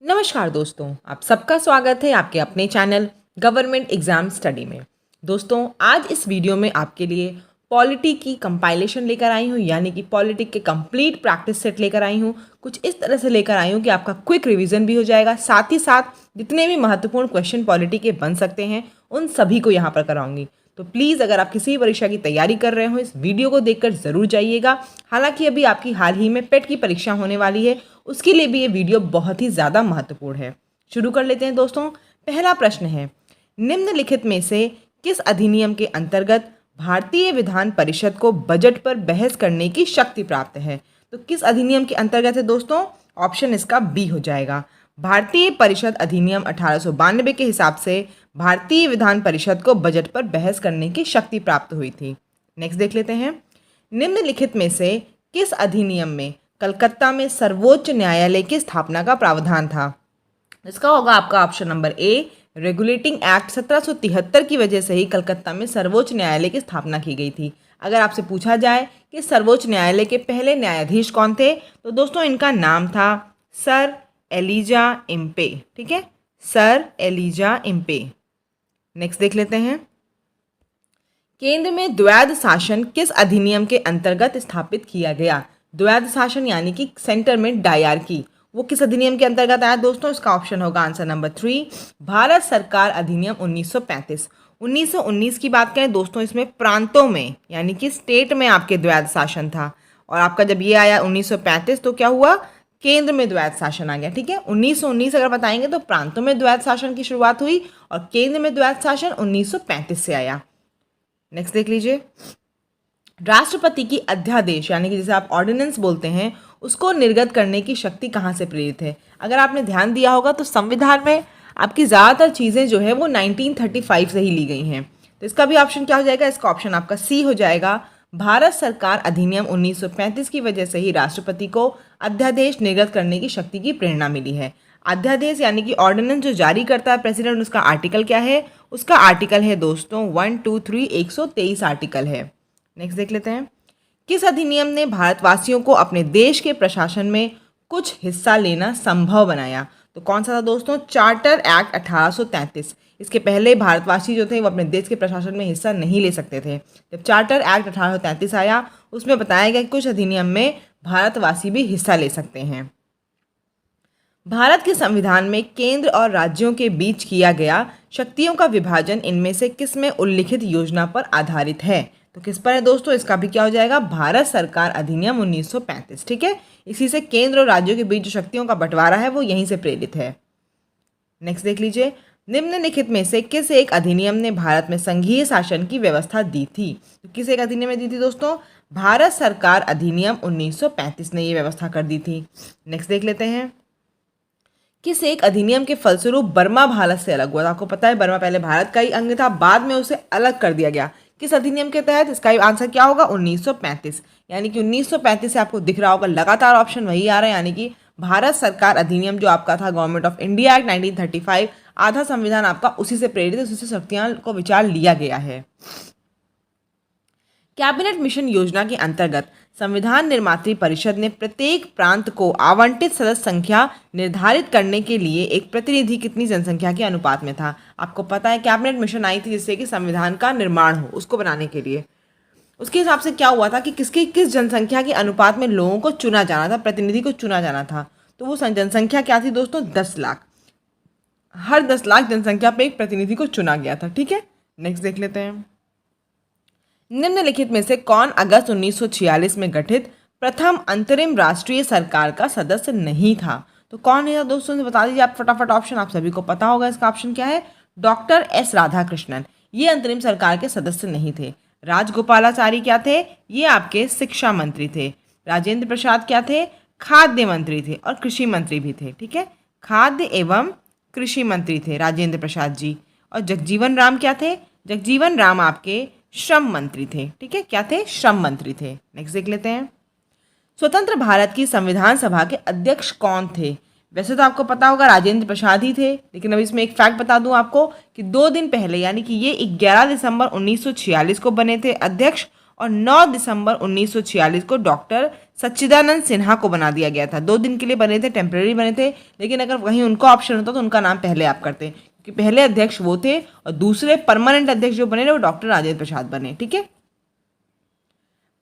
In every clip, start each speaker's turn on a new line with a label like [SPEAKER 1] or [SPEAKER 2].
[SPEAKER 1] नमस्कार दोस्तों, आप सबका स्वागत है आपके अपने चैनल गवर्नमेंट एग्जाम स्टडी में। दोस्तों, आज इस वीडियो में आपके लिए पॉलिटी की कंपाइलेशन लेकर आई हूँ, यानी कि पॉलिटी के कंप्लीट प्रैक्टिस सेट लेकर आई हूँ। कुछ इस तरह से लेकर आई हूँ कि आपका क्विक रिवीजन भी हो जाएगा, साथ ही साथ जितने भी महत्वपूर्ण क्वेश्चन पॉलिटी के बन सकते हैं उन सभी को यहाँ पर कराऊंगी। तो प्लीज़ अगर आप किसी परीक्षा की तैयारी कर रहे हो इस वीडियो को देखकर ज़रूर जाइएगा। हालांकि अभी आपकी हाल ही में पेट की परीक्षा होने वाली है, उसके लिए भी ये वीडियो बहुत ही ज़्यादा महत्वपूर्ण है। शुरू कर लेते हैं दोस्तों। पहला प्रश्न है, निम्नलिखित में से किस अधिनियम के अंतर्गत भारतीय विधान परिषद को बजट पर बहस करने की शक्ति प्राप्त है? तो किस अधिनियम के अंतर्गत है दोस्तों? ऑप्शन इसका बी हो जाएगा। भारतीय परिषद अधिनियम 1892 के हिसाब से भारतीय विधान परिषद को बजट पर बहस करने की शक्ति प्राप्त हुई थी। नेक्स्ट देख लेते हैं, निम्नलिखित में से किस अधिनियम में कलकत्ता में सर्वोच्च न्यायालय की स्थापना का प्रावधान था? इसका होगा आपका option number A, regulating act 1773 की वजह से ही कलकत्ता में सर्वोच्च न्यायालय की स्थापना की गई थी। अगर आपसे पूछा जाए कि सर्वोच्च न्यायालय के पहले न्यायाधीश कौन थे, तो दोस्तों इनका नाम था सर एलिजा इम्पे। ठीक है, सर एलिजा इम्पे। नेक्स्ट देख लेते हैं, केंद्र में द्वैध शासन किस अधिनियम के अंतर्गत स्थापित किया गया? द्वैध शासन यानी कि सेंटर में डायरकी, वो किस अधिनियम के अंतर्गत आया दोस्तों? इसका ऑप्शन होगा आंसर नंबर 3, भारत सरकार अधिनियम 1935। 1919 की बात करें दोस्तों, इसमें प्रांतों में यानी कि स्टेट में आपके द्वैध शासन था, और आपका जब ये आया 1935 तो क्या हुआ? केंद्र में द्वैध शासन आ गया। ठीक है, 1919 अगर बताएंगे तो प्रांतों में द्वैध शासन की शुरुआत हुई और केंद्र में द्वैध शासन 1935 से आया। नेक्स्ट देख लीजिए, राष्ट्रपति की अध्यादेश यानी कि जिसे आप ऑर्डिनेंस बोलते हैं, उसको निर्गत करने की शक्ति कहाँ से प्रेरित है? अगर आपने ध्यान दिया होगा तो संविधान में आपकी ज़्यादातर चीज़ें जो है वो 1935 से ही ली गई हैं। तो इसका भी ऑप्शन क्या हो जाएगा? इसका ऑप्शन आपका सी हो जाएगा। भारत सरकार अधिनियम 1935 की वजह से ही राष्ट्रपति को अध्यादेश निर्गत करने की शक्ति की प्रेरणा मिली है। अध्यादेश यानी कि ऑर्डिनेंस जो जारी करता है प्रेसिडेंट, उसका आर्टिकल क्या है? उसका आर्टिकल है दोस्तों 1, 2, 3, 123 आर्टिकल है। नेक्स्ट देख लेते हैं, किस अधिनियम ने भारतवासियों को अपने देश के प्रशासन में कुछ हिस्सा लेना संभव बनाया? तो कौन सा था दोस्तों? Charter act 1833। इसके पहले भारतवासी जो थे वो अपने देश के प्रशासन में हिस्सा नहीं ले सकते थे। जब चार्टर एक्ट 1833 आया, उसमें बताया गया कि कुछ अधिनियम में भारतवासी भी हिस्सा ले सकते हैं। भारत के संविधान में केंद्र और राज्यों के बीच किया गया शक्तियों का विभाजन इनमें से किस में उल्लिखित योजना पर आधारित है? तो किस पर है दोस्तों? इसका भी क्या हो जाएगा? भारत सरकार अधिनियम 1935। ठीक है, इसी से केंद्र और राज्यों के बीच जो शक्तियों का बंटवारा है वो यहीं से प्रेरित है। नेक्स्ट देख लीजिए, निम्नलिखित में से किस एक अधिनियम ने भारत में संघीय शासन की व्यवस्था दी थी? तो किस एक अधिनियम ने दी थी दोस्तों? भारत सरकार अधिनियम 1935 ने ये व्यवस्था कर दी थी। नेक्स्ट देख लेते हैं, किस एक अधिनियम के फलस्वरूप बर्मा भारत से अलग हुआ? आपको पता है बर्मा पहले भारत का ही अंग था, बाद में उसे अलग कर दिया गया। किस अधिनियम के तहत? इसका आंसर क्या होगा? 1935। यानी कि 1935 से आपको दिख रहा होगा लगातार ऑप्शन वही आ रहा है, यानी कि भारत सरकार अधिनियम जो आपका था गवर्नमेंट ऑफ इंडिया एक्ट 1935, आधा संविधान आपका उसी से प्रेरित है, उसी से शक्तियां को विचार लिया गया है। कैबिनेट मिशन योजना के अंतर्गत संविधान निर्मात्री परिषद ने प्रत्येक प्रांत को आवंटित सदस्य संख्या निर्धारित करने के लिए एक प्रतिनिधि कितनी जनसंख्या के अनुपात में था? आपको पता है कैबिनेट मिशन आई थी जिससे कि संविधान का निर्माण हो, उसको बनाने के लिए उसके हिसाब से क्या हुआ था कि किस जनसंख्या के अनुपात में लोगों को चुना जाना था, प्रतिनिधि को चुना जाना था। तो वो जनसंख्या क्या थी दोस्तों? 10 लाख। हर 10 लाख जनसंख्या पे एक प्रतिनिधि को चुना गया था। ठीक है, नेक्स्ट देख लेते हैं, निम्नलिखित में से कौन अगस्त 1946 में गठित प्रथम अंतरिम राष्ट्रीय सरकार का सदस्य नहीं था? तो कौन है दोस्तों से बता दीजिए आप फटाफट। ऑप्शन आप सभी को पता होगा, इसका ऑप्शन क्या है? Doctor S Radhakrishnan. ये अंतरिम सरकार के सदस्य नहीं थे। राजगोपालाचारी क्या थे? ये आपके शिक्षा मंत्री थे। राजेंद्र प्रसाद क्या थे? खाद्य मंत्री थे और कृषि मंत्री भी थे। ठीक है, खाद्य एवं कृषि मंत्री थे राजेंद्र प्रसाद जी। और जगजीवन राम क्या थे? जगजीवन राम आपके श्रम मंत्री थे। ठीक है, क्या थे? श्रम मंत्री थे। नेक्स्ट देख लेते हैं, स्वतंत्र भारत की संविधान सभा के अध्यक्ष कौन थे? वैसे तो आपको पता होगा राजेंद्र प्रसाद ही थे, लेकिन अब इसमें एक फैक्ट बता दूं आपको कि 2 दिन पहले यानी कि ये 11 दिसंबर 1946 को बने थे अध्यक्ष, और 9 दिसंबर 1946 को डॉक्टर सच्चिदानंद सिन्हा को बना दिया गया था। 2 दिन के लिए बने थे, टेम्परेरी बने थे, लेकिन अगर वहीं उनका ऑप्शन होता तो उनका नाम पहले आप करते, क्योंकि पहले अध्यक्ष वो थे और दूसरे परमानेंट अध्यक्ष जो बने थे वो डॉक्टर राजेंद्र प्रसाद बने। ठीक है।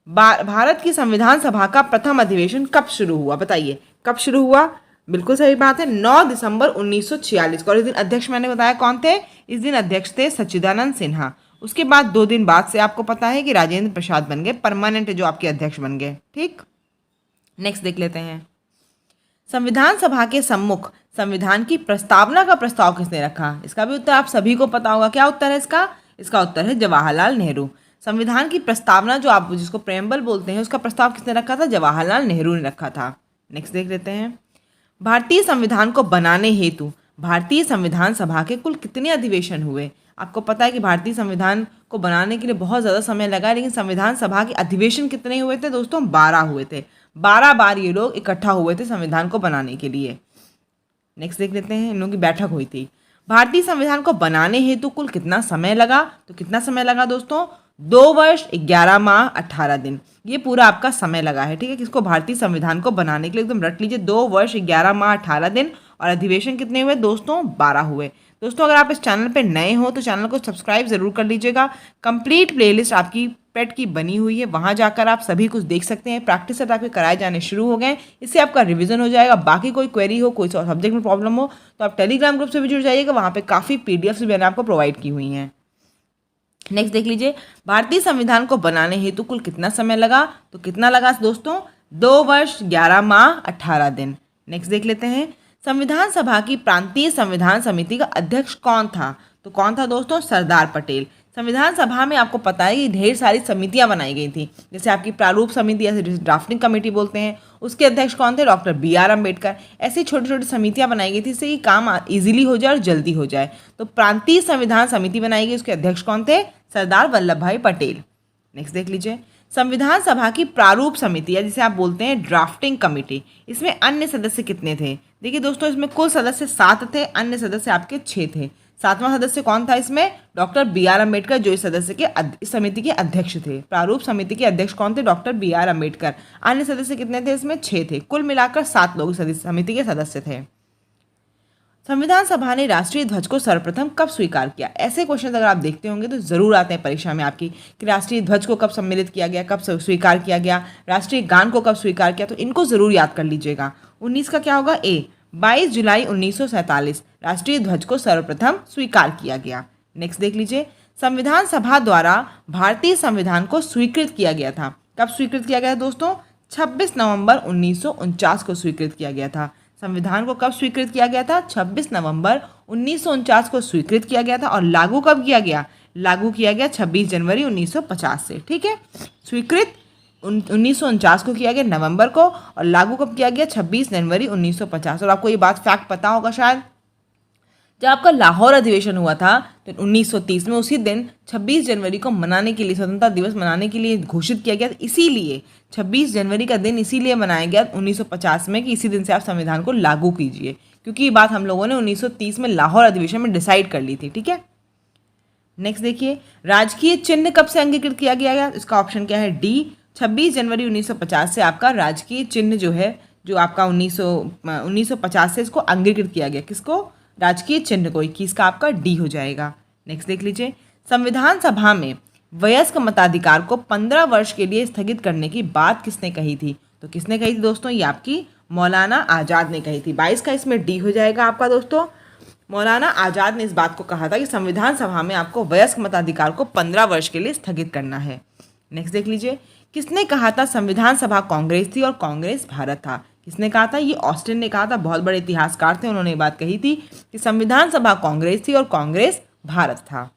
[SPEAKER 1] भारत की संविधान सभा का प्रथम अधिवेशन कब शुरू हुआ, बताइए कब शुरू हुआ। बिल्कुल सही बात है, 9 दिसंबर 1946 को। और इस दिन अध्यक्ष मैंने बताया कौन थे, इस दिन अध्यक्ष थे सच्चिदानंद सिन्हा। उसके बाद 2 दिन बाद से आपको पता है कि राजेंद्र प्रसाद बन गए परमानेंट जो आपके अध्यक्ष बन गए। ठीक, नेक्स्ट देख लेते हैं। संविधान सभा के सम्मुख संविधान की प्रस्तावना का प्रस्ताव किसने रखा, इसका भी उत्तर आप सभी को पता होगा। क्या उत्तर है इसका, इसका उत्तर है जवाहरलाल नेहरू। संविधान की प्रस्तावना जो आप जिसको प्रेम्बल बोलते हैं, उसका प्रस्ताव किसने रखा था, जवाहरलाल नेहरू ने रखा था। नेक्स्ट देख लेते हैं। भारतीय संविधान को बनाने हेतु भारतीय संविधान सभा के कुल कितने अधिवेशन हुए। आपको पता है कि भारतीय संविधान को बनाने के लिए बहुत ज़्यादा समय लगा, लेकिन संविधान सभा के अधिवेशन कितने हुए थे दोस्तों, 12 हुए थे। 12 बार ये लोग इकट्ठा हुए थे संविधान को बनाने के लिए। नेक्स्ट देख लेते हैं, इन लोगों की बैठक हुई थी। भारतीय संविधान को बनाने हेतु कुल कितना समय लगा, तो कितना समय लगा दोस्तों, 2 वर्ष 11 माह 18 दिन, ये पूरा आपका समय लगा है। ठीक है, किसको, भारतीय संविधान को बनाने के लिए, एकदम रट लीजिए, 2 वर्ष 11 माह 18 दिन। और अधिवेशन कितने हुए दोस्तों, 12 हुए। दोस्तों अगर आप इस चैनल पे नए हो तो चैनल को सब्सक्राइब जरूर कर लीजिएगा। कंप्लीट प्लेलिस्ट आपकी पेट की बनी हुई है, वहाँ जाकर आप सभी कुछ देख सकते हैं। प्रैक्टिस सेट आपके कराए जाने शुरू हो गए, इससे आपका रिवीजन हो जाएगा। बाकी कोई क्वेरी हो, कोई सब्जेक्ट में प्रॉब्लम हो तो आप टेलीग्राम ग्रुप से भी जुड़ जाइएगा, वहाँ पे काफ़ी PDF भी मैंने आपको प्रोवाइड की हुई हैं। नेक्स्ट देख लीजिए, भारतीय संविधान को बनाने हेतु कुल कितना समय लगा, तो कितना लगा दोस्तों, 2 वर्ष 11 माह 18 दिन। नेक्स्ट देख लेते हैं। संविधान सभा की प्रांतीय संविधान समिति का अध्यक्ष कौन था, तो कौन था दोस्तों, सरदार पटेल। संविधान सभा में आपको पता है कि ढेर सारी समितियां बनाई गई थी, जैसे आपकी प्रारूप समिति या ड्राफ्टिंग कमेटी बोलते हैं, उसके अध्यक्ष कौन थे, डॉक्टर BR अम्बेडकर। ऐसी छोटी छोटी समितियां बनाई गई थी जिससे कि काम इजीली हो जाए और जल्दी हो जाए। तो प्रांतीय संविधान समिति बनाई गई, उसके अध्यक्ष कौन थे, सरदार वल्लभ भाई पटेल। नेक्स्ट देख लीजिए। संविधान सभा की प्रारूप समिति या जिसे आप बोलते हैं ड्राफ्टिंग कमेटी, इसमें अन्य सदस्य कितने थे। देखिए दोस्तों, इसमें कुल सदस्य 7 थे, अन्य सदस्य आपके 6 थे। 7वां सदस्य कौन था इसमें, डॉक्टर BR अम्बेडकर, जो इस समिति के अध्यक्ष थे। प्रारूप समिति के अध्यक्ष कौन थे, डॉक्टर BR अम्बेडकर। अन्य सदस्य कितने थे, इसमें 6 थे। कुल मिलाकर 7 लोग समिति के सदस्य थे। संविधान सभा ने राष्ट्रीय ध्वज को सर्वप्रथम कब स्वीकार किया। ऐसे क्वेश्चन अगर आप देखते होंगे तो जरूर आते हैं परीक्षा में आपकी, कि राष्ट्रीय ध्वज को कब सम्मिलित किया गया, कब स्वीकार किया गया, राष्ट्रीय गान को कब स्वीकार किया, तो इनको जरूर याद कर लीजिएगा। 19 का क्या होगा, ए, 22 जुलाई 1947 राष्ट्रीय ध्वज को सर्वप्रथम स्वीकार किया गया। नेक्स्ट देख लीजिए। संविधान सभा द्वारा भारतीय संविधान को स्वीकृत किया गया था। कब स्वीकृत किया गया दोस्तों, 26 नवंबर 1949 को स्वीकृत किया गया था। संविधान को कब स्वीकृत किया गया था, 26 नवंबर 1949 को स्वीकृत किया गया था। और लागू कब किया गया, लागू किया गया 26 जनवरी 1950 से। ठीक है, स्वीकृत 1949 को किया गया नवंबर को, और लागू कब किया गया, 26 जनवरी 1950। और आपको ये बात फैक्ट पता होगा शायद, जब आपका लाहौर अधिवेशन हुआ था तो 1930 में, उसी दिन 26 जनवरी को मनाने के लिए, स्वतंत्रता दिवस मनाने के लिए घोषित किया गया। इसीलिए 26 जनवरी का दिन इसीलिए मनाया गया 1950 में कि इसी दिन से आप संविधान को लागू कीजिए, क्योंकि ये बात हम लोगों ने 1930 में लाहौर अधिवेशन में डिसाइड कर ली थी। ठीक है, नेक्स्ट देखिए। राजकीय चिन्ह कब से अंगीकृत किया गया, इसका ऑप्शन क्या है, डी, 26 जनवरी 1950 से आपका राजकीय चिन्ह जो है, जो आपका 1950 से इसको अंगीकृत किया गया। किसको, राजकीय चिन्ह को। 21 का आपका डी हो जाएगा। नेक्स्ट देख लीजिए। संविधान सभा में वयस्क मताधिकार को 15 वर्ष के लिए स्थगित करने की बात किसने कही थी, तो किसने कही थी दोस्तों, ये आपकी मौलाना आज़ाद ने कही थी। 22 का इसमें डी हो जाएगा आपका दोस्तों। मौलाना आज़ाद ने इस बात को कहा था कि संविधान सभा में आपको वयस्क मताधिकार को 15 वर्ष के लिए स्थगित करना है। नेक्स्ट देख लीजिए। किसने कहा था संविधान सभा कांग्रेस थी और कांग्रेस भारत था, किसने कहा था, ये ऑस्टिन ने कहा था। बहुत बड़े इतिहासकार थे, उन्होंने ये बात कही थी कि संविधान सभा कांग्रेस थी और कांग्रेस भारत था।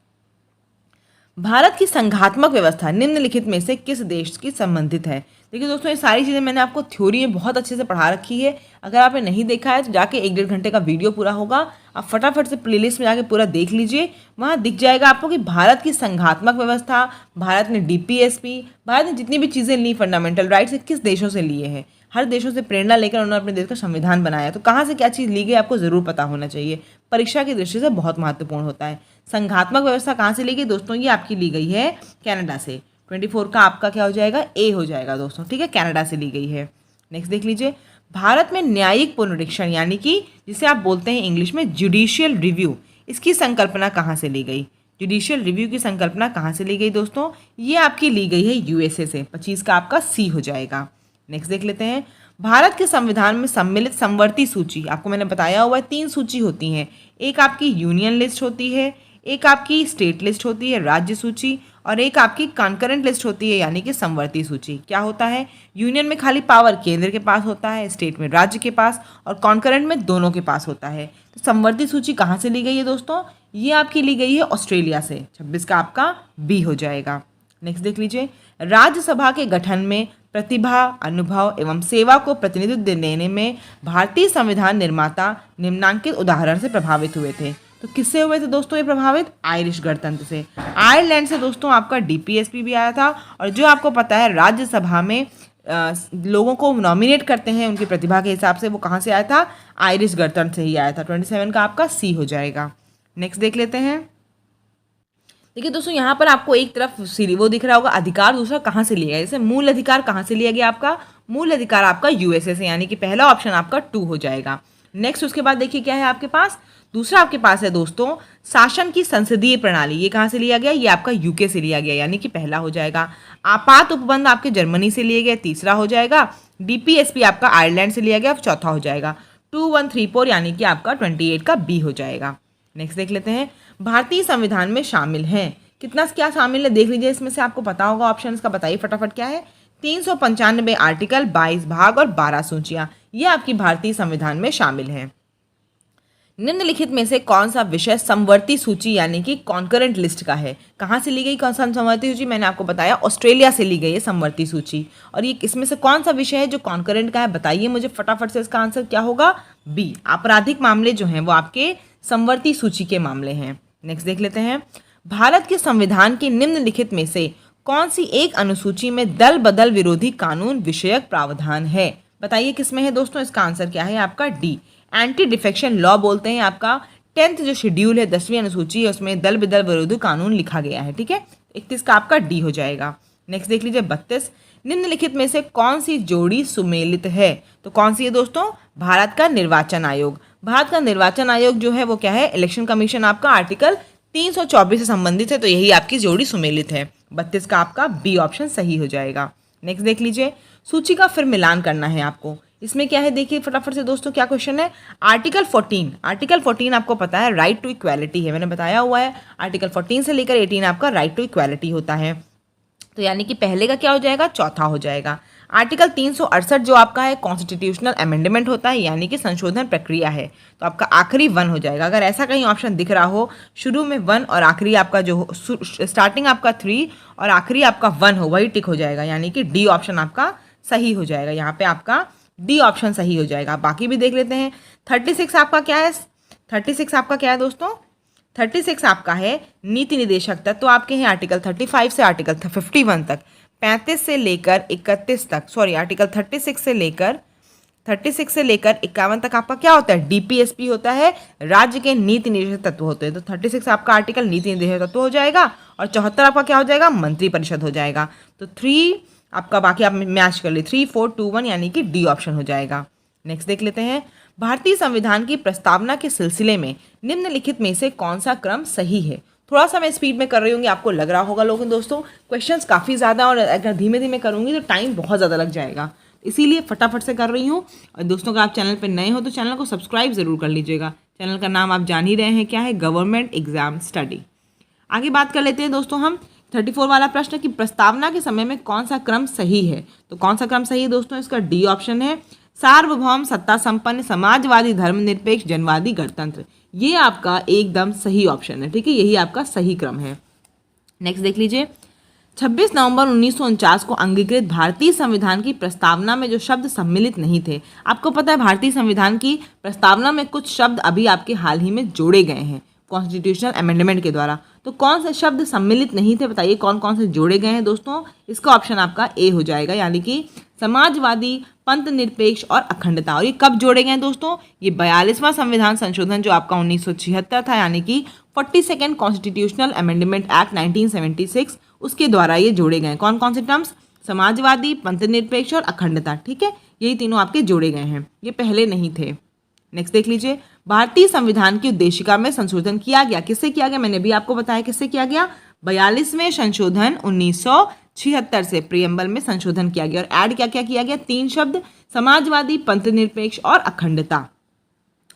[SPEAKER 1] भारत की संघात्मक व्यवस्था निम्नलिखित में से किस देश की संबंधित है। देखिए दोस्तों, ये सारी चीज़ें मैंने आपको थ्योरी में बहुत अच्छे से पढ़ा रखी है। अगर आपने नहीं देखा है तो जाके 1-1.5 घंटे का वीडियो पूरा होगा, आप फटाफट से प्लेलिस्ट में जाके पूरा देख लीजिए। वहाँ दिख जाएगा आपको कि भारत की संघात्मक व्यवस्था, भारत ने DPSP, भारत ने जितनी भी चीज़ें ली फंडामेंटल राइट्स, किस देशों से लिए हैं। हर देशों से प्रेरणा लेकर उन्होंने अपने देश का संविधान बनाया। तो कहाँ से क्या चीज़ ली गई आपको ज़रूर पता होना चाहिए, परीक्षा की दृष्टि से बहुत महत्वपूर्ण होता है। संघात्मक व्यवस्था कहाँ से ली गई दोस्तों, ये आपकी ली गई है कनाडा से। 24 का आपका क्या हो जाएगा, ए हो जाएगा दोस्तों, ठीक है, कनाडा से ली गई है। नेक्स्ट देख लीजिए, भारत में न्यायिक पुनरीक्षण यानी कि जिसे आप बोलते हैं इंग्लिश में जुडिशियल रिव्यू, इसकी संकल्पना कहाँ से ली गई? जुडिशियल रिव्यू की संकल्पना कहाँ से ली गई दोस्तों? ये आपकी ली गई है यूएसए से। 25 का आपका सी हो जाएगा। नेक्स्ट देख लेते हैं, भारत के संविधान में सम्मिलित समवर्ती सूची, आपको मैंने बताया हुआ है 3 सूची होती हैं। एक आपकी यूनियन लिस्ट होती है, एक आपकी स्टेट लिस्ट होती है राज्य सूची, और एक आपकी कॉन्करेंट लिस्ट होती है यानी कि समवर्ती सूची। क्या होता है, यूनियन में खाली पावर केंद्र के पास होता है, स्टेट में राज्य के पास, और कॉन्करेंट में दोनों के पास होता है। तो समवर्ती सूची कहाँ से ली गई है दोस्तों? ये आपकी ली गई है ऑस्ट्रेलिया से। 26 का आपका बी हो जाएगा। नेक्स्ट देख लीजिए, राज्यसभा के गठन में प्रतिभा, अनुभव एवं सेवा को प्रतिनिधित्व देने में भारतीय संविधान निर्माता निम्नांकित उदाहरण से प्रभावित हुए थे। तो किससे हुए थे दोस्तों ये प्रभावित? आयरिश गणतंत्र से। आयरलैंड से दोस्तों आपका डीपीएसपी भी आया था, और जो आपको पता है राज्यसभा में लोगों को नॉमिनेट करते हैं उनकी प्रतिभा के हिसाब से, वो कहाँ से आया था? आयरिश गणतंत्र से ही आया था। 27 का आपका सी हो जाएगा। नेक्स्ट देख लेते हैं, देखिए दोस्तों यहाँ पर आपको एक तरफ वो दिख रहा होगा अधिकार, दूसरा कहाँ से लिया गया? जैसे मूल अधिकार कहाँ से लिया गया आपका? मूल अधिकार आपका यूएसए से, यानी कि पहला ऑप्शन आपका 2 हो जाएगा। नेक्स्ट उसके बाद देखिए क्या है आपके पास, दूसरा आपके पास है दोस्तों शासन की संसदीय प्रणाली। ये कहाँ से लिया गया? ये आपका यूके से लिया गया, यानी कि पहला हो जाएगा। आपात उपबंध आपके जर्मनी से लिए गए, तीसरा हो जाएगा। डीपीएसपी आपका आयरलैंड से लिया गया, चौथा हो जाएगा। 2134 यानी कि आपका 28 का बी हो जाएगा। नेक्स्ट देख लेते हैं, भारतीय संविधान में शामिल हैं, कितना क्या शामिल है देख लीजिए, इसमें से आपको पता होगा ऑप्शन का, बताइए फटाफट क्या है? 395 आर्टिकल, 22 भाग और 12 सूचियां, ये आपकी भारतीय संविधान में शामिल हैं। निम्नलिखित में से कौन सा विषय समवर्ती सूची यानी कि कॉन्करेंट लिस्ट का है? कहाँ से ली गई कौन सा समवर्ती सूची? मैंने आपको बताया ऑस्ट्रेलिया से ली गई है समवर्ती सूची। और ये इसमें से कौन सा विषय है जो कॉन्करेंट का है? बताइए मुझे फटाफट से, इसका आंसर क्या होगा? बी। आपराधिक मामले जो हैं वो आपके समवर्ती सूची के मामले हैं। नेक्स्ट देख लेते हैं, भारत के संविधान की निम्नलिखित में से कौन सी एक अनुसूची में दल बदल विरोधी कानून विषयक प्रावधान है? बताइए किसमें है दोस्तों? इसका आंसर क्या है आपका? डी। एंटी डिफेक्शन लॉ बोलते हैं आपका 10th जो शेड्यूल है 10वीं अनुसूची है उसमें दल बदल विरोधी कानून लिखा गया है, ठीक है। 31 का आपका डी हो जाएगा। नेक्स्ट देख लीजिए 32, निम्नलिखित में से कौन सी जोड़ी सुमेलित है? तो कौन सी है दोस्तों? भारत का निर्वाचन आयोग। भारत का निर्वाचन आयोग जो है वो क्या है? इलेक्शन कमीशन आपका आर्टिकल 324 से संबंधित है, तो यही आपकी जोड़ी सुमेलित है। 32 का आपका बी ऑप्शन सही हो जाएगा। नेक्स्ट देख लीजिए, सूची का फिर मिलान करना है आपको। इसमें क्या है देखिए फटाफट से दोस्तों, क्या क्वेश्चन है? आर्टिकल 14 आपको पता है राइट टू इक्वालिटी है, मैंने बताया हुआ है। आर्टिकल 14 से लेकर 18 आपका राइट टू इक्वालिटी होता है, तो यानी कि पहले का क्या हो जाएगा? चौथा हो जाएगा। आर्टिकल 368 जो आपका है कॉन्स्टिट्यूशनल अमेंडमेंट होता है, यानी कि संशोधन प्रक्रिया है, तो आपका आखिरी 1 हो जाएगा। अगर ऐसा कहीं ऑप्शन दिख रहा हो शुरू में 1 और आखिरी आपका जो स्टार्टिंग आपका 3 और आखिरी आपका 1 हो, वही टिक हो जाएगा, यानी कि डी ऑप्शन आपका सही हो जाएगा। यहाँ पे आपका डी ऑप्शन सही हो जाएगा। बाकी भी देख लेते हैं। 36 आपका क्या है? 36 आपका क्या है दोस्तों? 36 आपका है नीति निदेशक तत्व, तो आपके हैं आर्टिकल 35 से आर्टिकल 51 तक, 35 से लेकर 31 तक, सॉरी आर्टिकल 36 से लेकर 51 तक आपका क्या होता है? डीपीएसपी होता है, राज्य के नीति निदेशक तत्व होते हैं। तो 36 आपका आर्टिकल नीति निदेशक तत्व हो जाएगा, और 74 आपका क्या हो जाएगा? मंत्री परिषद हो जाएगा। तो 3 आपका बाकी आप मैच कर ले, 3, 4, 2, 1 यानी कि डी ऑप्शन हो जाएगा। नेक्स्ट देख लेते हैं, भारतीय संविधान की प्रस्तावना के सिलसिले में निम्नलिखित में से कौन सा क्रम सही है? थोड़ा सा मैं स्पीड में कर रही हूँ, आपको लग रहा होगा लेकिन दोस्तों क्वेश्चंस काफ़ी ज़्यादा, और अगर धीमे धीमे करूँगी तो टाइम बहुत ज़्यादा लग जाएगा, इसीलिए फटाफट से कर रही हूँ। और दोस्तों अगर आप चैनल पर नए हो तो चैनल को सब्सक्राइब ज़रूर कर लीजिएगा। चैनल का नाम आप जान ही रहे हैं, क्या है? Government exam study. आगे बात कर लेते हैं दोस्तों हम 34 वाला प्रश्न कि प्रस्तावना के समय में कौन सा क्रम सही है? तो कौन सा क्रम सही है दोस्तों? इसका डी ऑप्शन है, सार्वभौम सत्ता संपन्न समाजवादी धर्मनिरपेक्ष जनवादी गणतंत्र। ये आपका एकदम सही ऑप्शन है, ठीक है, यही आपका सही क्रम है। नेक्स्ट देख लीजिए, 26 नवंबर 1949 को अंगीकृत भारतीय संविधान की प्रस्तावना में जो शब्द सम्मिलित नहीं थे, आपको पता है भारतीय संविधान की प्रस्तावना में कुछ शब्द अभी आपके हाल ही में जोड़े गए हैं कॉन्स्टिट्यूशनल अमेंडमेंट के द्वारा, तो कौन से शब्द सम्मिलित नहीं थे? बताइए कौन कौन से जोड़े गए हैं दोस्तों? इसका ऑप्शन आपका ए हो जाएगा, यानी कि समाजवादी, पंथ निरपेक्ष और अखंडता। और ये कब जोड़े गए हैं दोस्तों? ये 42वां संविधान संशोधन जो आपका 1976 था, यानी कि 42nd कॉन्स्टिट्यूशनल अमेंडमेंट एक्ट 1976, उसके द्वारा ये जोड़े गए। कौन कौन से टर्म्स? समाजवादी, पंथनिरपेक्ष और अखंडता। ठीक है, यही तीनों आपके जोड़े गए हैं, ये पहले नहीं थे। नेक्स्ट देख लीजिए, भारतीय संविधान की उद्देशिका में संशोधन किया गया। किससे किया गया? मैंने भी आपको बताया किससे किया गया। 42वें संशोधन 1976 से प्रियम्बल में संशोधन किया गया और ऐड क्या क्या किया गया? 3 शब्द, समाजवादी, पंथनिरपेक्ष और अखंडता।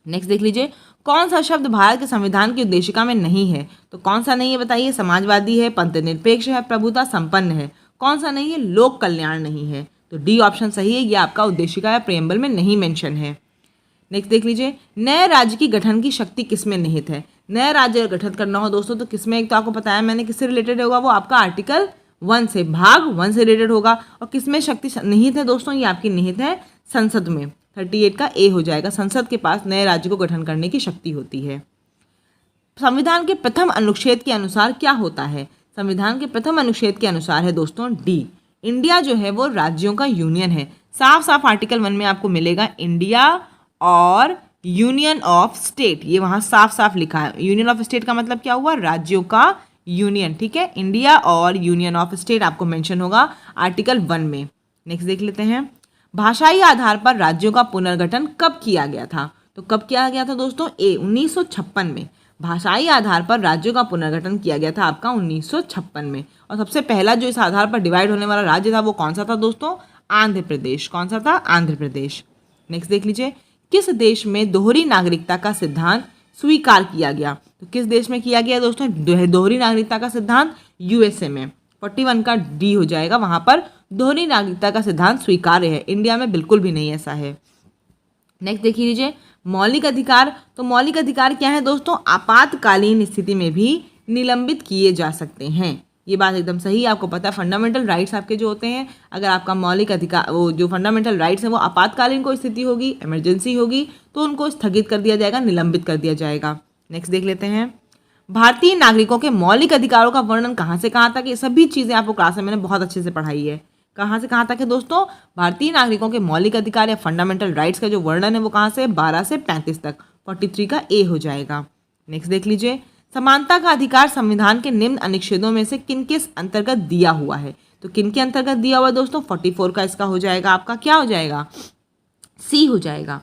[SPEAKER 1] नेक्स्ट देख लीजिए, कौन सा शब्द भारत के संविधान की उद्देशिका में नहीं है? तो कौन सा नहीं है बताइए? समाजवादी है, पंथनिरपेक्ष है, प्रभुता संपन्न है। कौन सा नहीं है? लोक कल्याण नहीं है। तो डी ऑप्शन सही है, ये आपका उद्देशिका या प्रियम्बल में नहीं मेंशन है। नेक्स्ट देख लीजिए, नए राज्य की गठन की शक्ति किसमें निहित है? नया राज्य गठन करना हो दोस्तों तो किसमें? एक तो आपको पता है मैंने किससे रिलेटेड होगा, वो आपका आर्टिकल 1 से, भाग 1 से रिलेटेड होगा। और किसमें शक्ति निहित है दोस्तों? ये आपकी निहित है संसद में। 38 का ए हो जाएगा, संसद के पास नए राज्य को गठन करने की शक्ति होती है। संविधान के प्रथम अनुच्छेद के अनुसार क्या होता है? संविधान के प्रथम अनुच्छेद के अनुसार है दोस्तों डी, इंडिया जो है वो राज्यों का यूनियन है। साफ साफ आर्टिकल 1 में आपको मिलेगा इंडिया और यूनियन ऑफ स्टेट, ये वहाँ साफ साफ लिखा है। यूनियन ऑफ स्टेट का मतलब क्या हुआ? राज्यों का यूनियन। ठीक है, इंडिया और यूनियन ऑफ स्टेट आपको मेंशन होगा आर्टिकल 1 में। नेक्स्ट देख लेते हैं, भाषाई आधार पर राज्यों का पुनर्गठन कब किया गया था? तो कब किया गया था दोस्तों? ए 1956 में भाषाई आधार पर राज्यों का पुनर्गठन किया गया था आपका 1956 में। और सबसे पहला जो इस आधार पर डिवाइड होने वाला राज्य था वो कौन सा था दोस्तों? आंध्र प्रदेश। कौन सा था? आंध्र प्रदेश। नेक्स्ट देख लीजिए, किस देश में दोहरी नागरिकता का सिद्धांत स्वीकार किया गया? तो किस देश में किया गया दोस्तों दोहरी नागरिकता का सिद्धांत? यूएसए में। 41 का डी हो जाएगा, वहां पर दोहरी नागरिकता का सिद्धांत स्वीकार्य है। इंडिया में बिल्कुल भी नहीं ऐसा है। नेक्स्ट देख लीजिए, मौलिक अधिकार। तो मौलिक अधिकार क्या है दोस्तों? आपातकालीन स्थिति में भी निलंबित किए जा सकते हैं। ये बात एकदम सही है, आपको पता है फंडामेंटल राइट्स आपके जो होते हैं, अगर आपका मौलिक अधिकार वो जो फंडामेंटल राइट्स हैं वो आपातकालीन कोई स्थिति होगी, इमरजेंसी होगी, तो उनको स्थगित कर दिया जाएगा, निलंबित कर दिया जाएगा। नेक्स्ट देख लेते हैं, भारतीय नागरिकों के मौलिक अधिकारों का वर्णन कहाँ से कहाँ तक? ये सभी चीज़ें आपको क्लास में मैंने बहुत अच्छे से पढ़ाई है। कहाँ से कहाँ तक है दोस्तों? भारतीय नागरिकों के मौलिक अधिकार या फंडामेंटल राइट्स का जो वर्णन है वो कहाँ से? 12 से 35 तक। 43 का ए हो जाएगा। नेक्स्ट देख लीजिए, समानता का अधिकार संविधान के निम्न अनुच्छेदों में से किन के अंतर्गत दिया हुआ है? तो किन के अंतर्गत दिया हुआ है दोस्तों? 44 का इसका हो जाएगा, आपका क्या हो जाएगा? सी हो जाएगा।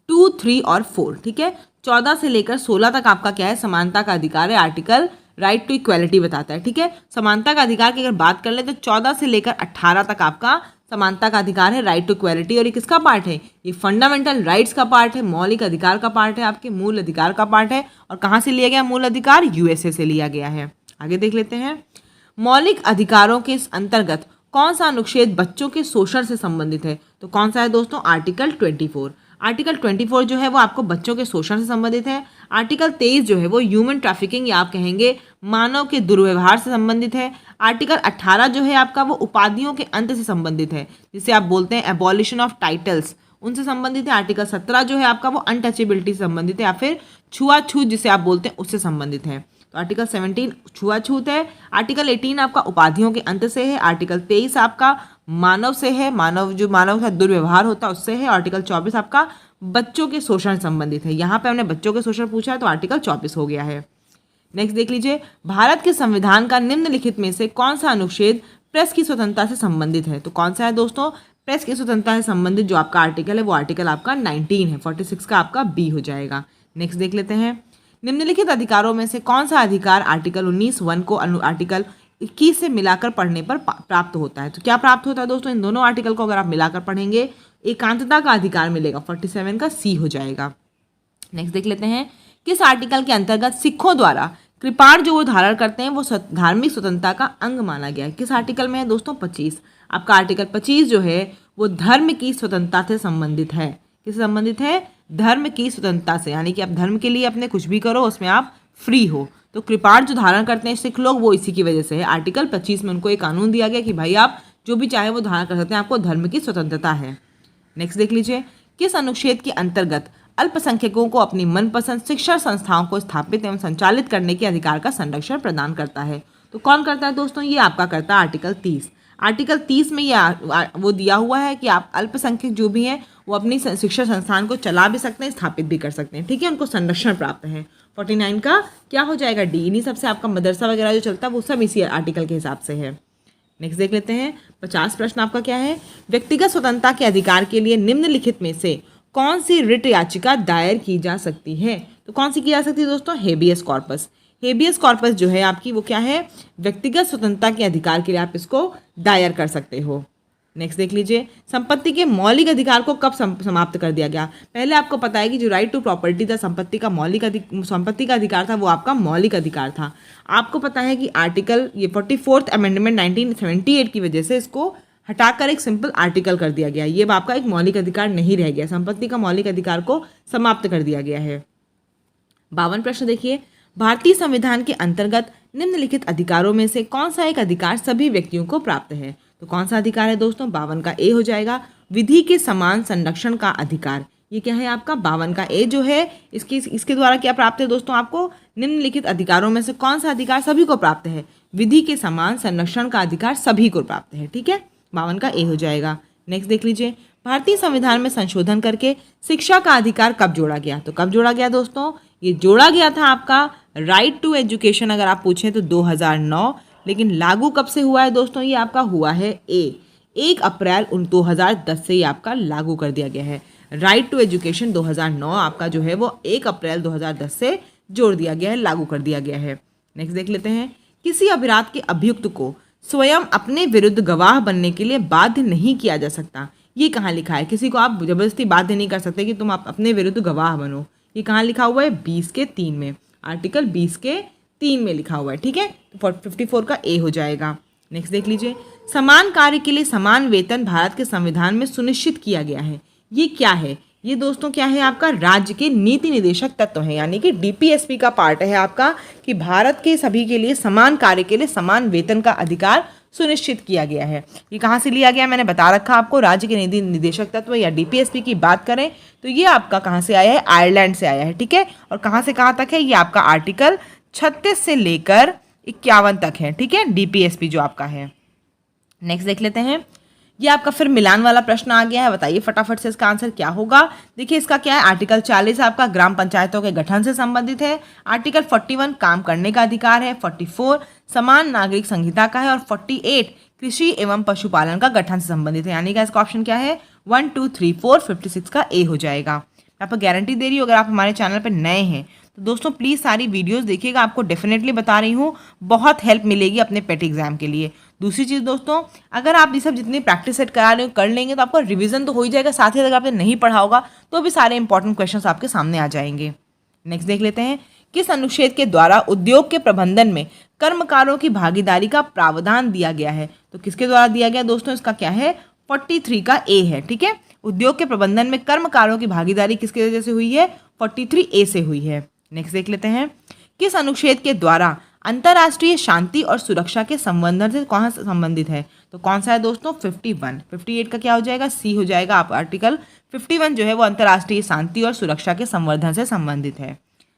[SPEAKER 1] 2, 3 और 4। ठीक है, 14 से लेकर 16 तक आपका क्या है? समानता का अधिकार है। आर्टिकल राइट टू इक्वेलिटी बताता है। ठीक है, समानता का अधिकार की अगर बात कर ले तो 14 से लेकर 18 तक आपका समानता का अधिकार है, राइट टू इक्वेलिटी। और ये किसका पार्ट है? ये फंडामेंटल राइट्स का पार्ट है, मौलिक अधिकार का पार्ट है, आपके मूल अधिकार का पार्ट है। और कहाँ से लिया गया मूल अधिकार? यूएसए से लिया गया है। आगे देख लेते हैं, मौलिक अधिकारों के अंतर्गत कौन सा अनुच्छेद बच्चों के शोषण से संबंधित है? तो कौन सा है दोस्तों? आर्टिकल 24। आर्टिकल 24 जो है वो आपको बच्चों के शोषण से संबंधित है। आर्टिकल 23 जो है वो ह्यूमन ट्रैफिकिंग या आप कहेंगे मानव के दुर्व्यवहार से संबंधित है। आर्टिकल 18 जो है आपका वो उपाधियों के अंत से संबंधित है, जिसे आप बोलते हैं एबॉलिशन ऑफ टाइटल्स, उनसे संबंधित है। आर्टिकल 17 जो है आपका वो अनटचेबिलिटी से संबंधित है या फिर छुआछूत जिसे आप बोलते हैं उससे संबंधित है। तो आर्टिकल 17 छुआछूत है। आर्टिकल 18 आपका उपाधियों के अंत से है। आर्टिकल 23 आपका मानव से है, मानव के साथ दुर्व्यवहार होता है उससे है। आर्टिकल 24 आपका बच्चों के शोषण संबंधित है। यहाँ पे हमने बच्चों के शोषण पूछा है तो आर्टिकल 24 हो गया है। नेक्स्ट देख लीजिए, भारत के संविधान का निम्नलिखित में से कौन सा अनुच्छेद प्रेस की स्वतंत्रता से संबंधित है? तो कौन सा है दोस्तों? प्रेस की स्वतंत्रता से संबंधित जो आपका आर्टिकल है वो आर्टिकल आपका 19 है। 46 का आपका बी हो जाएगा। नेक्स्ट देख लेते हैं, निम्नलिखित अधिकारों में से कौन सा अधिकार आर्टिकल 19(1) को आर्टिकल 21 से मिलाकर पढ़ने पर प्राप्त होता है? तो क्या प्राप्त होता है दोस्तों? इन दोनों आर्टिकल को अगर आप मिलाकर पढ़ेंगे एकांतता का अधिकार मिलेगा। 47 का सी हो जाएगा। नेक्स्ट देख लेते हैं, किस आर्टिकल के अंतर्गत सिखों द्वारा कृपाण जो वो धारण करते हैं वो धार्मिक स्वतंत्रता का अंग माना गया है? किस आर्टिकल में है दोस्तों? 25। आपका आर्टिकल 25 जो है वो धर्म की स्वतंत्रता से संबंधित है। किससे संबंधित है? धर्म की स्वतंत्रता से, यानी कि आप धर्म के लिए अपने कुछ भी करो उसमें आप फ्री हो। तो कृपाण जो धारण करते हैं सिख लोग वो इसी की वजह से है। आर्टिकल 25 में उनको एक कानून दिया गया कि भाई आप जो भी चाहे वो धारण कर सकते हैं, आपको धर्म की स्वतंत्रता है। नेक्स्ट देख लीजिए, किस अनुच्छेद के अंतर्गत अल्पसंख्यकों को अपनी मनपसंद शिक्षा संस्थाओं को स्थापित एवं संचालित करने के अधिकार का संरक्षण प्रदान करता है? तो कौन करता है दोस्तों? ये आपका करता है आर्टिकल 30। आर्टिकल 30 में ये वो दिया हुआ है कि आप अल्पसंख्यक जो भी हैं वो अपनी शिक्षा संस्थान को चला भी सकते हैं, स्थापित भी कर सकते हैं। ठीक है, उनको संरक्षण प्राप्त है। 49 का क्या हो जाएगा? डी। इन्हीं सबसे आपका मदरसा वगैरह जो चलता है वो सब इसी आर्टिकल के हिसाब से है। नेक्स्ट देख लेते हैं 50 प्रश्न आपका क्या है, व्यक्तिगत स्वतंत्रता के अधिकार के लिए निम्नलिखित में से कौन सी रिट याचिका दायर की जा सकती है? तो कौन सी की जा सकती है दोस्तों? Habeas corpus. हेबियस कॉर्पस जो है आपकी वो क्या है, व्यक्तिगत स्वतंत्रता के अधिकार के लिए आप इसको दायर कर सकते हो। नेक्स्ट देख लीजिए, संपत्ति के मौलिक अधिकार को कब समाप्त कर दिया गया? पहले आपको पता है कि जो राइट टू प्रॉपर्टी था, संपत्ति का अधिकार था, वो आपका मौलिक अधिकार था। आपको पता है कि आर्टिकल ये 44th अमेंडमेंट 1978 की वजह से इसको हटाकर एक सिंपल आर्टिकल कर दिया गया। ये अब आपका एक मौलिक अधिकार नहीं रह गया, संपत्ति का मौलिक अधिकार को समाप्त कर दिया गया है। 52 प्रश्न देखिए, भारतीय संविधान के अंतर्गत निम्नलिखित अधिकारों में से कौन सा एक अधिकार सभी व्यक्तियों को प्राप्त है? तो कौन सा अधिकार है दोस्तों? 52 का ए हो जाएगा, विधि के समान संरक्षण का अधिकार। ये क्या है आपका? 52 का ए जो है इसके द्वारा क्या प्राप्त है दोस्तों आपको? निम्नलिखित अधिकारों में से कौन सा अधिकार सभी को प्राप्त है? विधि के समान संरक्षण का अधिकार सभी को प्राप्त है। ठीक है, 52 का ए हो जाएगा। नेक्स्ट देख लीजिए, भारतीय संविधान में संशोधन करके शिक्षा का अधिकार कब जोड़ा गया? तो कब जोड़ा गया दोस्तों? ये जोड़ा गया था आपका राइट टू एजुकेशन, अगर आप पूछें तो 2009। लेकिन लागू कब से हुआ है दोस्तों? ये आपका हुआ है 1 अप्रैल 2010 से ये आपका लागू कर दिया गया है। राइट टू एजुकेशन 2009 आपका जो है वो 1 अप्रैल 2010 से जोड़ दिया गया है, लागू कर दिया गया है। नेक्स्ट देख लेते हैं, किसी अपराध के अभियुक्त को स्वयं अपने विरुद्ध गवाह बनने के लिए बाध्य नहीं किया जा सकता। ये कहाँ लिखा है? किसी को आप जबरदस्ती बाध्य नहीं कर सकते कि तुम आप अपने विरुद्ध गवाह बनो। ये कहाँ लिखा हुआ है? 20 के 3 में, आर्टिकल 20 के 3 में लिखा हुआ है। ठीक है, तो 54 का ए हो जाएगा। नेक्स्ट देख लीजिए, समान कार्य के लिए समान वेतन भारत के संविधान में सुनिश्चित किया गया है। ये क्या है? ये दोस्तों क्या है आपका? राज्य के नीति निदेशक तत्व है, यानी कि डीपीएसपी का पार्ट है आपका, कि भारत के सभी के लिए समान कार्य के लिए समान वेतन का अधिकार सुनिश्चित किया गया है। ये कहाँ से लिया गया? मैंने बता रखा आपको, राज्य के नीति निदेशक तत्व या डीपीएसपी की बात करें तो ये आपका कहाँ से आया है? आयरलैंड से आया है। ठीक है, और कहाँ से कहाँ तक है? ये आपका आर्टिकल 36 से लेकर 51 तक है। ठीक है, डीपीएसपी जो आपका है। नेक्स्ट देख लेते हैं, ये आपका फिर मिलान वाला प्रश्न आ गया है। बताइए फटाफट से इसका आंसर क्या होगा। देखिए इसका क्या है, आर्टिकल 40 आपका ग्राम पंचायतों के गठन से संबंधित है। आर्टिकल 41 काम करने का अधिकार है। 44 समान नागरिक संहिता का है और 48 कृषि एवं पशुपालन का गठन से संबंधित है। यानी कि इसका ऑप्शन क्या है? 1 2 3 4 56 का ए हो जाएगा। मैं आपको गारंटी दे रही हूँ, अगर आप हमारे चैनल पर नए हैं तो दोस्तों प्लीज़ सारी वीडियोस देखिएगा, आपको डेफिनेटली बता रही हूँ बहुत हेल्प मिलेगी अपने पेट एग्जाम के लिए। दूसरी चीज़ दोस्तों, अगर आप ये सब जितनी प्रैक्टिस सेट करा रहे हो कर लेंगे तो आपका रिवीजन तो हो ही जाएगा, साथ ही अगर आपने नहीं पढ़ा होगा तो भी सारे इंपॉर्टेंट क्वेश्चंस आपके सामने आ जाएंगे। नेक्स्ट देख लेते हैं, किस अनुच्छेद के द्वारा उद्योग के प्रबंधन में कर्मकारों की भागीदारी का प्रावधान दिया गया है? तो किसके द्वारा दिया गया दोस्तों? इसका क्या है? 43 का ए है। ठीक है, उद्योग के प्रबंधन में कर्मकारों की भागीदारी किसके वजह से हुई है? 43 ए से हुई है। नेक्स्ट देख लेते हैं, किस अनुच्छेद के द्वारा अंतर्राष्ट्रीय शांति और सुरक्षा के संवर्धन से कौन सा संबंधित है? तो कौन सा है दोस्तों? 51। 58 का क्या हो जाएगा? सी हो जाएगा। आप आर्टिकल 51 जो है वो अंतर्राष्ट्रीय शांति और सुरक्षा के संवर्धन से संबंधित है।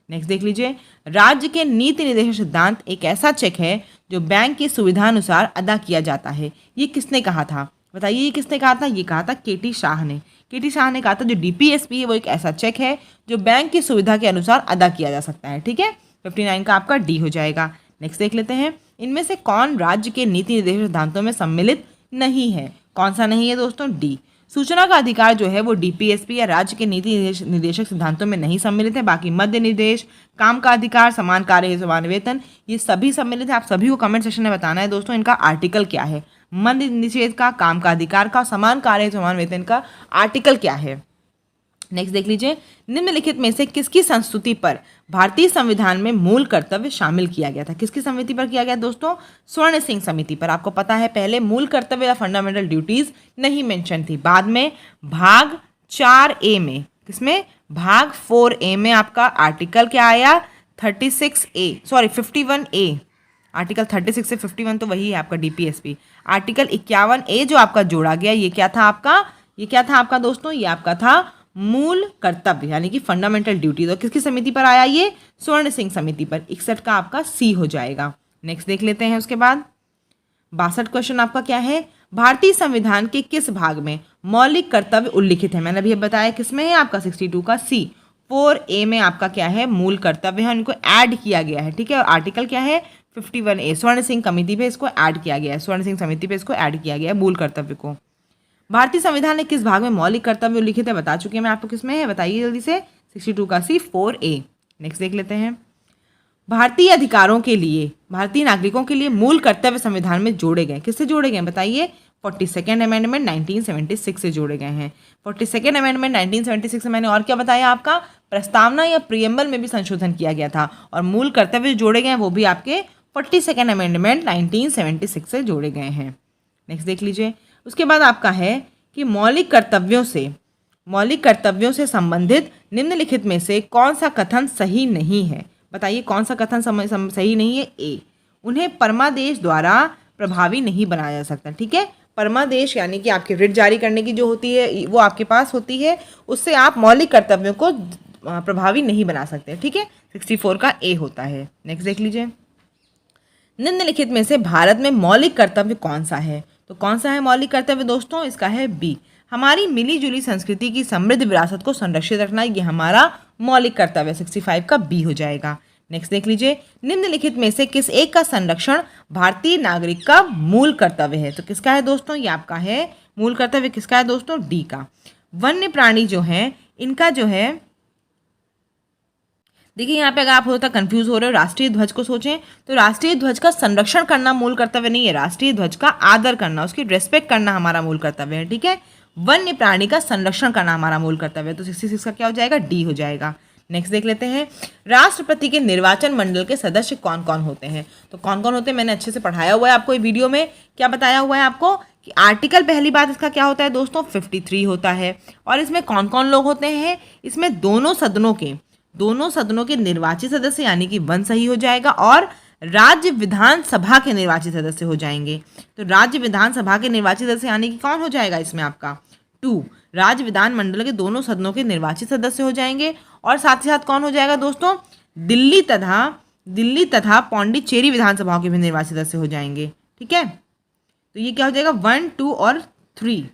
[SPEAKER 1] नेक्स्ट देख लीजिए, राज्य के नीति निर्देशक सिद्धांत एक ऐसा चेक है जो बैंक की सुविधानुसार अदा किया जाता है। ये किसने कहा था? बताइए ये किसने कहा था? ये कहा था केटी शाह ने। केटी शाह ने कहा था जो डीपीएसपी है वो एक ऐसा चेक है जो बैंक की सुविधा के अनुसार अदा किया जा सकता है। ठीक है, 59 का आपका डी हो जाएगा। नेक्स्ट देख लेते हैं, इनमें से कौन राज्य के नीति निर्देशक सिद्धांतों में सम्मिलित नहीं है? कौन सा नहीं है दोस्तों? डी। सूचना का अधिकार जो है वो डीपीएसपी या राज्य के नीति निर्देशक सिद्धांतों में नहीं सम्मिलित है। बाकी मध्य निर्देश, काम का अधिकार, समान कार्य है समान वेतन, ये सभी सम्मिलित है। आप सभी को कमेंट सेक्शन में बताना है दोस्तों इनका आर्टिकल क्या है। मध्य निषेध का, काम का अधिकार का, समान कार्य समान वेतन का आर्टिकल क्या है? नेक्स्ट देख लीजिए, निम्नलिखित में से किसकी संस्तुति पर भारतीय संविधान में मूल कर्तव्य शामिल किया गया था? किसकी समिति पर किया गया दोस्तों? स्वर्ण सिंह समिति पर। आपको पता है पहले मूल कर्तव्य या फंडामेंटल ड्यूटीज नहीं मेंशन थी, बाद में भाग 4A में, किसमें? भाग 4A में आपका आर्टिकल क्या आया? 51A। आर्टिकल 36 से 51 तो वही है आपका डीपीएसपी। आर्टिकल 51A जो आपका जोड़ा गया, ये क्या था आपका? ये क्या था आपका दोस्तों? ये आपका था मूल कर्तव्य यानी कि फंडामेंटल ड्यूटीज। और किसकी समिति पर आया? ये स्वर्ण सिंह समिति पर। 61 का आपका सी हो जाएगा। नेक्स्ट देख लेते हैं उसके बाद 62 क्वेश्चन आपका क्या है? भारतीय संविधान के किस भाग में मौलिक कर्तव्य उल्लिखित है? मैंने अभी बताया किसमें है आपका? 62 का सी। 4A में आपका क्या है? मूल कर्तव्य है, उनको ऐड किया गया है। ठीक है, और आर्टिकल क्या है? 51A स्वर्ण सिंह कमेटी पे इसको ऐड किया गया है, स्वर्ण सिंह समिति पे इसको ऐड किया गया है मूल कर्तव्य को। भारतीय संविधान ने किस भाग में मौलिक कर्तव्य उल्लिखित है, बता चुके हैं मैं आपको, किसमें है बताइए जल्दी से, 62 का सी 4A। नेक्स्ट देख लेते हैं, भारतीय अधिकारों के लिए, भारतीय नागरिकों के लिए मूल कर्तव्य संविधान में जोड़े गए, किससे जोड़े गए बताइए, 42nd अमेंडमेंट 1976 से जोड़े गए हैं। 42nd अमेंडमेंट 1976 से मैंने और क्या बताया, आपका प्रस्तावना या प्रियम्बल में भी संशोधन किया गया था, और मूल कर्तव्य जो जोड़े गए हैं वो भी आपके 42nd अमेंडमेंट 1976 से जोड़े गए हैं। नेक्स्ट देख लीजिए, उसके बाद आपका है कि मौलिक कर्तव्यों से संबंधित निम्नलिखित में से कौन सा कथन सही नहीं है, बताइए कौन सा कथन सही नहीं है। ए, उन्हें परमादेश द्वारा प्रभावी नहीं बनाया जा सकता। ठीक है, परमादेश यानी कि आपके रिट जारी करने की जो होती है वो आपके पास होती है, उससे आप मौलिक कर्तव्यों को प्रभावी नहीं बना सकते। ठीक है, 64 का ए होता है। नेक्स्ट देख लीजिए, निम्नलिखित में से भारत में मौलिक कर्तव्य कौन सा है, तो कौन सा है मौलिक कर्तव्य दोस्तों, इसका है बी, हमारी मिली जुली संस्कृति की समृद्ध विरासत को संरक्षित रखना, ये हमारा मौलिक कर्तव्य 65 का बी हो जाएगा। नेक्स्ट देख लीजिए, निम्नलिखित में से किस एक का संरक्षण भारतीय नागरिक का मूल कर्तव्य है, तो किसका है दोस्तों, ये आपका है मूल कर्तव्य किसका है दोस्तों, डी का। वन्य प्राणी जो हैं इनका जो है, देखिए यहाँ पे अगर आप थोड़ा कंफ्यूज हो रहे हो, राष्ट्रीय ध्वज को सोचें तो राष्ट्रीय ध्वज का संरक्षण करना मूल कर्तव्य नहीं है, राष्ट्रीय ध्वज का आदर करना, उसकी रेस्पेक्ट करना हमारा मूल कर्तव्य है। ठीक है, वन्य प्राणी का संरक्षण करना हमारा मूल कर्तव्य है, तो 66 का क्या हो जाएगा, डी हो जाएगा। नेक्स्ट देख लेते हैं, राष्ट्रपति के निर्वाचन मंडल के सदस्य कौन कौन होते हैं, तो कौन कौन होते हैं मैंने अच्छे से पढ़ाया हुआ है आपको, ये वीडियो में क्या बताया हुआ है आपको कि आर्टिकल, पहली बात इसका क्या होता है दोस्तों, 53 होता है, और इसमें कौन कौन लोग होते हैं, इसमें दोनों सदनों के निर्वाचित सदस्य यानी कि 1 सही हो जाएगा, और राज्य विधानसभा के निर्वाचित सदस्य हो जाएंगे, तो राज्य विधानसभा के निर्वाचित सदस्य यानी कि कौन हो जाएगा इसमें आपका 2, राज्य विधान मंडल के दोनों सदनों के निर्वाचित सदस्य हो जाएंगे, और साथ ही साथ कौन हो जाएगा दोस्तों, दिल्ली तथा पौंडीचेरी विधानसभाओं के भी निर्वाचित सदस्य हो जाएंगे। ठीक है, तो ये क्या हो जाएगा 1, 2 और 3,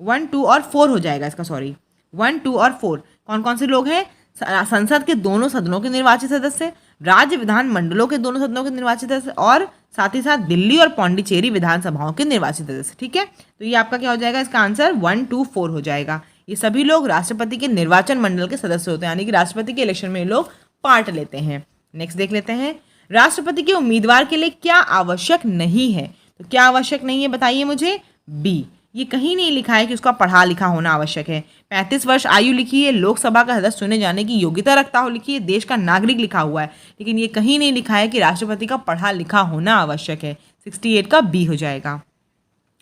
[SPEAKER 1] 1, 2 और 4 हो जाएगा इसका, सॉरी 1, 2 और 4 कौन कौन से लोग हैं, संसद के दोनों सदनों के निर्वाचित सदस्य, राज्य विधान मंडलों के दोनों सदनों के निर्वाचित सदस्य, और साथ ही साथ दिल्ली और पौंडीचेरी विधानसभाओं के निर्वाचित सदस्य। ठीक है, तो ये आपका क्या हो जाएगा, इसका आंसर 1, 2, 4 हो जाएगा। ये सभी लोग राष्ट्रपति के निर्वाचन मंडल के सदस्य होते हैं, यानी कि राष्ट्रपति के इलेक्शन में ये लोग पार्ट लेते हैं। नेक्स्ट देख लेते हैं, राष्ट्रपति के उम्मीदवार के लिए क्या आवश्यक नहीं है, तो क्या आवश्यक नहीं है बताइए मुझे, बी, ये कहीं नहीं लिखा है कि उसका पढ़ा लिखा होना आवश्यक है, 35 वर्ष आयु लिखी है, लोकसभा का सदस्य चुने जाने की योग्यता रखता हो लिखी है, देश का नागरिक लिखा हुआ है, लेकिन ये कहीं नहीं लिखा है कि राष्ट्रपति का पढ़ा लिखा होना आवश्यक है। 68 का बी हो जाएगा।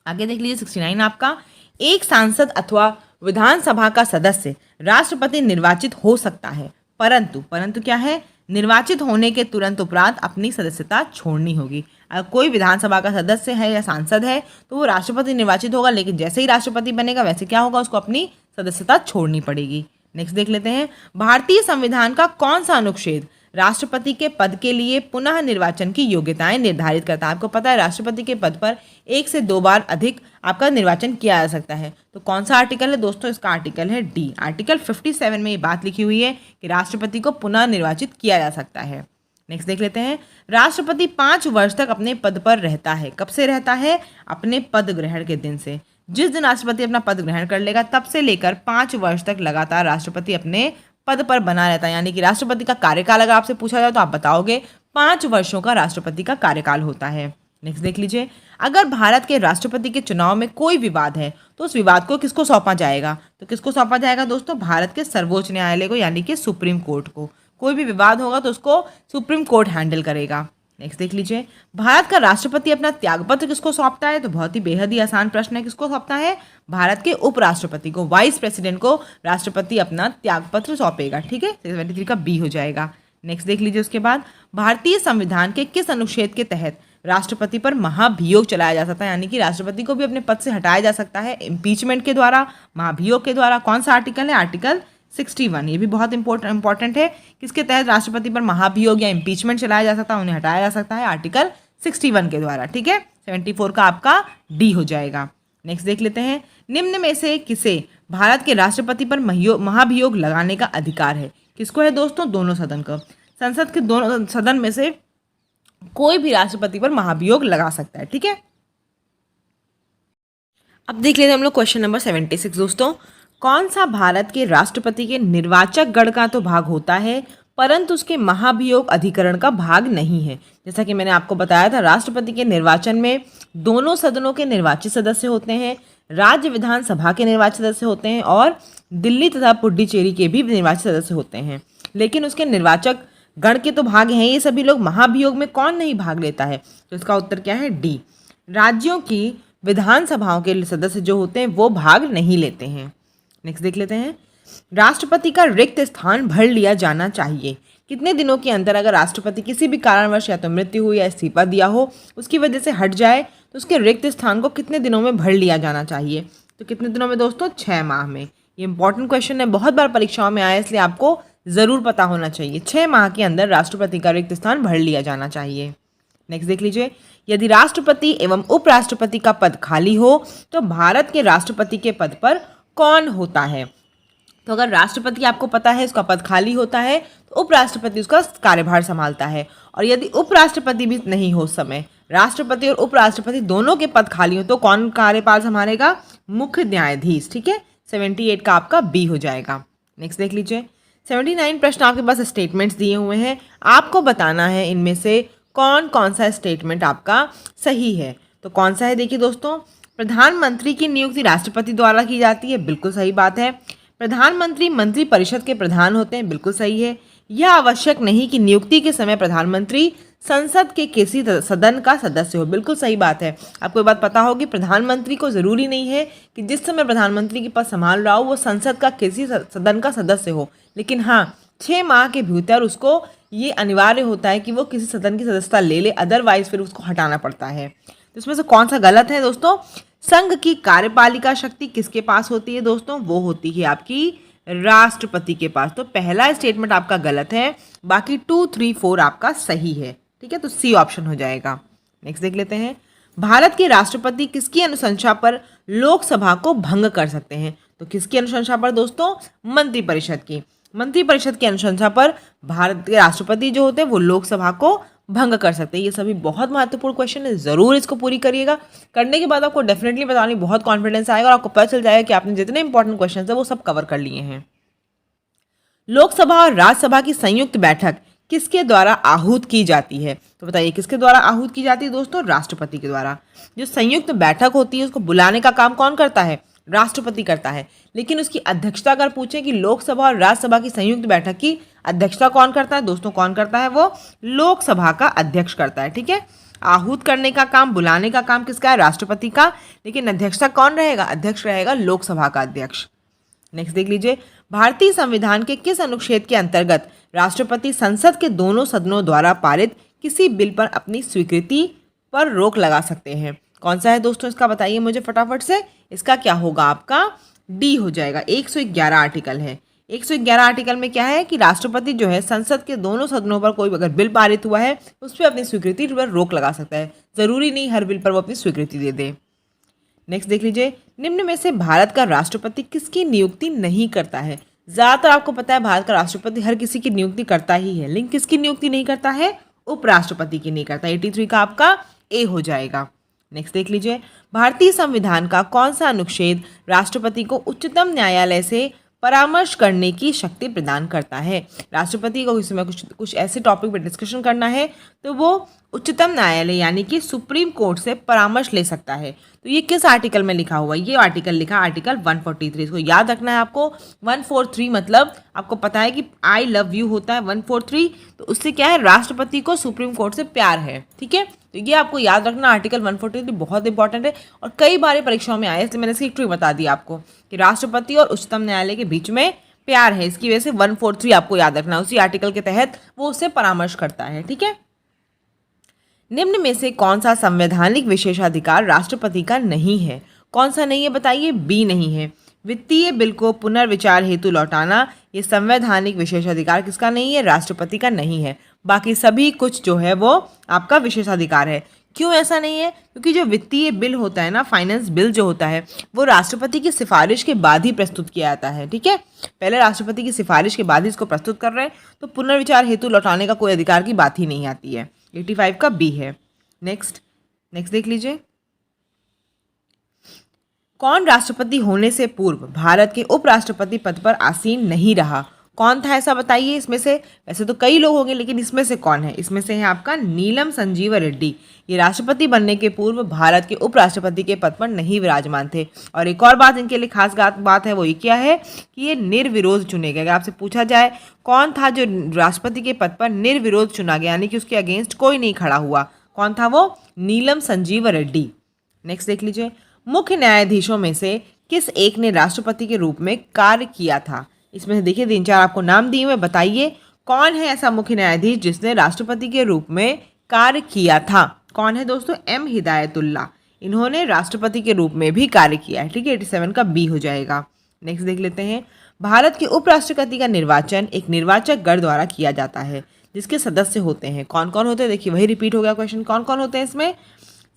[SPEAKER 1] आगे देख लीजिए 69 आपका, एक सांसद अथवा विधानसभा का सदस्य राष्ट्रपति निर्वाचित हो सकता है, परंतु क्या है, निर्वाचित होने के तुरंत उपरांत अपनी सदस्यता छोड़नी होगी। अगर कोई विधानसभा का सदस्य है या सांसद है तो वो राष्ट्रपति निर्वाचित होगा, लेकिन जैसे ही राष्ट्रपति बनेगा वैसे क्या होगा, उसको अपनी सदस्यता छोड़नी पड़ेगी। नेक्स्ट देख लेते हैं, भारतीय संविधान का कौन सा अनुच्छेद राष्ट्रपति के पद के लिए पुनः निर्वाचन की योग्यताएं निर्धारित करता है। आपको पता है राष्ट्रपति के पद पर 1 से 2 बार अधिक आपका निर्वाचन किया जा सकता है, तो कौन सा आर्टिकल है दोस्तों, इसका आर्टिकल है डी। आर्टिकल 57 में ये बात लिखी हुई है कि राष्ट्रपति को पुनः निर्वाचित किया जा सकता है। नेक्स्ट देख लेते हैं, राष्ट्रपति 5 वर्ष तक अपने पद पर रहता है, कब से रहता है, अपने पद ग्रहण के दिन से। जिस दिन राष्ट्रपति अपना पद ग्रहण कर लेगा तब से लेकर 5 वर्ष तक लगातार राष्ट्रपति अपने पद पर बना रहता है, यानी कि राष्ट्रपति का कार्यकाल अगर आपसे पूछा जाए तो आप बताओगे 5 वर्षों का राष्ट्रपति का कार्यकाल होता है। नेक्स्ट देख लीजिए, अगर भारत के राष्ट्रपति के चुनाव में कोई विवाद है तो उस विवाद को किसको सौंपा जाएगा, तो किसको सौंपा जाएगा दोस्तों, भारत के सर्वोच्च न्यायालय को, यानी कि सुप्रीम कोर्ट को। कोई भी विवाद होगा तो उसको सुप्रीम कोर्ट हैंडल करेगा। नेक्स्ट देख लीजिए, भारत का राष्ट्रपति अपना त्यागपत्र किसको सौंपता है, तो बहुत ही बेहद ही आसान प्रश्न है, किसको सौंपता है, भारत के उपराष्ट्रपति को, वाइस प्रेसिडेंट को राष्ट्रपति अपना त्यागपत्र सौंपेगा। ठीक है, 73 का बी हो जाएगा। नेक्स्ट देख लीजिए, उसके बाद भारतीय संविधान के किस अनुच्छेद के तहत राष्ट्रपति पर महाभियोग चलाया जा सकता है, यानी कि राष्ट्रपति को भी अपने पद से हटाया जा सकता है इम्पीचमेंट के द्वारा, महाभियोग के द्वारा। कौन सा आर्टिकल है, आर्टिकल 61। ये भी बहुत इंपॉर्टेंट है, किसके तहत राष्ट्रपति पर महाभियोग या इम्पीचमेंट चलाया जा सकता है, उन्हें हटाया जा सकता है, आर्टिकल 61 के द्वारा। ठीक है, 74 का आपका डी हो जाएगा। नेक्स्ट देख लेते हैं, निम्न में से किसे भारत के राष्ट्रपति पर महाभियोग लगाने का अधिकार है, किसको है दोस्तों, दोनों सदन का। संसद के दोनों सदन में से कोई भी राष्ट्रपति पर महाभियोग लगा सकता है। ठीक है, अब देख लेते हैं हम लोग क्वेश्चन नंबर 76 दोस्तों। कौन सा भारत के राष्ट्रपति के निर्वाचक गण का तो भाग होता है परंतु उसके महाभियोग अधिकरण का भाग नहीं है। जैसा कि मैंने आपको बताया था, राष्ट्रपति के निर्वाचन में दोनों सदनों के निर्वाचित सदस्य होते हैं, राज्य विधानसभा के निर्वाचित सदस्य होते हैं और दिल्ली तथा पुडुचेरी के भी निर्वाचित सदस्य होते हैं। लेकिन उसके निर्वाचक गण के तो भाग हैं ये सभी लोग, महाभियोग में कौन नहीं भाग लेता है? तो इसका उत्तर क्या है? डी। राज्यों की विधानसभाओं के सदस्य जो होते हैं वो भाग नहीं लेते हैं। नेक्स्ट देख लेते हैं, राष्ट्रपति का रिक्त स्थान भर लिया जाना चाहिए। कितने दिनों के अंदर अगर राष्ट्रपति किसी भी कारणवश या तो मृत्यु हुई या इस्तीफा दिया हो, उसकी वजह से हट जाए, तो उसके रिक्त स्थान को कितने दिनों में भर लिया जाना चाहिए? तो कितने दिनों में दोस्तों? 6 माह में। ये इंपॉर्टेंट क्वेश्चन है, बहुत बार परीक्षाओं में आया, इसलिए आपको ज़रूर पता होना चाहिए। 6 माह के अंदर राष्ट्रपति का रिक्त स्थान भर लिया जाना चाहिए। नेक्स्ट देख लीजिए, यदि राष्ट्रपति एवं उपराष्ट्रपति का पद खाली हो तो भारत के राष्ट्रपति के पद पर कौन होता है? तो अगर राष्ट्रपति आपको पता है उसका पद खाली होता है तो उपराष्ट्रपति उसका कार्यभार संभालता है, और यदि उपराष्ट्रपति भी नहीं हो उस समय, राष्ट्रपति और उपराष्ट्रपति दोनों के पद खाली हो, तो कौन कार्यभार संभालेगा? मुख्य न्यायाधीश। ठीक है, 78 का आपका बी हो जाएगा। नेक्स्ट देख लीजिए, 79 प्रश्न आपके पास स्टेटमेंट्स दिए हुए हैं, आपको बताना है इनमें से कौन कौन सा स्टेटमेंट आपका सही है। तो कौन सा है? देखिए दोस्तों, प्रधानमंत्री की नियुक्ति राष्ट्रपति द्वारा की जाती है, बिल्कुल सही बात है। प्रधानमंत्री मंत्री परिषद के प्रधान होते हैं, बिल्कुल सही है। यह आवश्यक नहीं कि नियुक्ति के समय प्रधानमंत्री संसद के किसी सदन का सदस्य हो, बिल्कुल सही बात है। आपको ये बात पता होगी, प्रधानमंत्री को जरूरी नहीं है कि जिस समय प्रधानमंत्री के पद संभाल रहा हो वो संसद का किसी सदन का सदस्य हो, लेकिन हाँ 6 माह के भीतर उसको ये अनिवार्य होता है कि वो किसी सदन की सदस्यता ले ले, अदरवाइज फिर उसको हटाना पड़ता है। तो इसमें से कौन सा गलत है दोस्तों? संघ की कार्यपालिका शक्ति किसके पास होती है दोस्तों? वो होती है आपकी राष्ट्रपति के पास। तो पहला स्टेटमेंट आपका गलत है, बाकी 2, 3, 4 आपका सही है। ठीक है, तो सी ऑप्शन हो जाएगा। नेक्स्ट देख लेते हैं, भारत के राष्ट्रपति किसकी अनुशंसा पर लोकसभा को भंग कर सकते हैं? तो किसकी अनुशंसा पर दोस्तों? मंत्रिपरिषद की। मंत्रिपरिषद की अनुशंसा पर भारत के राष्ट्रपति जो होते हैं वो लोकसभा को भंग कर सकते हैं। ये सभी बहुत महत्वपूर्ण क्वेश्चन है, जरूर इसको पूरी करिएगा। करने के बाद आपको डेफिनेटली बताने बहुत कॉन्फिडेंस आएगा और आपको पता चल जाएगा कि आपने जितने इंपॉर्टेंट क्वेश्चन है वो सब कवर कर लिए हैं। लोकसभा और राज्यसभा की संयुक्त बैठक किसके द्वारा आहूत की जाती है? तो बताइए किसके द्वारा आहूत की जाती है दोस्तों? राष्ट्रपति के द्वारा। जो संयुक्त बैठक होती है उसको बुलाने का काम कौन करता है? राष्ट्रपति करता है। लेकिन उसकी अध्यक्षता अगर पूछें कि लोकसभा और राज्यसभा की संयुक्त बैठक की अध्यक्षता कौन करता है दोस्तों? कौन करता है? वो लोकसभा का अध्यक्ष करता है। ठीक है, आहूत करने का काम, बुलाने का काम किसका है? राष्ट्रपति का। लेकिन अध्यक्षता कौन रहेगा? अध्यक्ष रहेगा लोकसभा का अध्यक्ष। नेक्स्ट देख लीजिए, भारतीय संविधान के किस अनुच्छेद के अंतर्गत राष्ट्रपति संसद के दोनों सदनों द्वारा पारित किसी बिल पर अपनी स्वीकृति पर रोक लगा सकते हैं? कौन सा है दोस्तों? इसका बताइए मुझे फटाफट से। इसका क्या होगा? आपका डी हो जाएगा। 111 आर्टिकल है। 111 आर्टिकल में क्या है कि राष्ट्रपति जो है संसद के दोनों सदनों पर कोई अगर बिल पारित हुआ है उस पर अपनी स्वीकृति पर रोक लगा सकता है। जरूरी नहीं हर बिल पर वो अपनी स्वीकृति दे दे। नेक्स्ट देख लीजिए, निम्न में से भारत का राष्ट्रपति किसकी नियुक्ति नहीं करता है? ज़्यादातर आपको पता है भारत का राष्ट्रपति हर किसी की नियुक्ति करता ही है, लेकिन किसकी नियुक्ति नहीं करता है? उपराष्ट्रपति की नहीं करता। 83 का आपका ए हो जाएगा। नेक्स्ट देख लीजिए, भारतीय संविधान का कौन सा अनुच्छेद राष्ट्रपति को उच्चतम न्यायालय से परामर्श करने की शक्ति प्रदान करता है? राष्ट्रपति को इसमें कुछ ऐसे टॉपिक पर डिस्कशन करना है तो वो उच्चतम न्यायालय यानी कि सुप्रीम कोर्ट से परामर्श ले सकता है। तो ये किस आर्टिकल में लिखा हुआ है? ये आर्टिकल लिखा आर्टिकल 143। इसको याद रखना है आपको। 143 मतलब आपको पता है कि आई लव यू होता है 143, तो उससे क्या है? राष्ट्रपति को सुप्रीम कोर्ट से प्यार है। ठीक है, तो ये आपको याद रखना। आर्टिकल 143 बहुत इंपॉर्टेंट है और कई बार परीक्षाओं में आया, इसलिए मैंने इसकी ट्रिक बता दी आपको कि राष्ट्रपति और उच्चतम न्यायालय के बीच में प्यार है, इसकी वजह से 143 आपको याद रखना। उसी आर्टिकल के तहत वो उससे परामर्श करता है। ठीक है, निम्न में से कौन सा संवैधानिक विशेषाधिकार राष्ट्रपति का नहीं है? कौन सा नहीं है बताइए? बी नहीं है। वित्तीय बिल को पुनर्विचार हेतु लौटाना, ये संवैधानिक विशेषाधिकार किसका नहीं है? राष्ट्रपति का नहीं है। बाकी सभी कुछ जो है वो आपका विशेषाधिकार है। क्यों ऐसा नहीं है? क्योंकि जो वित्तीय बिल होता है ना, फाइनेंस बिल जो होता है, वो राष्ट्रपति की सिफारिश के बाद ही प्रस्तुत किया जाता है। ठीक है, पहले राष्ट्रपति की सिफारिश के बाद ही इसको प्रस्तुत कर रहे हैं, तो पुनर्विचार हेतु लौटाने का कोई अधिकार की बात ही नहीं आती है। 85 का बी है। नेक्स्ट देख लीजिए, कौन राष्ट्रपति होने से पूर्व भारत के उपराष्ट्रपति पद पर आसीन नहीं रहा? कौन था ऐसा बताइए इसमें से। वैसे तो कई लोग होंगे लेकिन इसमें से कौन है? इसमें से है आपका नीलम संजीव रेड्डी। ये राष्ट्रपति बनने के पूर्व भारत के उपराष्ट्रपति के पद पर नहीं विराजमान थे। और एक और बात इनके लिए खास बात है वो ये क्या है कि ये निर्विरोध चुने गए। अगर आपसे पूछा जाए कौन था जो राष्ट्रपति के पद पर निर्विरोध चुना गया, यानी कि उसके अगेंस्ट कोई नहीं खड़ा हुआ, कौन था वो? नीलम संजीव रेड्डी। नेक्स्ट देख लीजिए, मुख्य न्यायाधीशों में से किस एक ने राष्ट्रपति के रूप में कार्य किया था? इसमें से देखिए 3-4 आपको नाम दिए हुए, बताइए कौन है ऐसा मुख्य न्यायाधीश जिसने राष्ट्रपति के रूप में कार्य किया था? कौन है दोस्तों? एम हिदायतुल्ला। इन्होंने राष्ट्रपति के रूप में भी कार्य किया है। ठीक है, 87 का बी हो जाएगा। नेक्स्ट देख लेते हैं, भारत के उपराष्ट्रपति का निर्वाचन एक निर्वाचक गण द्वारा किया जाता है जिसके सदस्य होते हैं। कौन कौन होते हैं? देखिए वही रिपीट हो गया क्वेश्चन। कौन कौन होते हैं इसमें?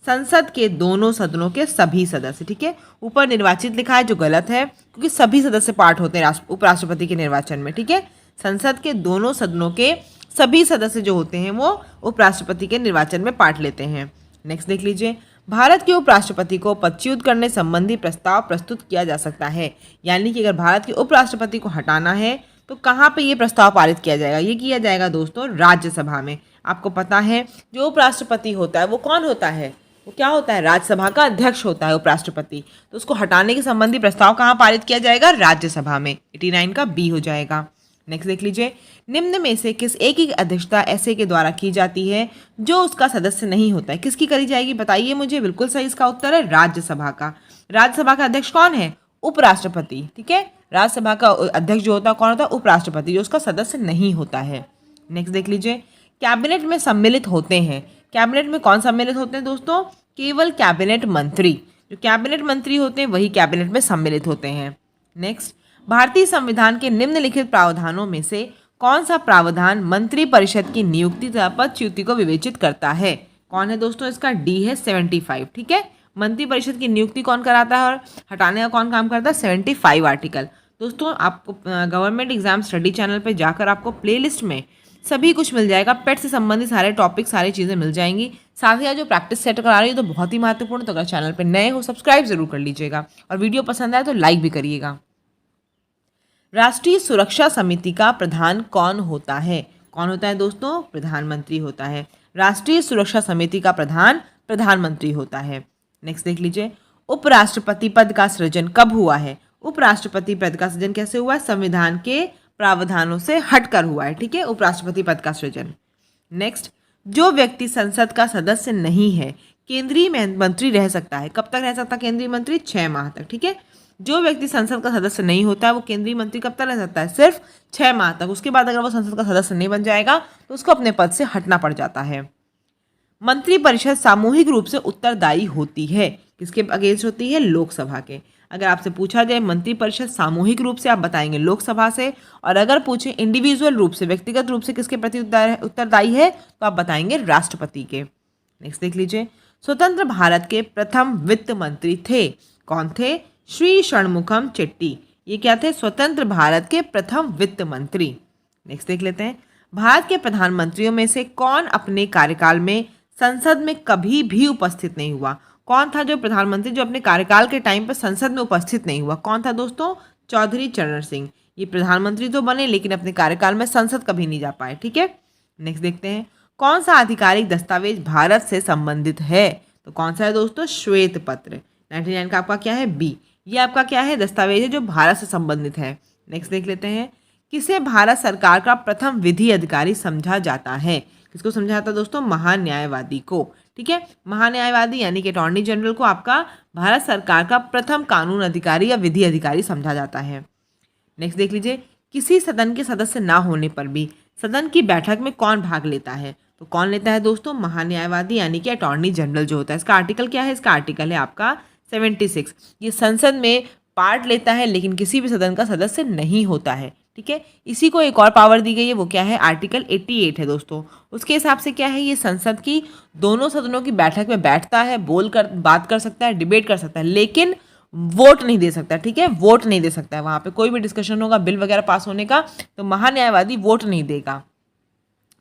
[SPEAKER 1] संसद के दोनों सदनों के सभी सदस्य। ठीक है, ऊपर निर्वाचित लिखा है जो गलत है क्योंकि सभी सदस्य पार्ट होते हैं उपराष्ट्रपति के निर्वाचन में। ठीक है, संसद के दोनों सदनों के सभी सदस्य जो होते हैं वो उपराष्ट्रपति के निर्वाचन में पार्ट लेते हैं। नेक्स्ट देख लीजिए, भारत के उपराष्ट्रपति को पदच्युत करने संबंधी प्रस्ताव प्रस्तुत किया जा सकता है। यानी कि अगर भारत के उपराष्ट्रपति को हटाना है तो कहाँ पे ये प्रस्ताव पारित किया जाएगा? ये किया जाएगा दोस्तों राज्यसभा में। आपको पता है जो उपराष्ट्रपति होता है वो कौन होता है? वो क्या होता है? राज्यसभा का अध्यक्ष होता है उपराष्ट्रपति। तो उसको हटाने के संबंधी प्रस्ताव कहाँ पारित किया जाएगा? राज्यसभा में। 89 का बी हो जाएगा। नेक्स्ट देख लीजिए, निम्न में से किस एक की अध्यक्षता ऐसे के द्वारा की जाती है जो उसका सदस्य नहीं होता है? किसकी करी जाएगी बताइए मुझे। बिल्कुल सही इसका उत्तर है राज्यसभा का। राज्यसभा का अध्यक्ष कौन है? उपराष्ट्रपति। ठीक है, राज्यसभा का अध्यक्ष जो होता है कौन होता है? उपराष्ट्रपति, जो उसका सदस्य नहीं होता है। नेक्स्ट देख लीजिए, कैबिनेट में सम्मिलित होते हैं। कैबिनेट में कौन सम्मिलित होते हैं दोस्तों? केवल कैबिनेट मंत्री। जो कैबिनेट मंत्री होते हैं वही कैबिनेट में सम्मिलित होते हैं। नेक्स्ट, भारतीय संविधान के निम्नलिखित प्रावधानों में से कौन सा प्रावधान मंत्री परिषद की नियुक्ति तथा पदच्युति को विवेचित करता है? कौन है दोस्तों? इसका डी है 75। ठीक है, मंत्री परिषद की नियुक्ति कौन कराता है और हटाने का कौन काम करता है? 75 आर्टिकल। दोस्तों आपको गवर्नमेंट एग्जाम स्टडी चैनल पर जाकर आपको प्लेलिस्ट में सभी कुछ मिल जाएगा। पेट से संबंधित सारे टॉपिक, सारी चीज़ें मिल जाएंगी। साथ ही जो प्रैक्टिस सेट करा रही है तो बहुत ही महत्वपूर्ण। तो अगर चैनल पर नए हो सब्सक्राइब जरूर कर लीजिएगा और वीडियो पसंद आए तो लाइक भी करिएगा। राष्ट्रीय सुरक्षा समिति का प्रधान कौन होता है? कौन होता है दोस्तों? प्रधानमंत्री होता है। राष्ट्रीय सुरक्षा समिति का प्रधान प्रधानमंत्री होता है। नेक्स्ट देख लीजिए, उपराष्ट्रपति पद का सृजन कब हुआ है? उपराष्ट्रपति पद का सृजन कैसे हुआ है? संविधान के प्रावधानों से हटकर हुआ है। ठीक है, उपराष्ट्रपति पद का सृजन। नेक्स्ट, जो व्यक्ति संसद का सदस्य नहीं है केंद्रीय मंत्री रह सकता है। कब तक रह सकता है केंद्रीय मंत्री? 6 माह तक। ठीक है, जो व्यक्ति संसद का सदस्य नहीं होता है वो केंद्रीय मंत्री कब तक रह सकता है? सिर्फ 6 माह तक। उसके बाद अगर वो संसद का सदस्य नहीं बन जाएगा तो उसको अपने पद से हटना पड़ जाता है। मंत्रिपरिषद सामूहिक रूप से उत्तरदायी होती है। किसके अगेंस्ट होती है? लोकसभा के। अगर आपसे पूछा जाए मंत्रिपरिषद सामूहिक रूप से, आप बताएंगे लोकसभा से। और अगर पूछे इंडिविजुअल रूप से, व्यक्तिगत रूप से किसके प्रति उत्तरदायी है, तो आप बताएंगे राष्ट्रपति के। नेक्स्ट देख लीजिए, स्वतंत्र भारत के प्रथम वित्त मंत्री थे। कौन थे? श्री षणमुखम चेट्टी। ये क्या थे? स्वतंत्र भारत के प्रथम वित्त मंत्री। नेक्स्ट देख लेते हैं, भारत के प्रधानमंत्रियों में से कौन अपने कार्यकाल में संसद में कभी भी उपस्थित नहीं हुआ? कौन था जो प्रधानमंत्री जो अपने कार्यकाल के टाइम पर संसद में उपस्थित नहीं हुआ? कौन था दोस्तों? चौधरी चरण सिंह। ये प्रधानमंत्री तो बने लेकिन अपने कार्यकाल में संसद कभी नहीं जा पाए। ठीक है, नेक्स्ट देखते हैं, कौन सा आधिकारिक दस्तावेज भारत से संबंधित है? तो कौन सा है दोस्तों? श्वेत पत्र। 99 का आपका क्या है? बी। ये आपका क्या है? दस्तावेज है जो भारत से संबंधित है। नेक्स्ट देख लेते हैं, किसे भारत सरकार का प्रथम विधि अधिकारी समझा जाता है? किसको समझा जाता है दोस्तों? महान्यायवादी को। ठीक है, महान्यायवादी यानी कि अटॉर्नी जनरल को आपका भारत सरकार का प्रथम कानून अधिकारी या विधि अधिकारी समझा जाता है। नेक्स्ट देख लीजिए, किसी सदन के सदस्य ना होने पर भी सदन की बैठक में कौन भाग लेता है? तो कौन लेता है दोस्तों? महान्यायवादी यानी कि अटॉर्नी जनरल जो होता है। इसका आर्टिकल क्या है? इसका आर्टिकल है आपका 76। ये संसद में पार्ट लेता है लेकिन किसी भी सदन का सदस्य नहीं होता है। ठीक है, इसी को एक और पावर दी गई है, वो क्या है? आर्टिकल 88 है दोस्तों। उसके हिसाब से क्या है? ये संसद की दोनों सदनों की बैठक में बैठता है, बात कर सकता है, डिबेट कर सकता है, लेकिन वोट नहीं दे सकता। ठीक है, वोट नहीं दे सकता है। वहाँ पे कोई भी डिस्कशन होगा बिल वगैरह पास होने का तो महान्यायवादी वोट नहीं देगा।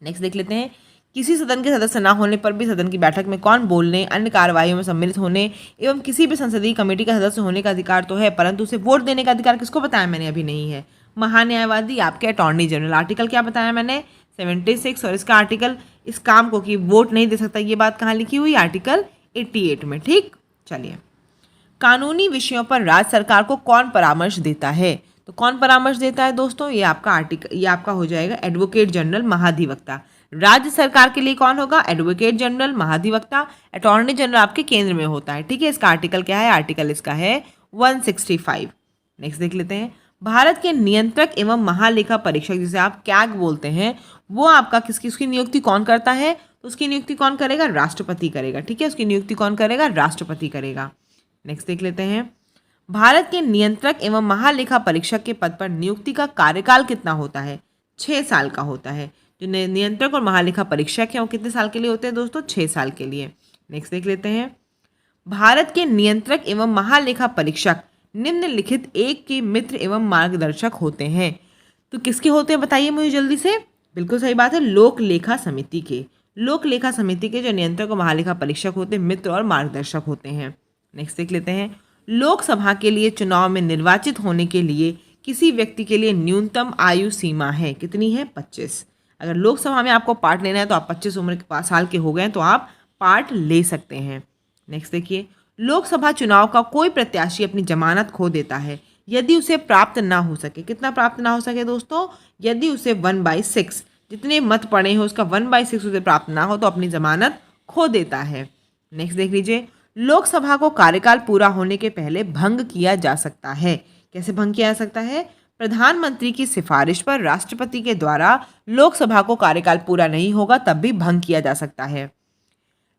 [SPEAKER 1] नेक्स्ट देख लेते हैं, किसी सदन के सदस्य न होने पर भी सदन की बैठक में कौन बोलने, अन्य कार्यवाहियों में सम्मिलित होने एवं किसी भी संसदीय कमेटी का सदस्य होने का अधिकार तो है, परंतु उसे वोट देने का अधिकार किसको बताया मैंने? अभी नहीं है। महान्यायवादी आपके अटॉर्नी जनरल। आर्टिकल क्या बताया मैंने? 76। और इसका आर्टिकल इस काम को कि वोट नहीं दे सकता, ये बात कहाँ लिखी हुई? आर्टिकल 88 में। ठीक, चलिए। कानूनी विषयों पर राज्य सरकार को कौन परामर्श देता है? तो कौन परामर्श देता है दोस्तों? ये आपका हो जाएगा एडवोकेट जनरल, महाधिवक्ता। राज्य सरकार के लिए कौन होगा? एडवोकेट जनरल, महाधिवक्ता। अटॉर्नी जनरल आपके केंद्र में होता है। ठीक है, इसका आर्टिकल क्या है? आर्टिकल इसका है 165। नेक्स्ट देख लेते हैं। भारत के नियंत्रक एवं महालेखा परीक्षक, जिसे आप कैग बोलते हैं, वो आपका उसकी नियुक्ति कौन करता है? तो उसकी नियुक्ति कौन करेगा? राष्ट्रपति करेगा। ठीक है, उसकी नियुक्ति कौन करेगा? राष्ट्रपति करेगा। नेक्स्ट देख लेते हैं। भारत के नियंत्रक एवं महालेखा परीक्षक के पद पर नियुक्ति का कार्यकाल कितना होता है? 6 साल का होता है। जो नियंत्रक और महालेखा परीक्षक हैं वो कितने साल के लिए होते हैं दोस्तों? 6 साल के लिए। नेक्स्ट देख लेते हैं। भारत के नियंत्रक एवं महालेखा परीक्षक निम्नलिखित एक के मित्र एवं मार्गदर्शक होते हैं। तो किसके होते हैं बताइए मुझे जल्दी से? बिल्कुल सही बात है, लोक लेखा समिति के। लोक लेखा समिति के जो नियंत्रक और महालेखा परीक्षक होते हैं, मित्र और मार्गदर्शक होते हैं। नेक्स्ट देख लेते हैं। लोकसभा के लिए चुनाव में निर्वाचित होने के लिए किसी व्यक्ति के लिए न्यूनतम आयु सीमा है, कितनी है? 25। अगर लोकसभा में आपको पार्ट लेना है तो आप 25 साल के हो गए तो आप पार्ट ले सकते हैं। नेक्स्ट देखिए। लोकसभा चुनाव का कोई प्रत्याशी अपनी जमानत खो देता है यदि उसे प्राप्त ना हो सके। कितना प्राप्त ना हो सके दोस्तों? यदि उसे 1/6 जितने मत पड़े हो उसका 1/6 उसे प्राप्त ना हो तो अपनी जमानत खो देता है। नेक्स्ट देख लीजिए। लोकसभा को कार्यकाल पूरा होने के पहले भंग किया जा सकता है। कैसे भंग किया जा सकता है? प्रधानमंत्री की सिफारिश पर राष्ट्रपति के द्वारा लोकसभा को कार्यकाल पूरा नहीं होगा तब भी भंग किया जा सकता है।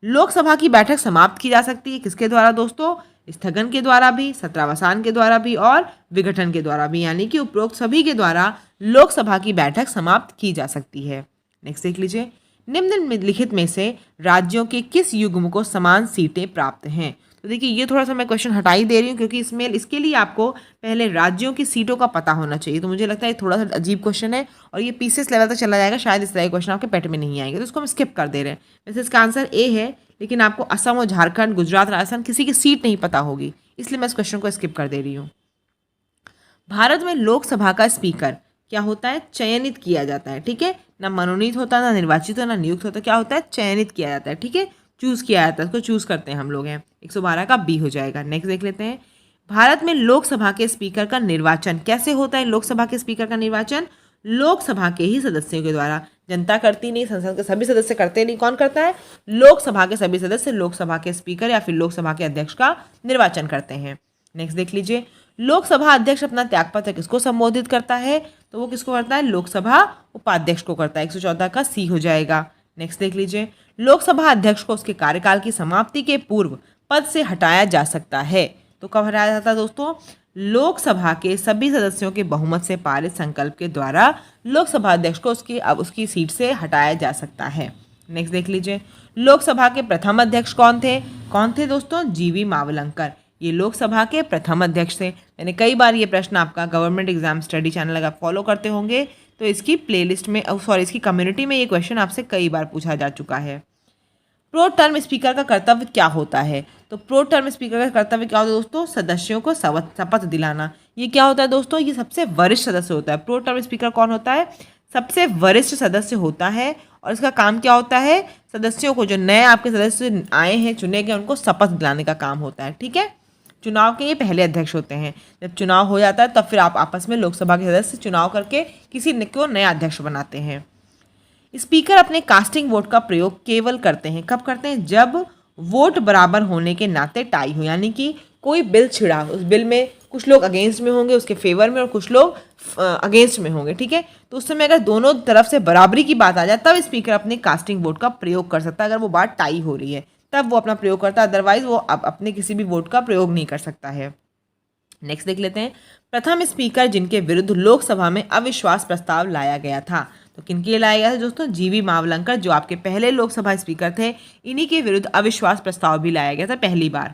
[SPEAKER 1] लोकसभा की बैठक समाप्त की जा सकती है किसके द्वारा दोस्तों? स्थगन के द्वारा भी, सत्रावसान के द्वारा भी और विघटन के द्वारा भी, यानी कि उपरोक्त सभी के द्वारा लोकसभा की बैठक समाप्त की जा सकती है। नेक्स्ट देख लीजिए। निम्नलिखित में से राज्यों के किस युग्म को समान सीटें प्राप्त हैं? तो देखिए ये थोड़ा सा मैं क्वेश्चन हटा ही दे रही हूँ क्योंकि इसके लिए आपको पहले राज्यों की सीटों का पता होना चाहिए। तो मुझे लगता है थोड़ा सा अजीब क्वेश्चन है और ये पीसीएस लेवल तक चला जाएगा, शायद इस तरह के क्वेश्चन आपके पेट में नहीं आएंगे, तो इसको हम स्किप कर दे रहे हैं। वैसे इसका आंसर ए है, लेकिन आपको असम और झारखंड, गुजरात, राजस्थान किसी की सीट नहीं पता होगी, इसलिए मैं इस क्वेश्चन को स्किप कर दे रही हूँ। भारत में लोकसभा का स्पीकर क्या होता है? चयनित किया जाता है। ठीक है, ना मनोनीत होता, ना निर्वाचित होता, ना नियुक्त होता, क्या होता है? चयनित किया जाता है। ठीक है, चूज किया जाता है, उसको चूज करते हैं हम लोग हैं। 112 का बी हो जाएगा। नेक्स्ट देख लेते हैं। भारत में लोकसभा के स्पीकर का निर्वाचन कैसे होता है? लोकसभा के स्पीकर का निर्वाचन लोकसभा के ही सदस्यों के द्वारा, जनता करती नहीं, संसद के सभी सदस्य करते नहीं, कौन करता है? लोकसभा के सभी सदस्य लोकसभा के स्पीकर या फिर लोकसभा के अध्यक्ष का निर्वाचन करते हैं। नेक्स्ट देख लीजिए। लोकसभा अध्यक्ष अपना त्यागपत्र किसको संबोधित करता है? तो वो किसको करता है? लोकसभा उपाध्यक्ष को करता है। 114 का सी हो जाएगा। नेक्स्ट देख लीजिए। लोकसभा अध्यक्ष को उसके कार्यकाल की समाप्ति के पूर्व पद से हटाया जा सकता है। तो कब हटाया जाता है दोस्तों? लोकसभा के सभी सदस्यों के बहुमत से पारित संकल्प के द्वारा लोकसभा अध्यक्ष को उसकी सीट से हटाया जा सकता है। नेक्स्ट देख लीजिए। लोकसभा के प्रथम अध्यक्ष कौन थे दोस्तों? जीवी मावलंकर, ये लोकसभा के प्रथम अध्यक्ष थे। मैंने कई बार ये प्रश्न आपका गवर्नमेंट एग्जाम स्टडी चैनल अगर फॉलो करते होंगे तो इसकी प्लेलिस्ट में इसकी कम्युनिटी में ये क्वेश्चन आपसे कई बार पूछा जा चुका है। प्रो टर्म स्पीकर का कर्तव्य क्या होता है? तो प्रो टर्म स्पीकर का कर्तव्य क्या होता है दोस्तों? सदस्यों को शपथ दिलाना। ये क्या होता है दोस्तों? ये सबसे वरिष्ठ सदस्य होता है। प्रो टर्म स्पीकर कौन होता है? सबसे वरिष्ठ सदस्य होता है और इसका काम क्या होता है? सदस्यों को, जो नए आपके सदस्य आए हैं, चुने गए, उनको शपथ दिलाने का काम होता है। ठीक है, चुनाव के ये पहले अध्यक्ष होते हैं। जब चुनाव हो जाता है तब फिर आप आपस में लोकसभा के सदस्य चुनाव करके किसी को नया अध्यक्ष बनाते हैं। स्पीकर अपने कास्टिंग वोट का प्रयोग केवल करते हैं, कब करते हैं? जब वोट बराबर होने के नाते टाई हो, यानी कि कोई बिल छिड़ा, उस बिल में कुछ लोग अगेंस्ट में होंगे, उसके फेवर में, और कुछ लोग अगेंस्ट में होंगे। ठीक है, तो उस समय अगर दोनों तरफ से बराबरी की बात आ जाए तब स्पीकर अपने कास्टिंग वोट का प्रयोग कर सकता है। अगर वो बात टाई हो रही है तब वो अपना प्रयोग करता है, अदरवाइज वो अपने किसी भी वोट का प्रयोग नहीं कर सकता है। नेक्स्ट देख लेते हैं। प्रथम स्पीकर जिनके विरुद्ध लोकसभा में अविश्वास प्रस्ताव लाया गया था, तो किनके लिए लाया गया था दोस्तों? जीवी मावलंकर, जो आपके पहले लोकसभा स्पीकर थे, इन्हीं के विरुद्ध अविश्वास प्रस्ताव भी लाया गया था पहली बार।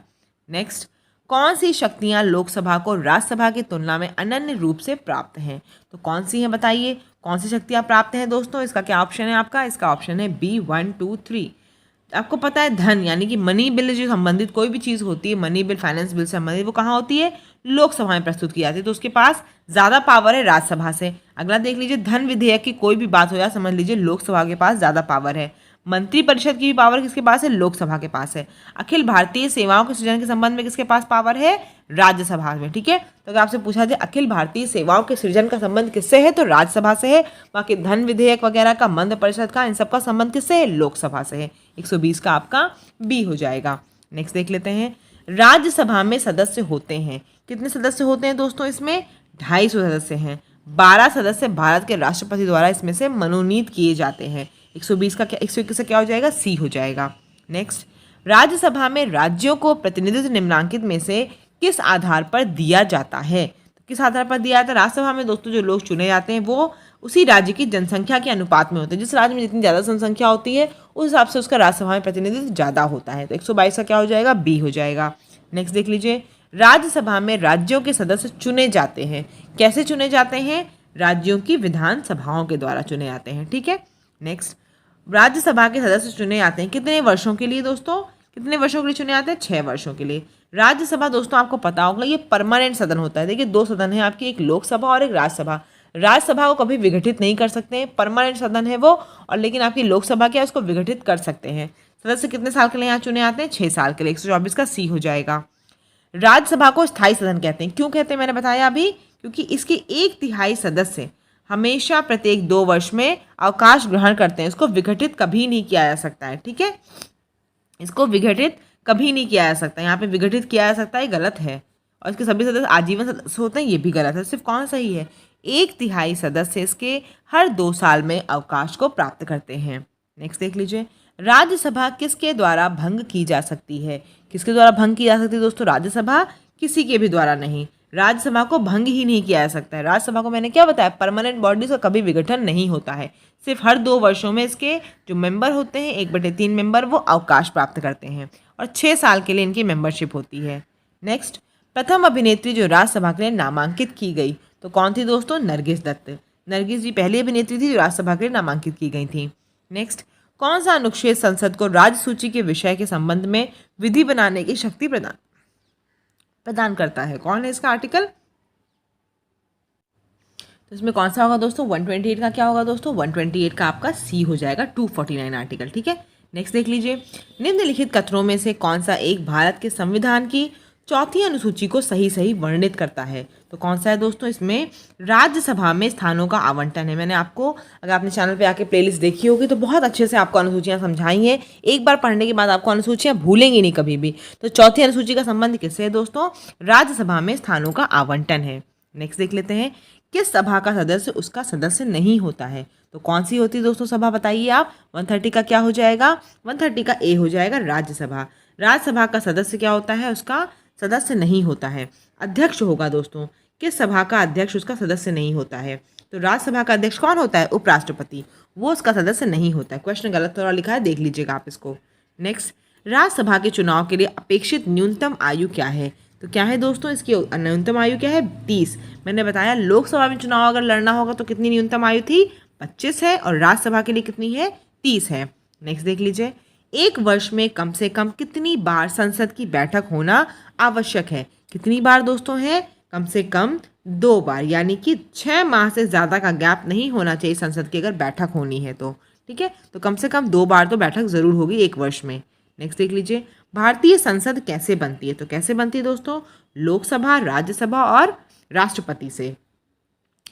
[SPEAKER 1] नेक्स्ट, कौन सी शक्तियां लोकसभा को राज्यसभा की तुलना में अनन्य रूप से प्राप्त हैं? तो कौन सी हैं बताइए? कौन सी शक्तियाँ प्राप्त हैं दोस्तों? इसका क्या ऑप्शन है आपका? इसका ऑप्शन है बी 1, 2, 3। आपको पता है धन यानी कि मनी बिल जो संबंधित कोई भी चीज़ होती है, मनी बिल, फाइनेंस बिल से संबंधित, वो कहाँ होती है? लोकसभा में प्रस्तुत की जाती है। तो उसके पास ज़्यादा पावर है राज्यसभा से। अगला देख लीजिए, धन विधेयक की कोई भी बात हो जाए, समझ लीजिए लोकसभा के पास ज़्यादा पावर है। मंत्रिपरिषद की भी पावर किसके पास है? लोकसभा के पास है। अखिल भारतीय सेवाओं के सृजन के संबंध में किसके पास पावर है? राज्यसभा में। ठीक है, तो अगर आपसे पूछा जाए अखिल भारतीय सेवाओं के सृजन का संबंध किससे है, तो राज्यसभा से है। बाकी धन विधेयक वगैरह का, मंत्रि परिषद का, इन सबका संबंध किससे है? लोकसभा से है। 120 का आपका बी हो जाएगा। नेक्स्ट देख लेते हैं, राज्यसभा में सदस्य होते हैं, कितने सदस्य होते हैं दोस्तों? इसमें 250 सदस्य हैं। 12 सदस्य भारत के राष्ट्रपति द्वारा इसमें से मनोनीत किए जाते हैं। 120 का क्या, 121 का क्या हो जाएगा? सी हो जाएगा। नेक्स्ट, राज्यसभा में राज्यों को प्रतिनिधित्व निम्नलिखित में से किस आधार पर दिया जाता है? तो किस आधार पर दिया जाता है? राज्यसभा में दोस्तों जो लोग चुने जाते हैं वो उसी राज्य की जनसंख्या के अनुपात में होते हैं। जिस राज्य में जितनी ज़्यादा जनसंख्या होती है उस हिसाब से उसका राज्यसभा में प्रतिनिधित्व ज़्यादा होता है। तो 122 का क्या हो जाएगा? बी हो जाएगा। नेक्स्ट देख लीजिए, राज्यसभा में राज्यों के सदस्य चुने जाते हैं। कैसे चुने जाते हैं? राज्यों की विधानसभाओं के द्वारा चुने जाते हैं। ठीक है, नेक्स्ट, राज्यसभा के सदस्य चुने जाते हैं कितने वर्षों के लिए दोस्तों? कितने वर्षों के लिए चुने जाते हैं? 6 वर्षों के लिए। राज्यसभा दोस्तों आपको पता होगा ये परमानेंट सदन होता है। देखिए 2 सदन है आपकी, एक लोकसभा और एक राज्यसभा। राज्यसभा को कभी विघटित नहीं कर सकते हैं, परमानेंट सदन है वो। और लेकिन आपकी लोकसभा क्या है, उसको विघटित कर सकते हैं। सदस्य कितने साल के लिए यहाँ चुने आते हैं? 6 साल के लिए। 124 का सी हो जाएगा। राज्यसभा को स्थायी सदन कहते हैं। क्यों कहते हैं मैंने बताया अभी, क्योंकि इसके 1/3 सदस्य हमेशा प्रत्येक 2 वर्ष में अवकाश ग्रहण करते हैं। इसको विघटित कभी नहीं किया जा सकता है। ठीक है, इसको विघटित कभी नहीं किया जा सकता। यहाँ पे विघटित किया जा सकता है, गलत है। और इसके सभी सदस्य आजीवन सदस्य होते हैं, ये भी गलत है। सिर्फ कौन सही है? 1/3 सदस्य इसके हर 2 साल में अवकाश को प्राप्त करते हैं। नेक्स्ट देख लीजिए, राज्यसभा किसके द्वारा भंग की जा सकती है? किसके द्वारा भंग की जा सकती है दोस्तों? राज्यसभा किसी के भी द्वारा नहीं। राज्यसभा को भंग ही नहीं किया जा सकता है। राज्यसभा को मैंने क्या बताया, परमानेंट बॉडीज का कभी विघटन नहीं होता है। सिर्फ हर 2 वर्षों में इसके जो मेंबर होते हैं, 1/3 मेंबर, वो अवकाश प्राप्त करते हैं और 6 साल के लिए इनकी मेंबरशिप होती है। नेक्स्ट, प्रथम अभिनेत्री जो राज्यसभा के लिए नामांकित की गई, तो कौन थी दोस्तों? नरगिस दत्त। नरगिस जी पहली अभिनेत्री थी जो राज्यसभा के लिए नामांकित की गई थी। नेक्स्ट, कौन सा अनुच्छेद संसद को राज्य सूची के विषय के संबंध में विधि बनाने की शक्ति प्रदान करता है? कौन है इसका आर्टिकल? तो इसमें कौन सा होगा दोस्तों? 128 का क्या होगा दोस्तों? 128 का आपका सी हो जाएगा, 249 आर्टिकल। ठीक है, नेक्स्ट देख लीजिए, निम्नलिखित कथनों में से कौन सा एक भारत के संविधान की 4थी अनुसूची को सही सही वर्णित करता है? तो कौन सा है दोस्तों? इसमें राज्यसभा में स्थानों का आवंटन है। मैंने आपको, अगर आपने चैनल पे आके प्लेलिस्ट देखी होगी तो बहुत अच्छे से आपको अनुसूचियां समझाई हैं। एक बार पढ़ने के बाद आपको अनुसूचियां भूलेंगी नहीं कभी भी। तो 4थी अनुसूची का संबंध किससे है दोस्तों? राज्यसभा में स्थानों का आवंटन है। नेक्स्ट देख लेते हैं, किस सभा का सदस्य उसका सदस्य नहीं होता है? तो कौन सी होती है दोस्तों सभा, बताइए आप? 130 का क्या हो जाएगा? 130 का ए हो जाएगा, राज्यसभा। राज्यसभा का सदस्य क्या होता है? उसका सदस्य नहीं होता है। अध्यक्ष होगा दोस्तों, किस सभा का अध्यक्ष उसका सदस्य नहीं होता है? तो राज्यसभा का अध्यक्ष कौन होता है? उपराष्ट्रपति, वो उसका सदस्य नहीं होता है। क्वेश्चन गलत थोड़ा लिखा है, देख लीजिएगा आप इसको। नेक्स्ट, राज्यसभा के चुनाव के लिए अपेक्षित न्यूनतम आयु क्या है? तो क्या है दोस्तों इसकी न्यूनतम आयु क्या है? 30। मैंने बताया लोकसभा में चुनाव अगर लड़ना होगा तो कितनी न्यूनतम आयु थी? 25 है, और राज्यसभा के लिए कितनी है? 30 है। नेक्स्ट देख लीजिए, एक वर्ष में कम से कम कितनी बार संसद की बैठक होना आवश्यक है? कितनी बार दोस्तों है? कम से कम 2 बार, यानी कि 6 माह से ज़्यादा का गैप नहीं होना चाहिए संसद की अगर बैठक होनी है तो। ठीक है, तो कम से कम 2 बार तो बैठक ज़रूर होगी एक वर्ष में। नेक्स्ट देख लीजिए, भारतीय संसद कैसे बनती है? तो कैसे बनती है दोस्तों? लोकसभा, राज्यसभा और राष्ट्रपति से।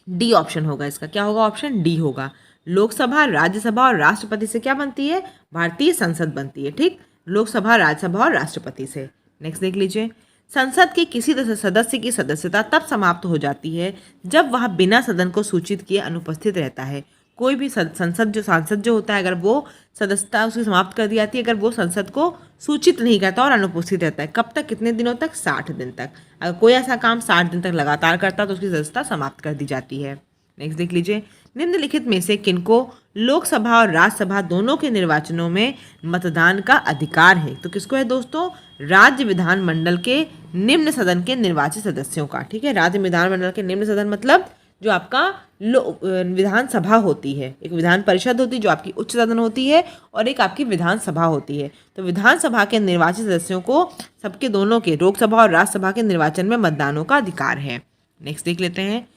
[SPEAKER 1] डी ऑप्शन होगा इसका, क्या होगा? ऑप्शन डी होगा। लोकसभा, राज्यसभा और राष्ट्रपति से क्या बनती है? भारतीय संसद बनती है। ठीक, लोकसभा, राज्यसभा और राष्ट्रपति से। नेक्स्ट देख लीजिए, संसद के किसी सदस्य की सदस्यता तब समाप्त हो जाती है जब वह बिना सदन को सूचित किए अनुपस्थित रहता है। कोई भी सांसद जो होता है, अगर वो सदस्यता उसकी समाप्त कर दी जाती है अगर वो संसद को सूचित नहीं करता और अनुपस्थित रहता है। कब तक? कितने दिनों तक? 60 दिन तक। अगर कोई ऐसा काम 60 दिन तक लगातार करता है तो उसकी सदस्यता समाप्त कर दी जाती है। नेक्स्ट देख लीजिए, निम्नलिखित में से किनको लोकसभा और राज्यसभा दोनों के निर्वाचनों में मतदान का अधिकार है? तो किसको है दोस्तों? राज्य विधानमंडल के निम्न सदन के निर्वाचित सदस्यों का। ठीक है, राज्य विधानमंडल के निम्न सदन मतलब जो आपका विधानसभा होती है। एक विधान परिषद होती है जो आपकी उच्च सदन होती है, और एक आपकी विधानसभा होती है। तो विधानसभा के निर्वाचित सदस्यों को सबके दोनों के लोकसभा और राज्यसभा के निर्वाचन में मतदानों का अधिकार है। नेक्स्ट देख लेते हैं।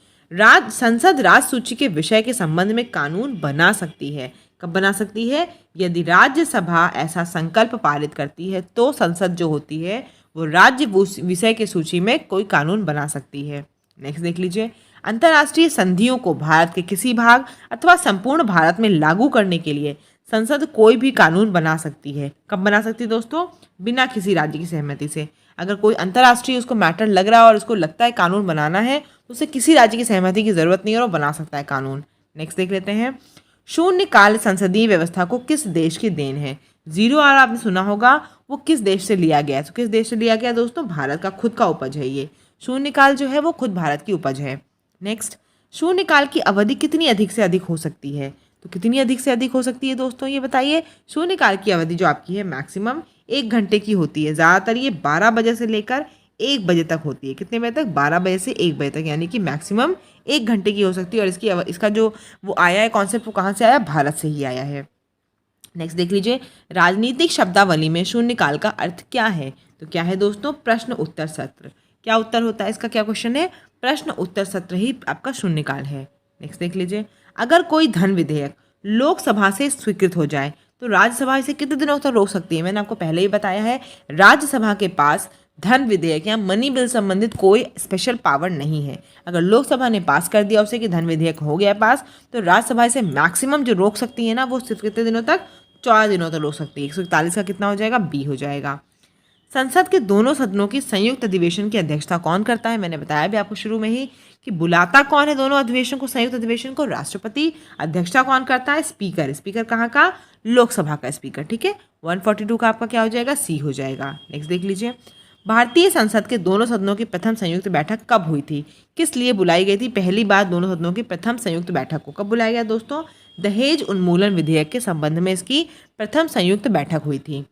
[SPEAKER 1] संसद राज्य सूची के विषय के संबंध में कानून बना सकती है। कब बना सकती है? यदि राज्यसभा ऐसा संकल्प पारित करती है तो संसद जो होती है वो राज्य विषय की सूची में कोई कानून बना सकती है। नेक्स्ट देख लीजिए। अंतर्राष्ट्रीय संधियों को भारत के किसी भाग अथवा संपूर्ण भारत में लागू करने के लिए संसद कोई भी कानून बना सकती है। कब बना सकती है दोस्तों? बिना किसी राज्य की सहमति से। अगर कोई अंतर्राष्ट्रीय उसको मैटर लग रहा है और उसको लगता है कानून बनाना है तो उसे किसी राज्य की सहमति की जरूरत नहीं है और वो बना सकता है कानून। नेक्स्ट देख लेते हैं। शून्यकाल संसदीय व्यवस्था को किस देश की देन है? 0 आवर आपने सुना होगा, वो किस देश से लिया गया है? तो किस देश से लिया गया दोस्तों? भारत का खुद का उपज है ये। शून्यकाल जो है वो खुद भारत की उपज है। नेक्स्ट, शून्यकाल की अवधि कितनी अधिक से अधिक हो सकती है? तो कितनी अधिक से अधिक हो सकती है दोस्तों, ये बताइए। शून्यकाल की अवधि जो आपकी है मैक्सिमम 1 घंटे की होती है। ज़्यादातर ये 12 बजे से लेकर 1 बजे तक होती है। कितने बजे तक? 12 बजे से 1 बजे तक, यानी कि मैक्सिमम 1 घंटे की हो सकती है। और इसका जो वो आया है कॉन्सेप्ट, वो कहाँ से आया? भारत से ही आया है। नेक्स्ट देख लीजिए। राजनीतिक शब्दावली में शून्यकाल का अर्थ क्या है? तो क्या है दोस्तों? प्रश्न उत्तर सत्र। क्या उत्तर होता है इसका? क्या क्वेश्चन है? प्रश्न उत्तर सत्र ही आपका शून्यकाल है। नेक्स्ट देख लीजिए। अगर कोई धन विधेयक लोकसभा से स्वीकृत हो जाए तो राज्यसभा इसे कितने दिनों तक रोक सकती है? मैंने आपको पहले ही बताया है, राज्यसभा के पास धन विधेयक या मनी बिल संबंधित कोई स्पेशल पावर नहीं है। अगर लोकसभा ने पास कर दिया उसे कि धन विधेयक हो गया पास, तो राज्यसभा इसे मैक्सिमम जो रोक सकती है ना, वो सिर्फ कितने दिनों तक? 14 दिनों तक रोक सकती है। 141 का कितना हो जाएगा? बी हो जाएगा। संसद के दोनों सदनों की संयुक्त अधिवेशन की अध्यक्षता कौन करता है? मैंने बताया भी आपको शुरू में ही कि बुलाता कौन है दोनों अधिवेशन को, संयुक्त अधिवेशन को? राष्ट्रपति। अध्यक्षता कौन करता है? स्पीकर। स्पीकर कहाँ का? लोकसभा का स्पीकर। ठीक है, 142 का आपका क्या हो जाएगा? सी हो जाएगा। नेक्स्ट देख लीजिए। भारतीय संसद के दोनों सदनों की प्रथम संयुक्त बैठक कब हुई थी? किस लिए बुलाई गई थी पहली बार दोनों सदनों की प्रथम संयुक्त बैठक को? कब बुलाया गया दोस्तों? दहेज उन्मूलन विधेयक के संबंध में इसकी प्रथम संयुक्त बैठक हुई थी।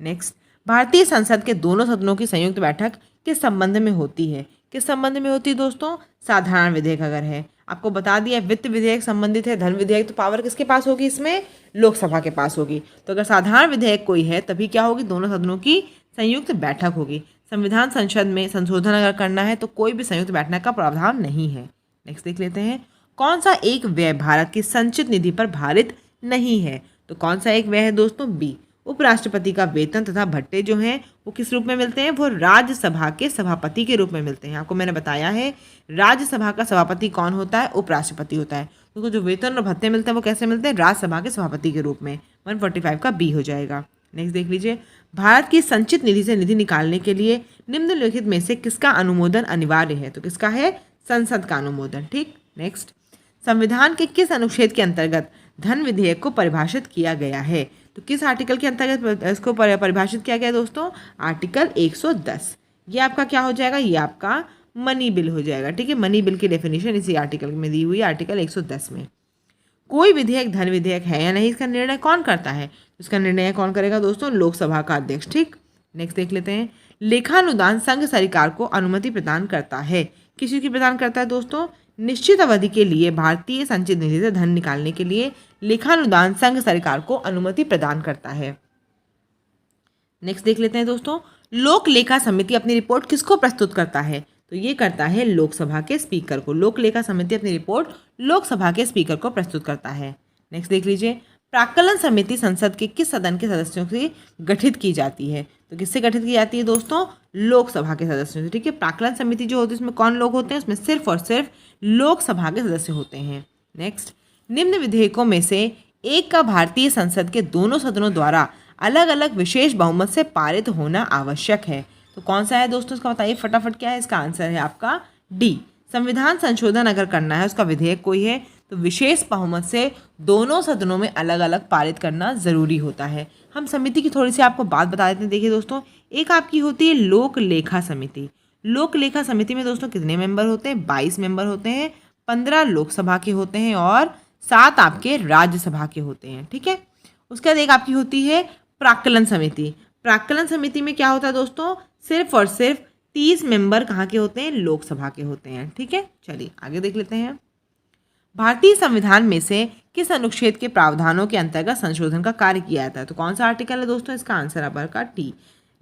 [SPEAKER 1] नेक्स्ट, भारतीय संसद के दोनों सदनों की संयुक्त बैठक किस संबंध में होती है? किस संबंध में होती है दोस्तों? साधारण विधेयक अगर है। आपको बता दिया वित्त विधेयक संबंधित है, धन विधेयक तो पावर किसके पास होगी इसमें? लोकसभा के पास होगी। तो अगर साधारण विधेयक कोई है तभी क्या होगी? दोनों सदनों की संयुक्त बैठक होगी। संविधान संसद में संशोधन अगर करना है तो कोई भी संयुक्त बैठक का प्रावधान नहीं है। नेक्स्ट देख लेते हैं। कौन सा एक व्यय भारत की संचित निधि पर भारित नहीं है? तो कौन सा एक व्यय है दोस्तों? बी। उपराष्ट्रपति का वेतन तथा भत्ते जो हैं वो किस रूप में मिलते हैं? वो राज्यसभा के सभापति के रूप में मिलते हैं। आपको मैंने बताया है राज्यसभा का सभापति कौन होता है? उपराष्ट्रपति होता है। तो जो वेतन और भत्ते मिलते हैं वो कैसे मिलते हैं? राज्यसभा के सभापति के रूप में। 145 का बी हो जाएगा। नेक्स्ट देख लीजिए। भारत की संचित निधि से निधि निकालने के लिए निम्नलिखित में से किसका अनुमोदन अनिवार्य है? तो किसका है? संसद का अनुमोदन। ठीक। नेक्स्ट, संविधान के किस अनुच्छेद के अंतर्गत धन विधेयक को परिभाषित किया गया है? तो किस आर्टिकल के अंतर्गत इसको परिभाषित किया गया दोस्तों? आर्टिकल 110। ये आपका क्या हो जाएगा? ये आपका मनी बिल हो जाएगा। ठीक है, मनी बिल की डेफिनेशन इसी आर्टिकल में दी हुई है, आर्टिकल 110 में। कोई विधेयक धन विधेयक है या नहीं, इसका निर्णय कौन करता है? इसका निर्णय कौन करेगा दोस्तों? लोकसभा का अध्यक्ष। ठीक। नेक्स्ट देख लेते हैं। लेखानुदान संघ सरकार को अनुमति प्रदान करता है। किस चीज की प्रदान करता है दोस्तों? निश्चित अवधि के लिए भारतीय संचित निधि से धन निकालने के लिए लेखानुदान संघ सरकार को अनुमति प्रदान करता है। नेक्स्ट देख लेते हैं दोस्तों। लोक लेखा समिति अपनी रिपोर्ट किसको प्रस्तुत करता है? तो ये करता है लोकसभा के स्पीकर को। लोक लेखा समिति अपनी रिपोर्ट लोकसभा के स्पीकर को प्रस्तुत करता है। नेक्स्ट देख लीजिए। प्राक्कलन समिति संसद के किस सदन के सदस्यों से गठित की जाती है? तो किससे गठित की जाती है दोस्तों? लोकसभा के सदस्यों से। ठीक है, प्राक्कलन समिति जो होती है उसमें कौन लोग होते हैं? उसमें सिर्फ और सिर्फ लोकसभा के सदस्य होते हैं। नेक्स्ट, निम्न विधेयकों में से एक का भारतीय संसद के दोनों सदनों द्वारा अलग अलग विशेष बहुमत से पारित होना आवश्यक है। तो कौन सा है दोस्तों? इसका बताइए फटाफट। क्या है इसका आंसर? है आपका डी। संविधान संशोधन अगर करना है, उसका विधेयक कोई है, तो विशेष बहुमत से दोनों सदनों में अलग अलग पारित करना जरूरी होता है। हम समिति की थोड़ी सी आपको बात बता देते हैं। देखिए दोस्तों, एक आपकी होती है लोक लेखा समिति। लोक लेखा समिति में दोस्तों कितने मेंबर होते हैं? 22 मेंबर होते हैं। 15 लोकसभा के होते हैं और 7 आपके राज्यसभा के होते हैं। ठीक है, उसके बाद एक आपकी होती है प्राक्कलन समिति। प्राक्कलन समिति में क्या होता है दोस्तों? सिर्फ और सिर्फ 30 मेंबर कहाँ के होते हैं? लोकसभा के होते हैं। ठीक है, चलिए आगे देख लेते हैं। भारतीय संविधान में से किस अनुच्छेद के प्रावधानों के अंतर्गत संशोधन का कार्य किया जाता है? तो कौन सा आर्टिकल है दोस्तों? इसका आंसर आपका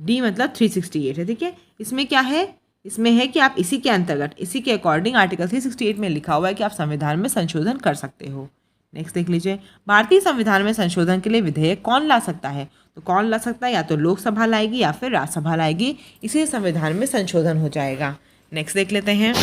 [SPEAKER 1] डी मतलब 368 है। ठीक है, इसमें क्या है? इसमें है कि आप इसी के अंतर्गत, इसी के अकॉर्डिंग आर्टिकल 368 में लिखा हुआ है कि आप संविधान में संशोधन कर सकते हो। नेक्स्ट देख लीजिए, भारतीय संविधान में संशोधन के लिए विधेयक कौन ला सकता है? तो कौन ला सकता है? या तो लोकसभा लाएगी या फिर राज्यसभा लाएगी, इसी संविधान में संशोधन हो जाएगा। नेक्स्ट देख लेते हैं,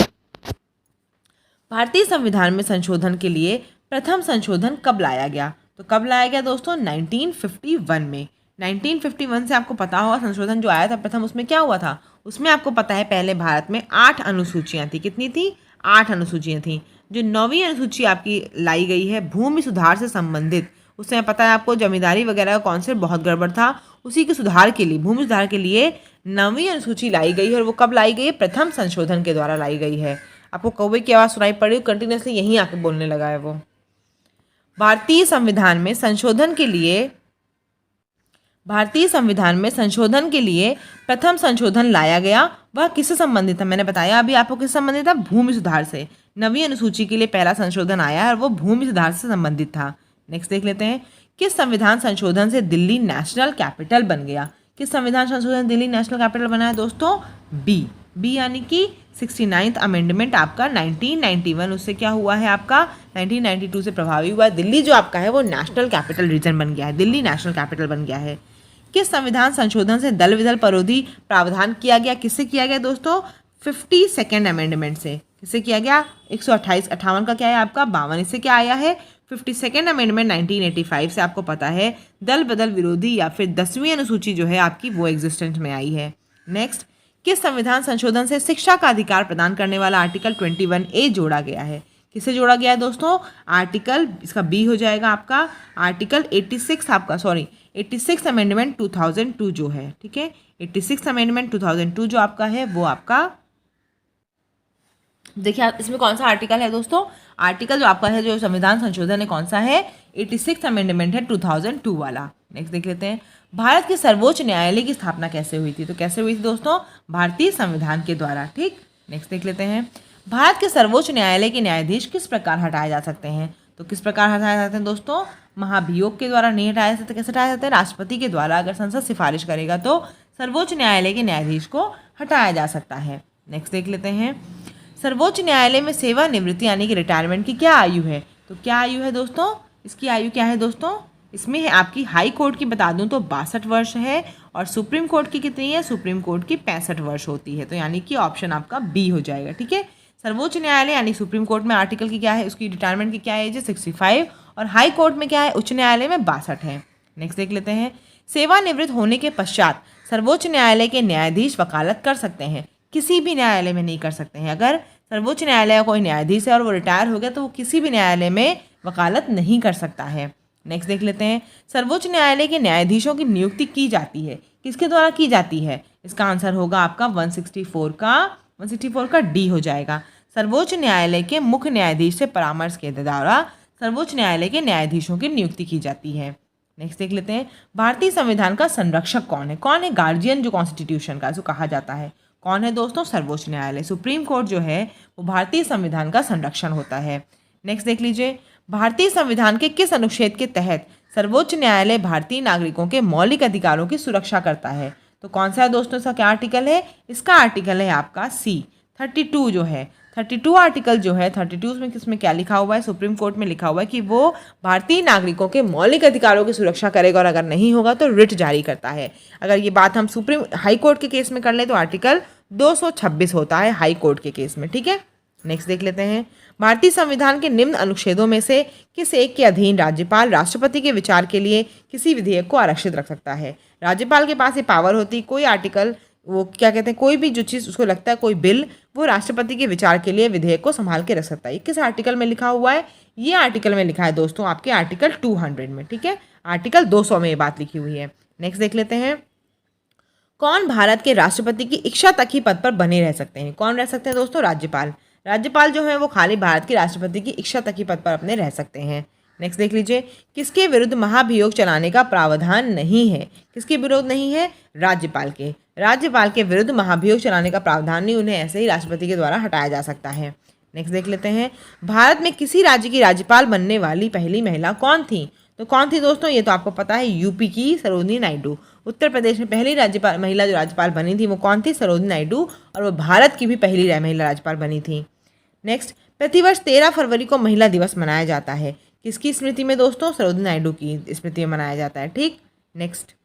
[SPEAKER 1] भारतीय संविधान में संशोधन के लिए प्रथम संशोधन कब लाया गया? तो कब लाया गया दोस्तों? 1951 में। 1951 से आपको पता होगा संशोधन जो आया था प्रथम, उसमें क्या हुआ था? उसमें आपको पता है पहले भारत में 8 अनुसूचियाँ थी। कितनी थी? 8 अनुसूचियाँ थी। जो 9वीं अनुसूची आपकी लाई गई है भूमि सुधार से संबंधित, उसमें पता है आपको जमींदारी वगैरह का कॉन्सेप्ट बहुत गड़बड़ था, उसी के सुधार के लिए, भूमि सुधार के लिए 9वीं अनुसूची लाई गई है। और वो कब लाई गई है? प्रथम संशोधन के द्वारा लाई गई है। आपको कौवे की आवाज़ सुनाई पड़ रही है, कंटिन्यूसली यहीं आके बोलने लगा है वो। भारतीय संविधान में संशोधन के लिए प्रथम संशोधन लाया गया, वह किससे संबंधित था? मैंने बताया अभी आपको किससे संबंधित था? भूमि सुधार से। 9वीं अनुसूची के लिए पहला संशोधन आया और वो भूमि सुधार से संबंधित था। नेक्स्ट देख लेते हैं, किस संविधान संशोधन से दिल्ली नेशनल कैपिटल बन गया? किस संविधान संशोधन दिल्ली नेशनल कैपिटल बना है दोस्तों? बी यानी कि 69th अमेंडमेंट आपका 1991, उससे क्या हुआ है आपका? 1992 से प्रभावी हुआ है। दिल्ली जो आपका है वो नेशनल कैपिटल रीजन बन गया है, दिल्ली नेशनल कैपिटल बन गया है। किस संविधान संशोधन से दल विदल परोधी प्रावधान किया गया? किससे किया गया दोस्तों? 52nd अमेंडमेंट से। किससे किया गया? 128 58 का क्या है आपका? 52। इससे क्या आया है? 52nd अमेंडमेंट 1985 से आपको पता है दल बदल विरोधी या फिर 10वीं अनुसूची जो है आपकी वो एग्जिस्टेंस में आई है। नेक्स्ट, किस संविधान संशोधन से शिक्षा का अधिकार प्रदान करने वाला आर्टिकल 21A जोड़ा गया है? किससे जोड़ा गया है दोस्तों? आर्टिकल, इसका बी हो जाएगा आपका आर्टिकल 86 अमेंडमेंट 2002 जो है। ठीक है, 86 अमेंडमेंट 2002 जो आपका है वो आपका, देखिए इसमें कौन सा आर्टिकल है दोस्तों? आर्टिकल जो आपका है, जो संविधान संशोधन है, कौन सा है? 86 अमेंडमेंट है 2002 वाला। नेक्स्ट देख लेते हैं, भारत के सर्वोच्च न्यायालय की स्थापना कैसे हुई थी? तो कैसे हुई थी दोस्तों? भारतीय संविधान के द्वारा। ठीक, नेक्स्ट देख लेते हैं, भारत के सर्वोच्च न्यायालय के न्यायाधीश किस प्रकार हटाए जा सकते हैं? तो किस प्रकार हटाए जाते हैं दोस्तों? महाभियोग के द्वारा नहीं हटाए जाते। कैसे हटाए जाते हैं? राष्ट्रपति के द्वारा। अगर संसद सिफारिश करेगा तो सर्वोच्च न्यायालय के न्यायाधीश को हटाया जा सकता है। नेक्स्ट देख लेते हैं, सर्वोच्च न्यायालय में सेवानिवृत्ति यानी कि रिटायरमेंट की क्या आयु है? तो क्या आयु है दोस्तों? इसकी आयु क्या है दोस्तों? इसमें है आपकी हाई कोर्ट की बता दूं तो 62 वर्ष है, और सुप्रीम कोर्ट की कितनी है? सुप्रीम कोर्ट की 65 वर्ष होती है। तो यानी कि ऑप्शन आपका बी हो जाएगा। ठीक है, सर्वोच्च न्यायालय यानी सुप्रीम कोर्ट में आर्टिकल की क्या है? उसकी रिटायरमेंट की क्या एज है? 65। और हाई कोर्ट में क्या है? उच्च न्यायालय में 62 है। नेक्स्ट देख लेते हैं, सेवानिवृत्त होने के पश्चात सर्वोच्च न्यायालय के न्यायाधीश वकालत कर सकते हैं? किसी भी न्यायालय में नहीं कर सकते हैं। अगर सर्वोच्च न्यायालय का कोई न्यायाधीश है और वो रिटायर हो गया तो वो किसी भी न्यायालय में वकालत नहीं कर सकता है। नेक्स्ट देख लेते हैं, सर्वोच्च न्यायालय के न्यायाधीशों की नियुक्ति की जाती है, किसके द्वारा की जाती है? इसका आंसर होगा आपका 164 का डी हो जाएगा। सर्वोच्च न्यायालय के मुख्य न्यायाधीश से परामर्श के द्वारा सर्वोच्च न्यायालय के न्यायाधीशों की नियुक्ति की जाती है। नेक्स्ट देख लेते हैं, भारतीय संविधान का संरक्षक कौन है? कौन है गार्जियन जो कॉन्स्टिट्यूशन का, जो कहा जाता है? कौन है दोस्तों? सर्वोच्च न्यायालय, सुप्रीम कोर्ट जो है वो भारतीय संविधान का संरक्षण होता है। नेक्स्ट देख लीजिए, भारतीय संविधान के किस अनुच्छेद के तहत सर्वोच्च न्यायालय भारतीय नागरिकों के मौलिक अधिकारों की सुरक्षा करता है? तो कौन सा है दोस्तों? इसका क्या आर्टिकल है? इसका आर्टिकल है आपका सी 32 जो है। 32 आर्टिकल जो है, 32 में किसमें क्या लिखा हुआ है? सुप्रीम कोर्ट में लिखा हुआ है कि वो भारतीय नागरिकों के मौलिक अधिकारों की सुरक्षा करेगा, और अगर नहीं होगा तो रिट जारी करता है। अगर ये बात हम सुप्रीम हाई कोर्ट के केस में कर लें तो आर्टिकल 226 होता है हाई कोर्ट के केस में। ठीक है, नेक्स्ट देख लेते हैं, भारतीय संविधान के निम्न अनुच्छेदों में से किस एक के अधीन राज्यपाल राष्ट्रपति के विचार के लिए किसी विधेयक को आरक्षित रख सकता है? राज्यपाल के पास ये पावर होती है, कोई आर्टिकल, वो क्या कहते हैं, कोई भी जो चीज़ उसको लगता है, कोई बिल, वो राष्ट्रपति के विचार के लिए विधेयक को संभाल के रख सकता है। किस आर्टिकल में लिखा हुआ है? ये आर्टिकल में लिखा है दोस्तों आपके आर्टिकल 200 में। ठीक है, आर्टिकल 200 में ये बात लिखी हुई है। नेक्स्ट देख लेते हैं, कौन भारत के राष्ट्रपति की इच्छा तक ही पद पर बने रह सकते हैं? कौन रह सकते हैं दोस्तों? राज्यपाल। राज्यपाल जो है वो खाली भारत के राष्ट्रपति की इच्छा तक ही पद पर अपने रह सकते हैं। नेक्स्ट देख लीजिए, किसके विरुद्ध महाभियोग चलाने का प्रावधान नहीं है? किसके विरोध नहीं है? राज्यपाल के। राज्यपाल के विरुद्ध महाभियोग चलाने का प्रावधान नहीं, उन्हें ऐसे ही राष्ट्रपति के द्वारा हटाया जा सकता है। नेक्स्ट देख लेते हैं, भारत में किसी राज्य की राज्यपाल बनने वाली पहली महिला कौन थी? तो कौन थी दोस्तों? ये तो आपको पता है, यूपी की सरोजिनी नायडू। उत्तर प्रदेश में पहली राज्यपाल महिला जो राज्यपाल बनी थी वो कौन थी? सरोजिनी नायडू। और वो भारत की भी पहली महिला राज्यपाल बनी थी। नेक्स्ट, प्रतिवर्ष 13 फरवरी को महिला दिवस मनाया जाता है, किसकी स्मृति में दोस्तों? सरोजिनी नायडू की स्मृति में मनाया जाता है। ठीक। नेक्स्ट,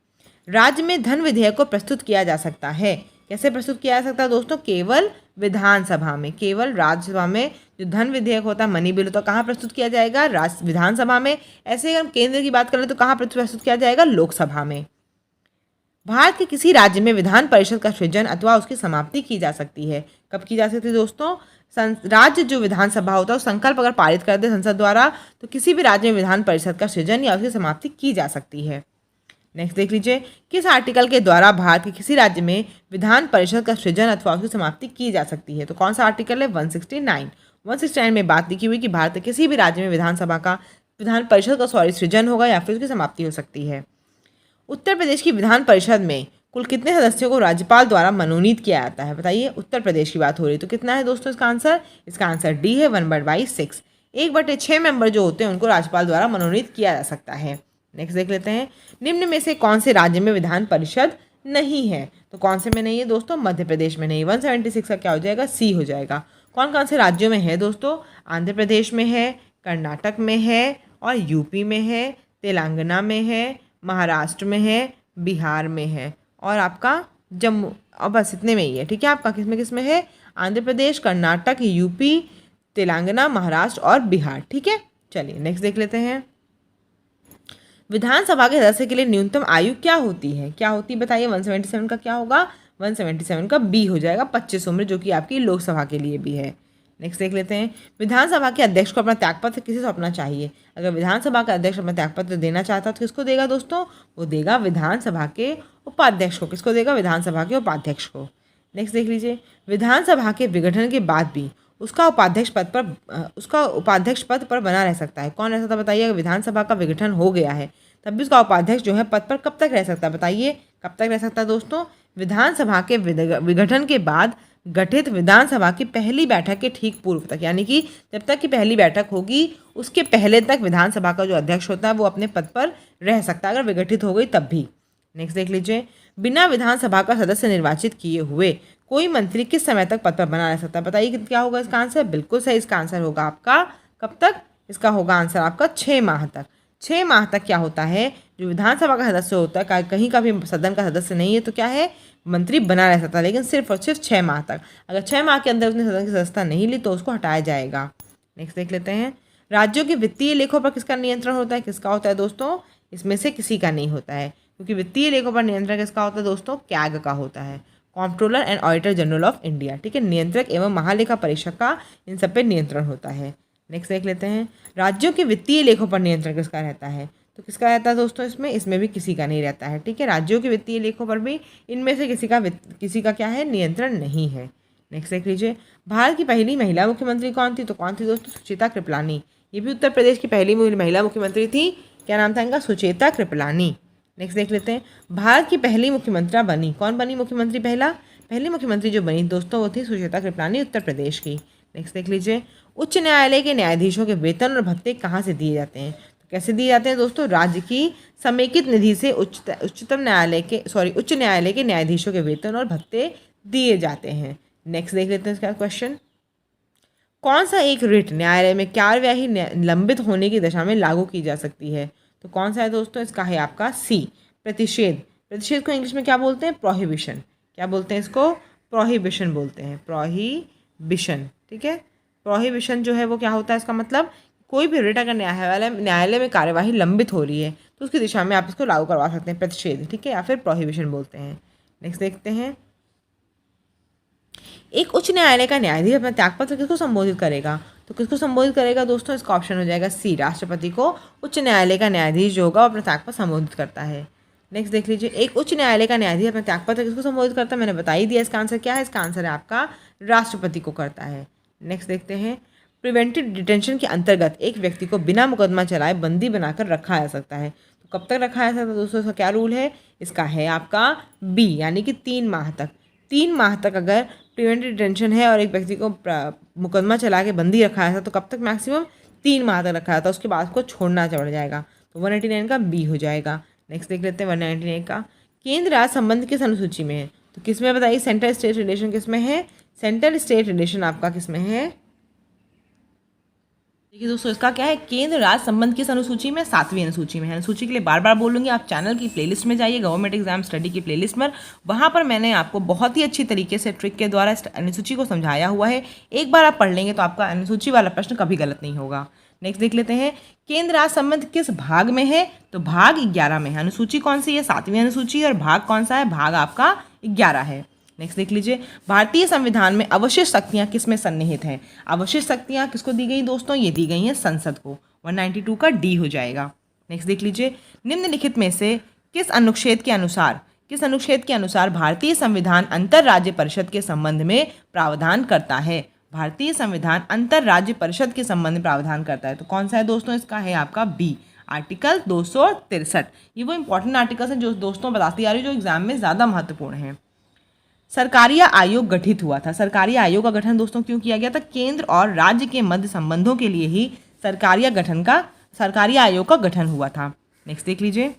[SPEAKER 1] राज्य में धन विधेयक को प्रस्तुत किया जा सकता है, कैसे प्रस्तुत किया जा सकता है दोस्तों? केवल विधानसभा में। केवल राज्यसभा में जो धन विधेयक होता है, मनी बिल, तो कहाँ प्रस्तुत किया जाएगा? विधानसभा में। ऐसे ही हम केंद्र की बात करें तो कहाँ प्रस्तुत किया जाएगा? लोकसभा में। भारत के किसी राज्य में विधान परिषद का सृजन अथवा उसकी समाप्ति की जा सकती है, कब की जा सकती है दोस्तों? राज्य जो विधानसभा होता है, संकल्प अगर पारित कर दे संसद द्वारा, तो किसी भी राज्य में विधान परिषद का सृजन या उसकी समाप्ति की जा सकती है। नेक्स्ट देख लीजिए, किस आर्टिकल के द्वारा भारत के किसी राज्य में विधान परिषद का सृजन अथवा उसकी समाप्ति की जा सकती है? तो कौन सा आर्टिकल है? 169। 169 में बात लिखी हुई कि भारत के किसी भी राज्य में विधान परिषद का सृजन होगा या फिर उसकी समाप्ति हो सकती है। उत्तर प्रदेश की विधान परिषद में कुल कितने सदस्यों को राज्यपाल द्वारा मनोनीत किया जाता है? बताइए, उत्तर प्रदेश की बात हो रही है तो कितना है दोस्तों इसका आंसर? इसका आंसर डी है, 1/6। 1/6 मेंबर जो होते हैं उनको राज्यपाल द्वारा मनोनीत किया जा सकता है। नेक्स्ट देख लेते हैं, निम्न में से कौन से राज्य में विधान परिषद नहीं है? तो कौन से में नहीं है दोस्तों? मध्य प्रदेश में नहीं। 176 का क्या हो जाएगा? सी हो जाएगा। कौन कौन से राज्यों में है दोस्तों? आंध्र प्रदेश में है, कर्नाटक में है, और यूपी में है, तेलंगाना में है, महाराष्ट्र में है, बिहार में है, और आपका जम्मू। और बस इतने में ही है। ठीक है, आपका किस में है? आंध्र प्रदेश, कर्नाटक, यूपी, तेलंगाना, महाराष्ट्र और बिहार। ठीक है, चलिए नेक्स्ट देख लेते हैं, विधानसभा के सदस्य के लिए न्यूनतम आयु क्या होती है? क्या होती है बताइए? 177 का क्या होगा? 177 का बी हो जाएगा, 25 उम्र, जो कि आपकी लोकसभा के लिए भी है। नेक्स्ट देख लेते हैं, विधानसभा के अध्यक्ष को अपना त्यागपत्र किसे सौंपना चाहिए? अगर विधानसभा का अध्यक्ष अपना त्यागपत्र देना चाहता है तो किसको देगा दोस्तों? वो देगा विधानसभा के उपाध्यक्ष को। किसको देगा? विधानसभा के उपाध्यक्ष को। नेक्स्ट देख लीजिए, विधानसभा के विघटन के बाद भी उसका उपाध्यक्ष पद पर बना रह सकता है। कौन रह सकता है बताइए? अगर विधानसभा का विघटन हो गया है तब भी उसका उपाध्यक्ष जो है पद पर कब तक रह सकता है? बताइए, कब तक रह सकता है दोस्तों? विधानसभा के विघटन के बाद गठित विधानसभा की पहली बैठक के ठीक पूर्व तक, यानी कि जब तक की पहली बैठक होगी उसके पहले तक विधानसभा का जो अध्यक्ष होता है वो अपने पद पर रह सकता है, अगर विघटित हो गई तब भी। नेक्स्ट देख लीजिए, बिना विधानसभा का सदस्य निर्वाचित किए हुए कोई मंत्री किस समय तक पद पर बना रह सकता है? बताइए क्या होगा इसका आंसर? बिल्कुल सही, इसका आंसर होगा आपका कब तक? इसका होगा आंसर आपका 6 माह तक। 6 माह तक क्या होता है? जो विधानसभा का सदस्य होता है, कहीं का भी सदन का सदस्य नहीं है तो क्या है? मंत्री बना रह सकता है, लेकिन सिर्फ और सिर्फ 6 माह तक। अगर 6 माह के अंदर उसने सदन की सदस्यता नहीं ली तो उसको हटाया जाएगा। नेक्स्ट देख लेते हैं, राज्यों के वित्तीय लेखों पर किसका नियंत्रण होता है? किसका होता है दोस्तों? इसमें से किसी का नहीं होता है, क्योंकि वित्तीय लेखों पर नियंत्रण किसका होता है दोस्तों? कैग का होता है, comptroller and auditor general of India. ठीक है, नियंत्रक एवं महालेखा परीक्षक का इन सब पे नियंत्रण होता है। नेक्स्ट देख लेते हैं, राज्यों के वित्तीय लेखों पर नियंत्रण किसका रहता है? तो किसका रहता है दोस्तों? इसमें भी किसी का नहीं रहता है। ठीक है, राज्यों के वित्तीय लेखों पर भी इनमें से किसी का क्या है? नियंत्रण नहीं है। नेक्स्ट देख लीजिए, भारत की पहली महिला मुख्यमंत्री कौन थी? तो कौन थी दोस्तों? सुचेता कृपलानी। ये भी उत्तर प्रदेश की पहली महिला मुख्यमंत्री थी। क्या नाम था इनका? सुचेता कृपलानी। नेक्स्ट देख लेते हैं, भारत की पहली मुख्यमंत्री बनी, कौन बनी मुख्यमंत्री? पहली मुख्यमंत्री जो बनी दोस्तों वो थी सुचेता कृपलानी, उत्तर प्रदेश की। नेक्स्ट देख लीजिए, उच्च न्यायालय के न्यायाधीशों के वेतन और भत्ते कहाँ से दिए जाते हैं? तो कैसे दिए जाते हैं दोस्तों? राज्य की समेकित निधि से उच्च न्यायालय के न्यायाधीशों के वेतन और भत्ते दिए जाते हैं। नेक्स्ट देख लेते हैं इसका क्वेश्चन, कौन सा एक रिट न्यायालय में कार्यवाही लंबित होने की दशा में लागू की जा सकती है? तो कौन सा है दोस्तों? इसका है आपका सी, प्रतिषेध। प्रतिषेध को इंग्लिश में क्या बोलते हैं? प्रोहिबिशन। क्या बोलते हैं इसको? प्रोहिबिशन बोलते हैं, प्रोहिबिशन। ठीक है, प्रोहिबिशन जो है वो क्या होता है? इसका मतलब कोई भी रिट अगर न्यायालय में कार्यवाही लंबित हो रही है तो उसकी दिशा में आप इसको लागू करवा सकते हैं, प्रतिषेध। ठीक है, या फिर प्रोहिबिशन बोलते हैं। नेक्स्ट देखते हैं, एक उच्च न्यायालय का न्यायाधीश अपना त्यागपत्र किसको संबोधित करेगा? तो किसको संबोधित करेगा दोस्तों? इसका ऑप्शन हो जाएगा सी, राष्ट्रपति को उच्च न्यायालय का न्यायाधीश जो होगा अपना त्यागपत्र संबोधित करता है। नेक्स्ट देख लीजिए, एक उच्च न्यायालय का न्यायाधीश अपना त्यागपत्र किसको संबोधित करता है? मैंने बता ही दिया इसका आंसर क्या है। इसका आंसर है आपका राष्ट्रपति को करता है। नेक्स्ट देखते हैं, प्रिवेंटिव डिटेंशन के अंतर्गत एक व्यक्ति को बिना मुकदमा चलाए बंदी बनाकर रखा जा सकता है। तो कब तक रखा जा सकता है दोस्तों? इसका क्या रूल है? इसका है आपका बी, यानी कि 3 माह तक। 3 माह तक अगर प्रिवेंटिव डिटेंशन है और एक व्यक्ति को मुकदमा चला के बंदी रखा था तो कब तक? मैक्सिमम 3 माह तक रखा था, उसके बाद उसको छोड़ना पड़ जाएगा। तो 189 का बी हो जाएगा। नेक्स्ट देख लेते हैं 199 का, केंद्र राज्य संबंध किस अनुसूची में है? तो किस में बताइए? सेंट्रल स्टेट रिलेशन किस में है? सेंट्रल स्टेट रिलेशन आपका किस में है? देखिए दोस्तों, इसका क्या है? केंद्र राज्य संबंध किस अनुसूची में? 7वीं अनुसूची में है। अनुसूची के लिए बार बार बोलूंगी, आप चैनल की प्लेलिस्ट में जाइए, गवर्नमेंट एग्जाम स्टडी की प्लेलिस्ट में, वहां पर मैंने आपको बहुत ही अच्छी तरीके से ट्रिक के द्वारा अनुसूची को समझाया हुआ है। एक बार आप पढ़ लेंगे तो आपका अनुसूची वाला प्रश्न कभी गलत नहीं होगा। नेक्स्ट देख लेते हैं, केंद्र राज्य संबंध किस भाग में है? तो भाग 11 में है। अनुसूची कौन सी है? 7वीं अनुसूची। और भाग कौन सा है? भाग आपका 11 है। नेक्स्ट देख लीजिए, भारतीय संविधान में अवशिष्ट शक्तियां किस में सन्निहित हैं? अवशिष्ट शक्तियां किसको दी गई दोस्तों? ये दी गई हैं संसद को। 192 का डी हो जाएगा। नेक्स्ट देख लीजिए, निम्नलिखित में से किस अनुच्छेद के अनुसार भारतीय संविधान अंतरराज्य परिषद के संबंध में प्रावधान करता है? भारतीय संविधान अंतरराज्य परिषद के संबंध में प्रावधान करता है। तो कौन सा है दोस्तों? इसका है आपका बी, आर्टिकल 263। ये वो इंपॉर्टेंट आर्टिकल्स हैं जो दोस्तों बताती आ रही है, जो एग्जाम में ज़्यादा महत्वपूर्ण है। सरकारिया आयोग गठित हुआ था। सरकारिया आयोग का गठन दोस्तों क्यों किया गया था? केंद्र और राज्य के मध्य संबंधों के लिए ही सरकारिया आयोग का गठन हुआ था। नेक्स्ट देख लीजिए,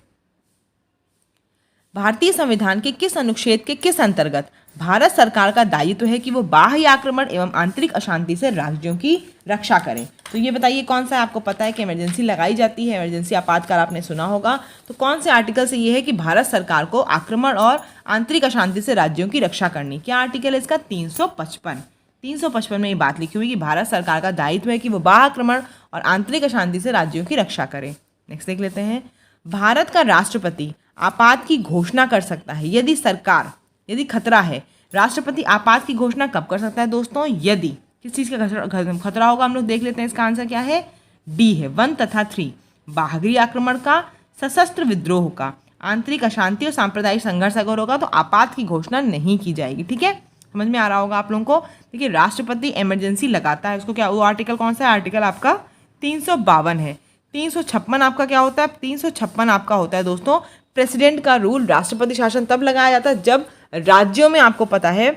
[SPEAKER 1] भारतीय संविधान के किस अनुच्छेद के किस अंतर्गत भारत सरकार का दायित्व है कि वो बाह्य आक्रमण एवं आंतरिक अशांति से राज्यों की रक्षा करें? तो ये बताइए कौन सा है? आपको पता है कि इमरजेंसी लगाई जाती है, इमरजेंसी आपातकाल आपने सुना होगा। तो कौन से आर्टिकल से ये है कि भारत सरकार को आक्रमण और आंतरिक अशांति से राज्यों की रक्षा करनी? क्या आर्टिकल है इसका? 355। 355 में ये बात लिखी हुई कि भारत सरकार का दायित्व है कि वो बाह्य आक्रमण और आंतरिक अशांति से राज्यों की रक्षा करे। नेक्स्ट देख लेते हैं, भारत का राष्ट्रपति आपात की घोषणा कर सकता है यदि खतरा है। राष्ट्रपति आपात की घोषणा कब कर सकता है दोस्तों? यदि किस चीज़ का खतरा होगा? हम लोग देख लेते हैं, इसका आंसर क्या है? डी है। 1 तथा 3, बाहरी आक्रमण का, सशस्त्र विद्रोह का, आंतरिक अशांति और सांप्रदायिक संघर्ष अगर होगा तो आपात की घोषणा नहीं की जाएगी। ठीक है, समझ में आ रहा होगा आप लोगों को। देखिए, राष्ट्रपति इमरजेंसी लगाता है, उसको क्या, वो आर्टिकल कौन सा है? आर्टिकल आपका 352 है। 356 आपका क्या होता है? 356 आपका होता है दोस्तों प्रेसिडेंट का रूल। राष्ट्रपति शासन तब लगाया जाता है जब राज्यों में आपको पता है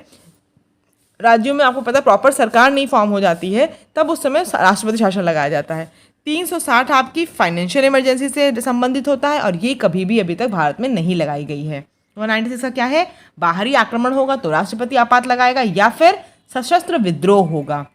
[SPEAKER 1] प्रॉपर सरकार नहीं फॉर्म हो जाती है, तब उस समय राष्ट्रपति शासन लगाया जाता है। 360 आपकी फाइनेंशियल इमरजेंसी से संबंधित होता है और ये कभी भी अभी तक भारत में नहीं लगाई गई है। 196 का क्या है? बाहरी आक्रमण होगा तो राष्ट्रपति आपात लगाएगा या फिर सशस्त्र विद्रोह होगा।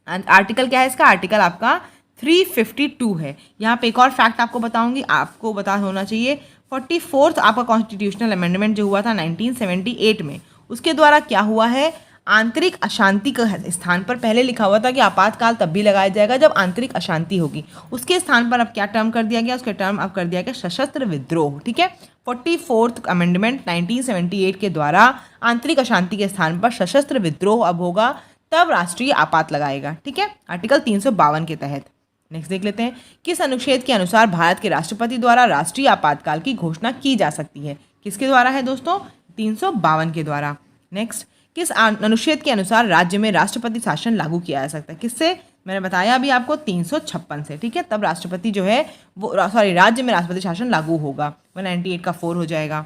[SPEAKER 1] आर्टिकल क्या है इसका? आर्टिकल आपका 352 है। यहाँ पे एक और फैक्ट आपको बताऊंगी, आपको पता होना चाहिए। 44th आपका कॉन्स्टिट्यूशनल अमेंडमेंट जो हुआ था 1978 में, उसके द्वारा क्या हुआ है? आंतरिक अशांति के स्थान पर पहले लिखा हुआ था कि आपातकाल तब भी लगाया जाएगा जब आंतरिक अशांति होगी, उसके स्थान पर अब क्या टर्म कर दिया गया? उसके टर्म अब कर दिया गया सशस्त्र विद्रोह। ठीक है, 44th अमेंडमेंट 1978 के द्वारा आंतरिक अशांति के स्थान पर सशस्त्र विद्रोह अब होगा, तब राष्ट्रीय आपात लगाएगा। ठीक है, आर्टिकल 352 के तहत। नेक्स्ट देख लेते हैं, किस अनुच्छेद के अनुसार भारत के राष्ट्रपति द्वारा राष्ट्रीय आपातकाल की घोषणा की जा सकती है? किसके द्वारा है दोस्तों? 352 के द्वारा। नेक्स्ट, किस अनुच्छेद के अनुसार राज्य में राष्ट्रपति शासन लागू किया जा सकता है? किससे? मैंने बताया अभी आपको 356 से। ठीक है, तब राष्ट्रपति जो है वो राज्य में राष्ट्रपति शासन लागू होगा। 198 का 4 हो जाएगा।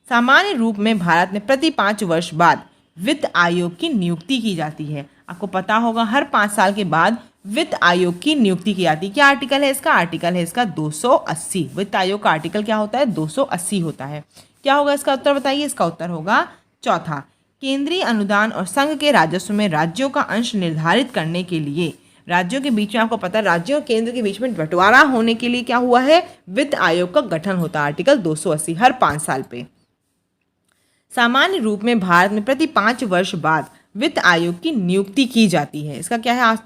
[SPEAKER 1] सामान्य रूप में भारत में प्रति 5 वर्ष बाद वित्त आयोग की नियुक्ति की जाती है। आपको पता होगा हर 5 साल के बाद वित्त आयोग की नियुक्ति की जाती है। क्या आर्टिकल है इसका? आर्टिकल है इसका 280। वित्त आयोग का आर्टिकल क्या होता है? 280 होता है। क्या होगा इसका उत्तर बताइए? इसका उत्तर होगा चौथा। केंद्रीय अनुदान और संघ के राजस्व में राज्यों का अंश निर्धारित करने के लिए राज्यों के बीच में, आपको पता है राज्यों और केंद्र के बीच में बंटवारा होने के लिए क्या हुआ है? वित्त आयोग का गठन होता है। आर्टिकल 280 हर 5 साल पे। सामान्य रूप में भारत में प्रति 5 वर्ष बाद वित्त आयोग की नियुक्ति की जाती है। इसका क्या है?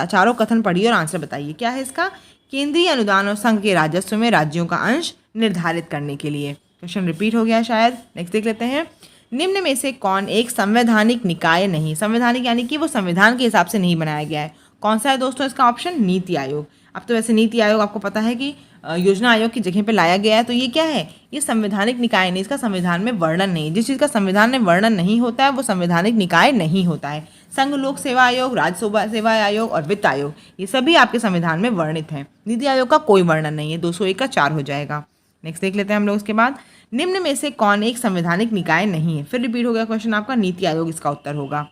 [SPEAKER 1] चारों कथन पढ़िए और आंसर बताइए। क्या है इसका? केंद्रीय अनुदान और संघ के राजस्व में राज्यों का अंश निर्धारित करने के लिए। क्वेश्चन रिपीट हो गया शायद। नेक्स्ट देख लेते हैं, निम्न में से कौन एक संवैधानिक निकाय नहीं? संवैधानिक यानी कि वो संविधान के हिसाब से नहीं बनाया गया है। कौन सा है दोस्तों इसका ऑप्शन? नीति आयोग। अब तो वैसे नीति आयोग आपको पता है कि योजना आयोग की जगह पे लाया गया है, तो ये क्या है? ये संवैधानिक निकाय नहीं, इसका संविधान में वर्णन नहीं। जिस चीज़ का संविधान में वर्णन नहीं होता है वो संवैधानिक निकाय नहीं होता है। संघ लोक सेवा आयोग, राज्य सेवा आयोग और वित्त आयोग, ये सभी आपके संविधान में वर्णित हैं। नीति आयोग का कोई वर्णन नहीं है। 201 का 4 हो जाएगा। नेक्स्ट देख लेते हैं हम लोग इसके बाद, निम्न में से कौन एक संवैधानिक निकाय नहीं है? फिर रिपीट हो गया क्वेश्चन आपका, नीति आयोग इसका उत्तर होगा।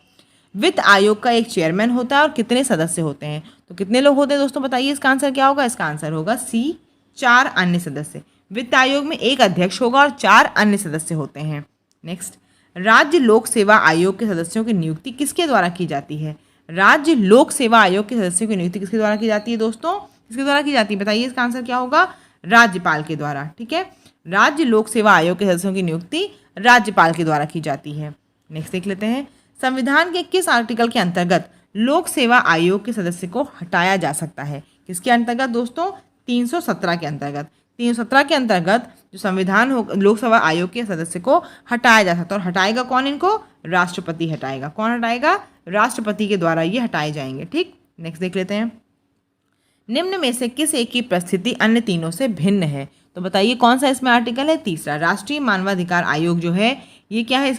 [SPEAKER 1] वित्त आयोग का एक चेयरमैन होता है और कितने सदस्य होते हैं? तो कितने लोग होते हैं दोस्तों, बताइए इसका आंसर क्या होगा? इसका आंसर होगा सी, 4 अन्य सदस्य। वित्त आयोग में एक अध्यक्ष होगा और 4 अन्य सदस्य होते हैं। नेक्स्ट, राज्य लोक सेवा आयोग के सदस्यों की नियुक्ति किसके द्वारा की जाती है? राज्य लोक सेवा आयोग के सदस्यों की नियुक्ति किसके द्वारा की जाती है दोस्तों? किसके द्वारा की जाती है? बताइए इसका आंसर क्या होगा? राज्यपाल के द्वारा। ठीक है, राज्य लोक सेवा आयोग के सदस्यों की नियुक्ति राज्यपाल के द्वारा की जाती है। नेक्स्ट देख लेते हैं, संविधान के किस आर्टिकल के अंतर्गत लोक सेवा आयोग के सदस्य को हटाया जा सकता है? किसके अंतर्गत दोस्तों? 317 के अंतर्गत। 317 के अंतर्गत जो संविधान हो, लोक सेवा आयोग के सदस्य को हटाया जा सकता है। और हटाएगा कौन इनको? राष्ट्रपति हटाएगा। कौन हटाएगा? राष्ट्रपति के द्वारा ये हटाए जाएंगे। ठीक, नेक्स्ट देख लेते हैं, निम्न में से किस एक की परिस्थिति अन्य तीनों से भिन्न है? तो बताइए कौन सा इसमें आर्टिकल है? तीसरा। राष्ट्रीय मानवाधिकार आयोग जो है ये क्या है?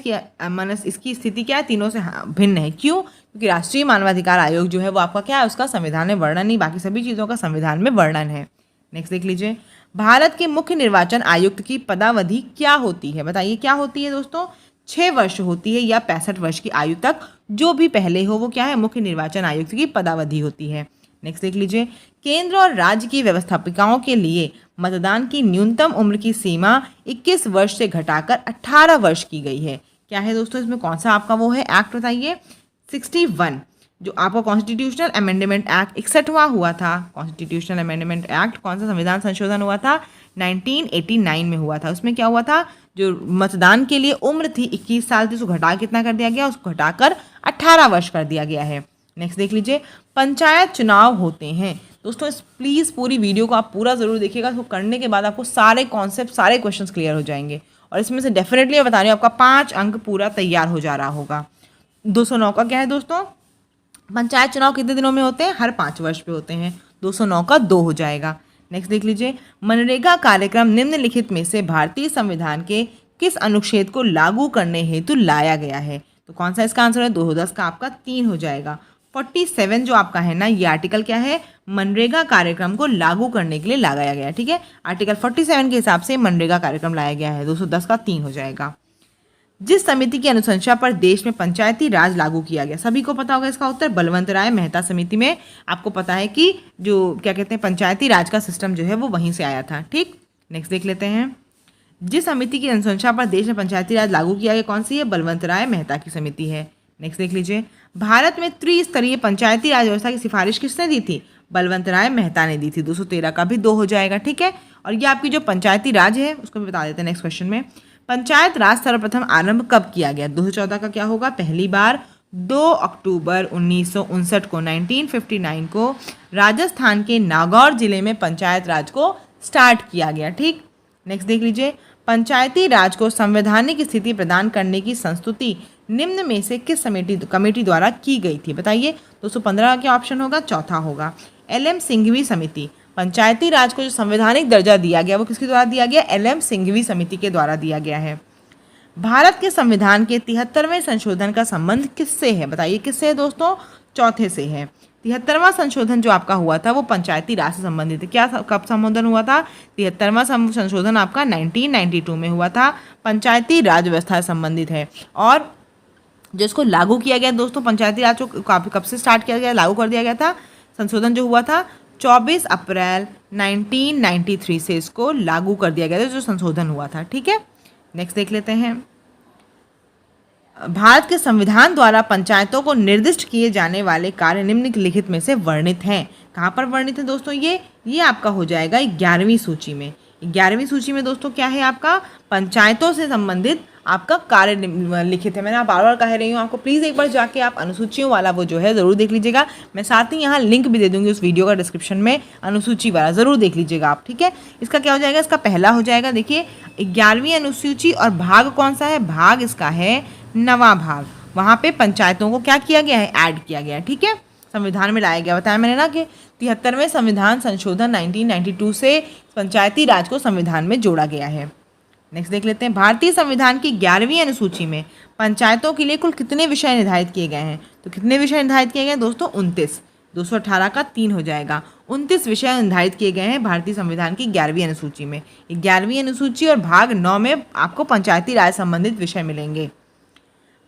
[SPEAKER 1] इसकी स्थिति क्या है? तीनों से भिन्न है। क्यों? क्योंकि राष्ट्रीय मानवाधिकार आयोग जो है वो आपका क्या है? उसका संविधान में वर्णन नहीं, बाकी सभी चीज़ों का संविधान में वर्णन है। नेक्स्ट देख लीजिए, भारत के मुख्य निर्वाचन आयुक्त की पदावधि क्या होती है? बताइए क्या होती है दोस्तों? 6 वर्ष होती है या 65 वर्ष की आयु तक जो भी पहले हो वो क्या है? मुख्य निर्वाचन आयुक्त की पदावधि होती है। नेक्स्ट देख लीजिए, केंद्र और राज्य की व्यवस्थापिकाओं के लिए मतदान की न्यूनतम उम्र की सीमा 21 वर्ष से घटाकर 18 वर्ष की गई है। क्या है दोस्तों इसमें? कौन सा आपका वो है एक्ट? बताइए। 61 जो आपका कॉन्स्टिट्यूशनल अमेंडमेंट एक्ट 61वां हुआ था। कॉन्स्टिट्यूशनल अमेंडमेंट एक्ट कौन सा संविधान संशोधन हुआ था? 1989 में हुआ था। उसमें क्या हुआ था? जो मतदान के लिए उम्र थी 21 साल थी, उसको घटा कितना कर दिया गया? उसको घटाकर 18 वर्ष कर दिया गया है। नेक्स्ट देख लीजिए, पंचायत चुनाव होते हैं दोस्तों। प्लीज़ पूरी वीडियो को आप पूरा ज़रूर देखिएगा। इसको करने के बाद आपको सारे कॉन्सेप्ट, सारे क्वेश्चंस क्लियर हो जाएंगे। और इसमें से डेफिनेटली मैं बता रही हूँ आपका 5 अंक पूरा तैयार हो जा रहा होगा। 209 का क्या है दोस्तों? पंचायत चुनाव कितने दिनों में होते हैं? हर 5 वर्ष पे होते हैं। 209 का 2 हो जाएगा। नेक्स्ट देख लीजिए, मनरेगा कार्यक्रम निम्नलिखित में से भारतीय संविधान के किस अनुच्छेद को लागू करने हेतु लाया गया है? तो कौन सा इसका आंसर है? 210 का आपका 3 हो जाएगा। 47 जो आपका है ना, ये आर्टिकल क्या है? मनरेगा कार्यक्रम को लागू करने के लिए लगाया गया है। ठीक है, आर्टिकल 47 के हिसाब से मनरेगा कार्यक्रम लाया गया है। 210 का 3 हो जाएगा। जिस समिति की अनुशंसा पर देश में पंचायती राज लागू किया गया, सभी को पता होगा इसका उत्तर, बलवंत राय मेहता समिति में। आपको पता है कि जो क्या कहते हैं पंचायती राज का सिस्टम जो है वो वहीं से आया था। ठीक, नेक्स्ट देख लेते हैं, जिस समिति की अनुशंसा पर देश में पंचायती राज लागू किया गया कौन सी है? बलवंत राय मेहता की समिति है। नेक्स्ट देख लीजिए, भारत में त्रिस्तरीय पंचायती राज व्यवस्था की सिफारिश किसने दी थी? बलवंत राय मेहता ने दी थी। 213 का भी 2 हो जाएगा। ठीक है, और ये आपकी जो पंचायती राज है उसको भी बता देते हैं नेक्स्ट क्वेश्चन में। पंचायत राज सर्वप्रथम आरंभ कब किया गया? 214 का क्या होगा? पहली बार 2 अक्टूबर 1959 को 1959 को राजस्थान के नागौर जिले में पंचायत राज को स्टार्ट किया गया। ठीक, नेक्स्ट देख लीजिए, पंचायती राज को संवैधानिक स्थिति प्रदान करने की संस्तुति निम्न में से किस कमेटी द्वारा की गई थी? बताइए। 215 का क्या ऑप्शन होगा? चौथा होगा। LM सिंघवी समिति। पंचायती राज को जो संवैधानिक दर्जा दिया गया वो किसके द्वारा दिया गया? LM सिंघवी समिति के द्वारा दिया गया है। भारत के संविधान के 73वें संशोधन का संबंध किससे है? बताइए किससे है दोस्तों? चौथे से है। 73वां संशोधन जो आपका हुआ था वो पंचायती राज से संबंधित है। क्या कब संशोधन हुआ था? 73वां संशोधन आपका 1992 में हुआ था। पंचायती राज व्यवस्था से संबंधित है। और जो इसको लागू किया गया दोस्तों, पंचायती राज को कब से स्टार्ट किया गया, लागू कर दिया गया था? संशोधन जो हुआ था 24 अप्रैल 1993 से इसको लागू कर दिया गया था, जो संशोधन हुआ था। ठीक है, नेक्स्ट देख लेते हैं, भारत के संविधान द्वारा पंचायतों को निर्दिष्ट किए जाने वाले कार्य निम्नलिखित में से वर्णित हैं। कहाँ पर वर्णित है दोस्तों? ये आपका हो जाएगा 11वीं सूची में। 11वीं सूची में दोस्तों क्या है आपका? पंचायतों से संबंधित आपका कार्य लिखित है। मैंने आप बार बार कह रही हूँ आपको, प्लीज़ एक बार जाके आप अनुसूचियों वाला वो जो है ज़रूर देख लीजिएगा। मैं साथ ही यहाँ लिंक भी दे दूँगी उस वीडियो का डिस्क्रिप्शन में, अनुसूची वाला ज़रूर देख लीजिएगा आप। ठीक है, इसका क्या हो जाएगा? इसका पहला हो जाएगा, देखिए 11वीं अनुसूची, और भाग कौन सा है? भाग इसका है 9वां भाग। वहाँ पे पंचायतों को क्या किया गया है? ऐड किया गया है। ठीक है, संविधान में लाया गया। बताया मैंने ना कि 73वें संविधान संशोधन 1992 से पंचायती राज को संविधान में जोड़ा गया है। नेक्स्ट देख लेते हैं, भारतीय संविधान की 11वीं अनुसूची में पंचायतों के लिए कुल कितने विषय निर्धारित किए गए हैं? तो कितने विषय निर्धारित किए गए दोस्तों? 29। 218 का 3 हो जाएगा। 29 विषय निर्धारित किए गए हैं भारतीय संविधान की 11वीं अनुसूची में। 11वीं अनुसूची और भाग 9 में आपको पंचायती राज संबंधित विषय मिलेंगे।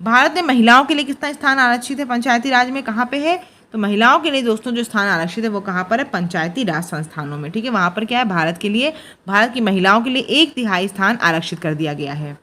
[SPEAKER 1] भारत में महिलाओं के लिए कितना स्थान आरक्षित है पंचायती राज में, कहाँ पे है? तो महिलाओं के लिए दोस्तों जो स्थान आरक्षित है वो कहाँ पर है? पंचायती राज संस्थानों में। ठीक है, वहाँ पर क्या है? भारत के लिए, भारत की महिलाओं के लिए 1/3 स्थान आरक्षित कर दिया गया है।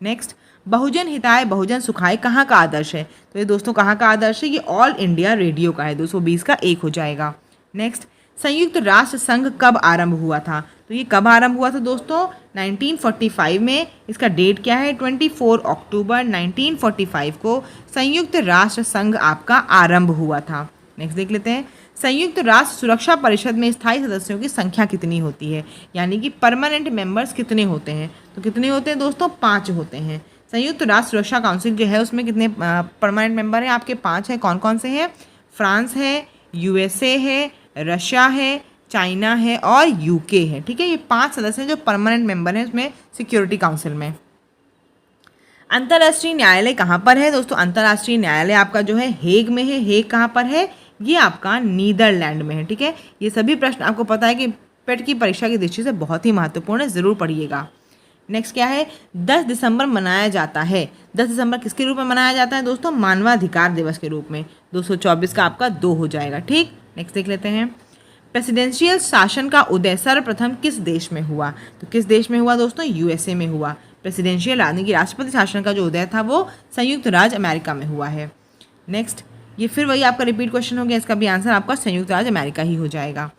[SPEAKER 1] नेक्स्ट, बहुजन हिताय बहुजन सुखाय कहाँ का आदर्श है? तो ये दोस्तों कहाँ का आदर्श है? ये ऑल इंडिया रेडियो का है। 220 का 1 हो जाएगा। नेक्स्ट, संयुक्त राष्ट्र संघ कब आरंभ हुआ था? तो ये कब आरंभ हुआ था दोस्तों? 1945 में। इसका डेट क्या है? 24 अक्टूबर 1945 को संयुक्त राष्ट्र संघ आपका आरंभ हुआ था। नेक्स्ट देख लेते हैं, संयुक्त राष्ट्र सुरक्षा परिषद में स्थायी सदस्यों की संख्या कितनी होती है, यानी कि परमानेंट मेंबर्स कितने होते हैं? तो कितने होते हैं दोस्तों? 5 होते हैं। संयुक्त राष्ट्र सुरक्षा काउंसिल जो है उसमें कितने परमानेंट मेंबर हैं आपके? 5 हैं। कौन कौन से हैं? फ्रांस है, यूएसए है, रशिया है, चाइना है और यूके है। ठीक है, ये 5 सदस्य हैं जो परमानेंट मेंबर हैं उसमें सिक्योरिटी काउंसिल में। अंतर्राष्ट्रीय न्यायालय कहाँ पर है दोस्तों? अंतर्राष्ट्रीय न्यायालय आपका जो है हेग में है। हेग कहाँ पर है? ये आपका नीदरलैंड में है। ठीक है, ये सभी प्रश्न आपको पता है कि पेट की परीक्षा की दृष्टि से बहुत ही महत्वपूर्ण है, ज़रूर पढ़िएगा। नेक्स्ट क्या है? 10 दिसंबर मनाया जाता है। 10 दिसंबर किसके रूप में मनाया जाता है दोस्तों? मानवाधिकार दिवस के रूप में। 224 का आपका 2 हो जाएगा। ठीक, नेक्स्ट देख लेते हैं, प्रेसिडेंशियल शासन का उदय सर्वप्रथम किस देश में हुआ? तो किस देश में हुआ दोस्तों? यूएसए में हुआ। प्रेसिडेंशियल यानी कि राष्ट्रपति शासन का जो उदय था वो संयुक्त राज्य अमेरिका में हुआ है। नेक्स्ट, ये फिर वही आपका रिपीट क्वेश्चन हो गया, इसका भी आंसर आपका संयुक्त राज्य अमेरिका ही हो जाएगा।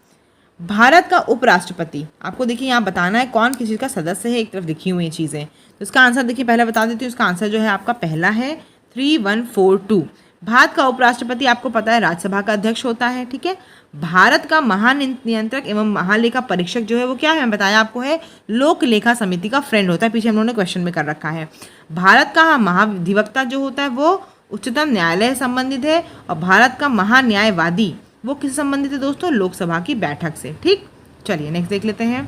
[SPEAKER 1] भारत का उपराष्ट्रपति, आपको देखिए यहाँ बताना है कौन किसी का सदस्य है, एक तरफ लिखी हुई चीज़ें। तो इसका आंसर देखिए पहले बता देती हूँ, इसका आंसर जो है आपका पहला है 3142। भारत का उपराष्ट्रपति आपको पता है राज्यसभा का अध्यक्ष होता है। ठीक है, भारत का महानियंत्रक एवं महालेखा परीक्षक जो है वो क्या है? मैं बताया आपको है लोक लेखा समिति का फ्रेंड होता है। पीछे हम लोगों ने क्वेश्चन में कर रखा है। भारत का महाधिवक्ता जो होता है वो उच्चतम न्यायालय से संबंधित है और भारत का महान्यायवादी वो किससे संबंधित है दोस्तों? लोकसभा की बैठक से। ठीक, चलिए नेक्स्ट देख लेते हैं,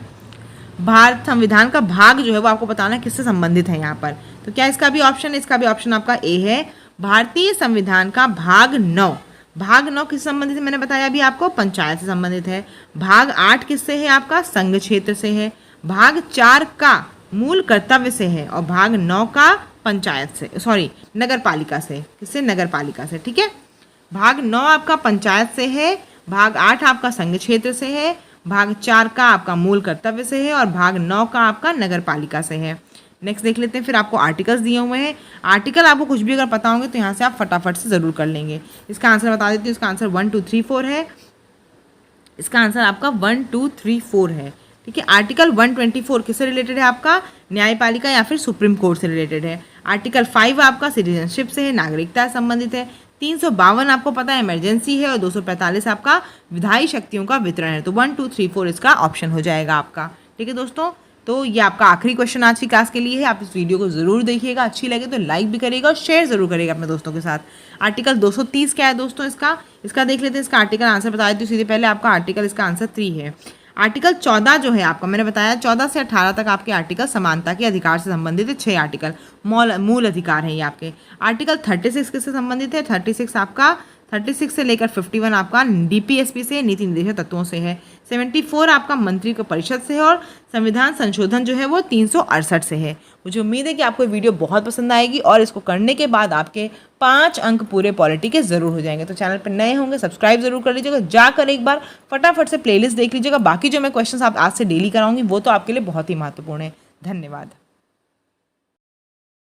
[SPEAKER 1] भारत संविधान का भाग जो है वो आपको बताना है किससे संबंधित है यहाँ पर। तो क्या इसका भी ऑप्शन है? इसका भी ऑप्शन आपका ए है। भारतीय संविधान का भाग 9, भाग 9 किससे संबंधित है? मैंने बताया अभी आपको, पंचायत से संबंधित है। भाग 8 किससे है? आपका संघ क्षेत्र से है। भाग 4 का मूल कर्तव्य से है और भाग 9 का पंचायत से, सॉरी नगर पालिका से। किससे? नगर पालिका से। ठीक है, भाग 9 आपका पंचायत से है, भाग 8 आपका संघ क्षेत्र से है, भाग 4 का आपका मूल कर्तव्य से है और भाग 9 का आपका नगर पालिका से है। नेक्स्ट देख लेते हैं, फिर आपको आर्टिकल्स दिए हुए हैं। आर्टिकल आपको कुछ भी अगर पता होंगे तो यहाँ से आप फटाफट से ज़रूर कर लेंगे। इसका आंसर बता देती हूँ, इसका आंसर 1 2 3 4 है। इसका आंसर आपका 1 2 3 4 है। ठीक है, आर्टिकल 124 किससे रिलेटेड है? आपका न्यायपालिका या फिर सुप्रीम कोर्ट से रिलेटेड है। आर्टिकल 5 आपका सिटीजनशिप से है, नागरिकता से संबंधित है। 352 आपको पता है इमरजेंसी है और 245 आपका विधायी शक्तियों का वितरण है। तो 1 2 3 4 इसका ऑप्शन हो जाएगा आपका। ठीक है दोस्तों, तो ये आपका आखिरी क्वेश्चन आज की क्लास के लिए है। आप इस वीडियो को ज़रूर देखिएगा, अच्छी लगे तो लाइक भी करिएगा और शेयर ज़रूर करिएगा अपने दोस्तों के साथ। आर्टिकल 230 क्या है दोस्तों? इसका देख लेते हैं। इसका आर्टिकल आंसर बता देती हूँ सीधे पहले। आपका आर्टिकल इसका आंसर 3 है। आर्टिकल 14 जो है आपका, मैंने बताया 14 से 18 तक आपके आर्टिकल समानता के अधिकार से संबंधित है। 6 आर्टिकल मूल अधिकार हैं ये आपके। आर्टिकल 36 किससे संबंधित है? 36 आपका 36 से लेकर 51 आपका डीपीएसपी से, नीति निर्देशक तत्वों से है। 74 आपका मंत्री का परिषद से है और संविधान संशोधन जो है वो 368 से है। मुझे उम्मीद है कि आपको वीडियो बहुत पसंद आएगी और इसको करने के बाद आपके 5 अंक पूरे पॉलिटी के ज़रूर हो जाएंगे। तो चैनल पर नए होंगे सब्सक्राइब जरूर कर लीजिएगा, जाकर एक बार फटाफट से प्लेलिस्ट देख लीजिएगा। बाकी जो मैं क्वेश्चन आप आज से डेली कराऊंगी वो तो आपके लिए बहुत ही महत्वपूर्ण है। धन्यवाद।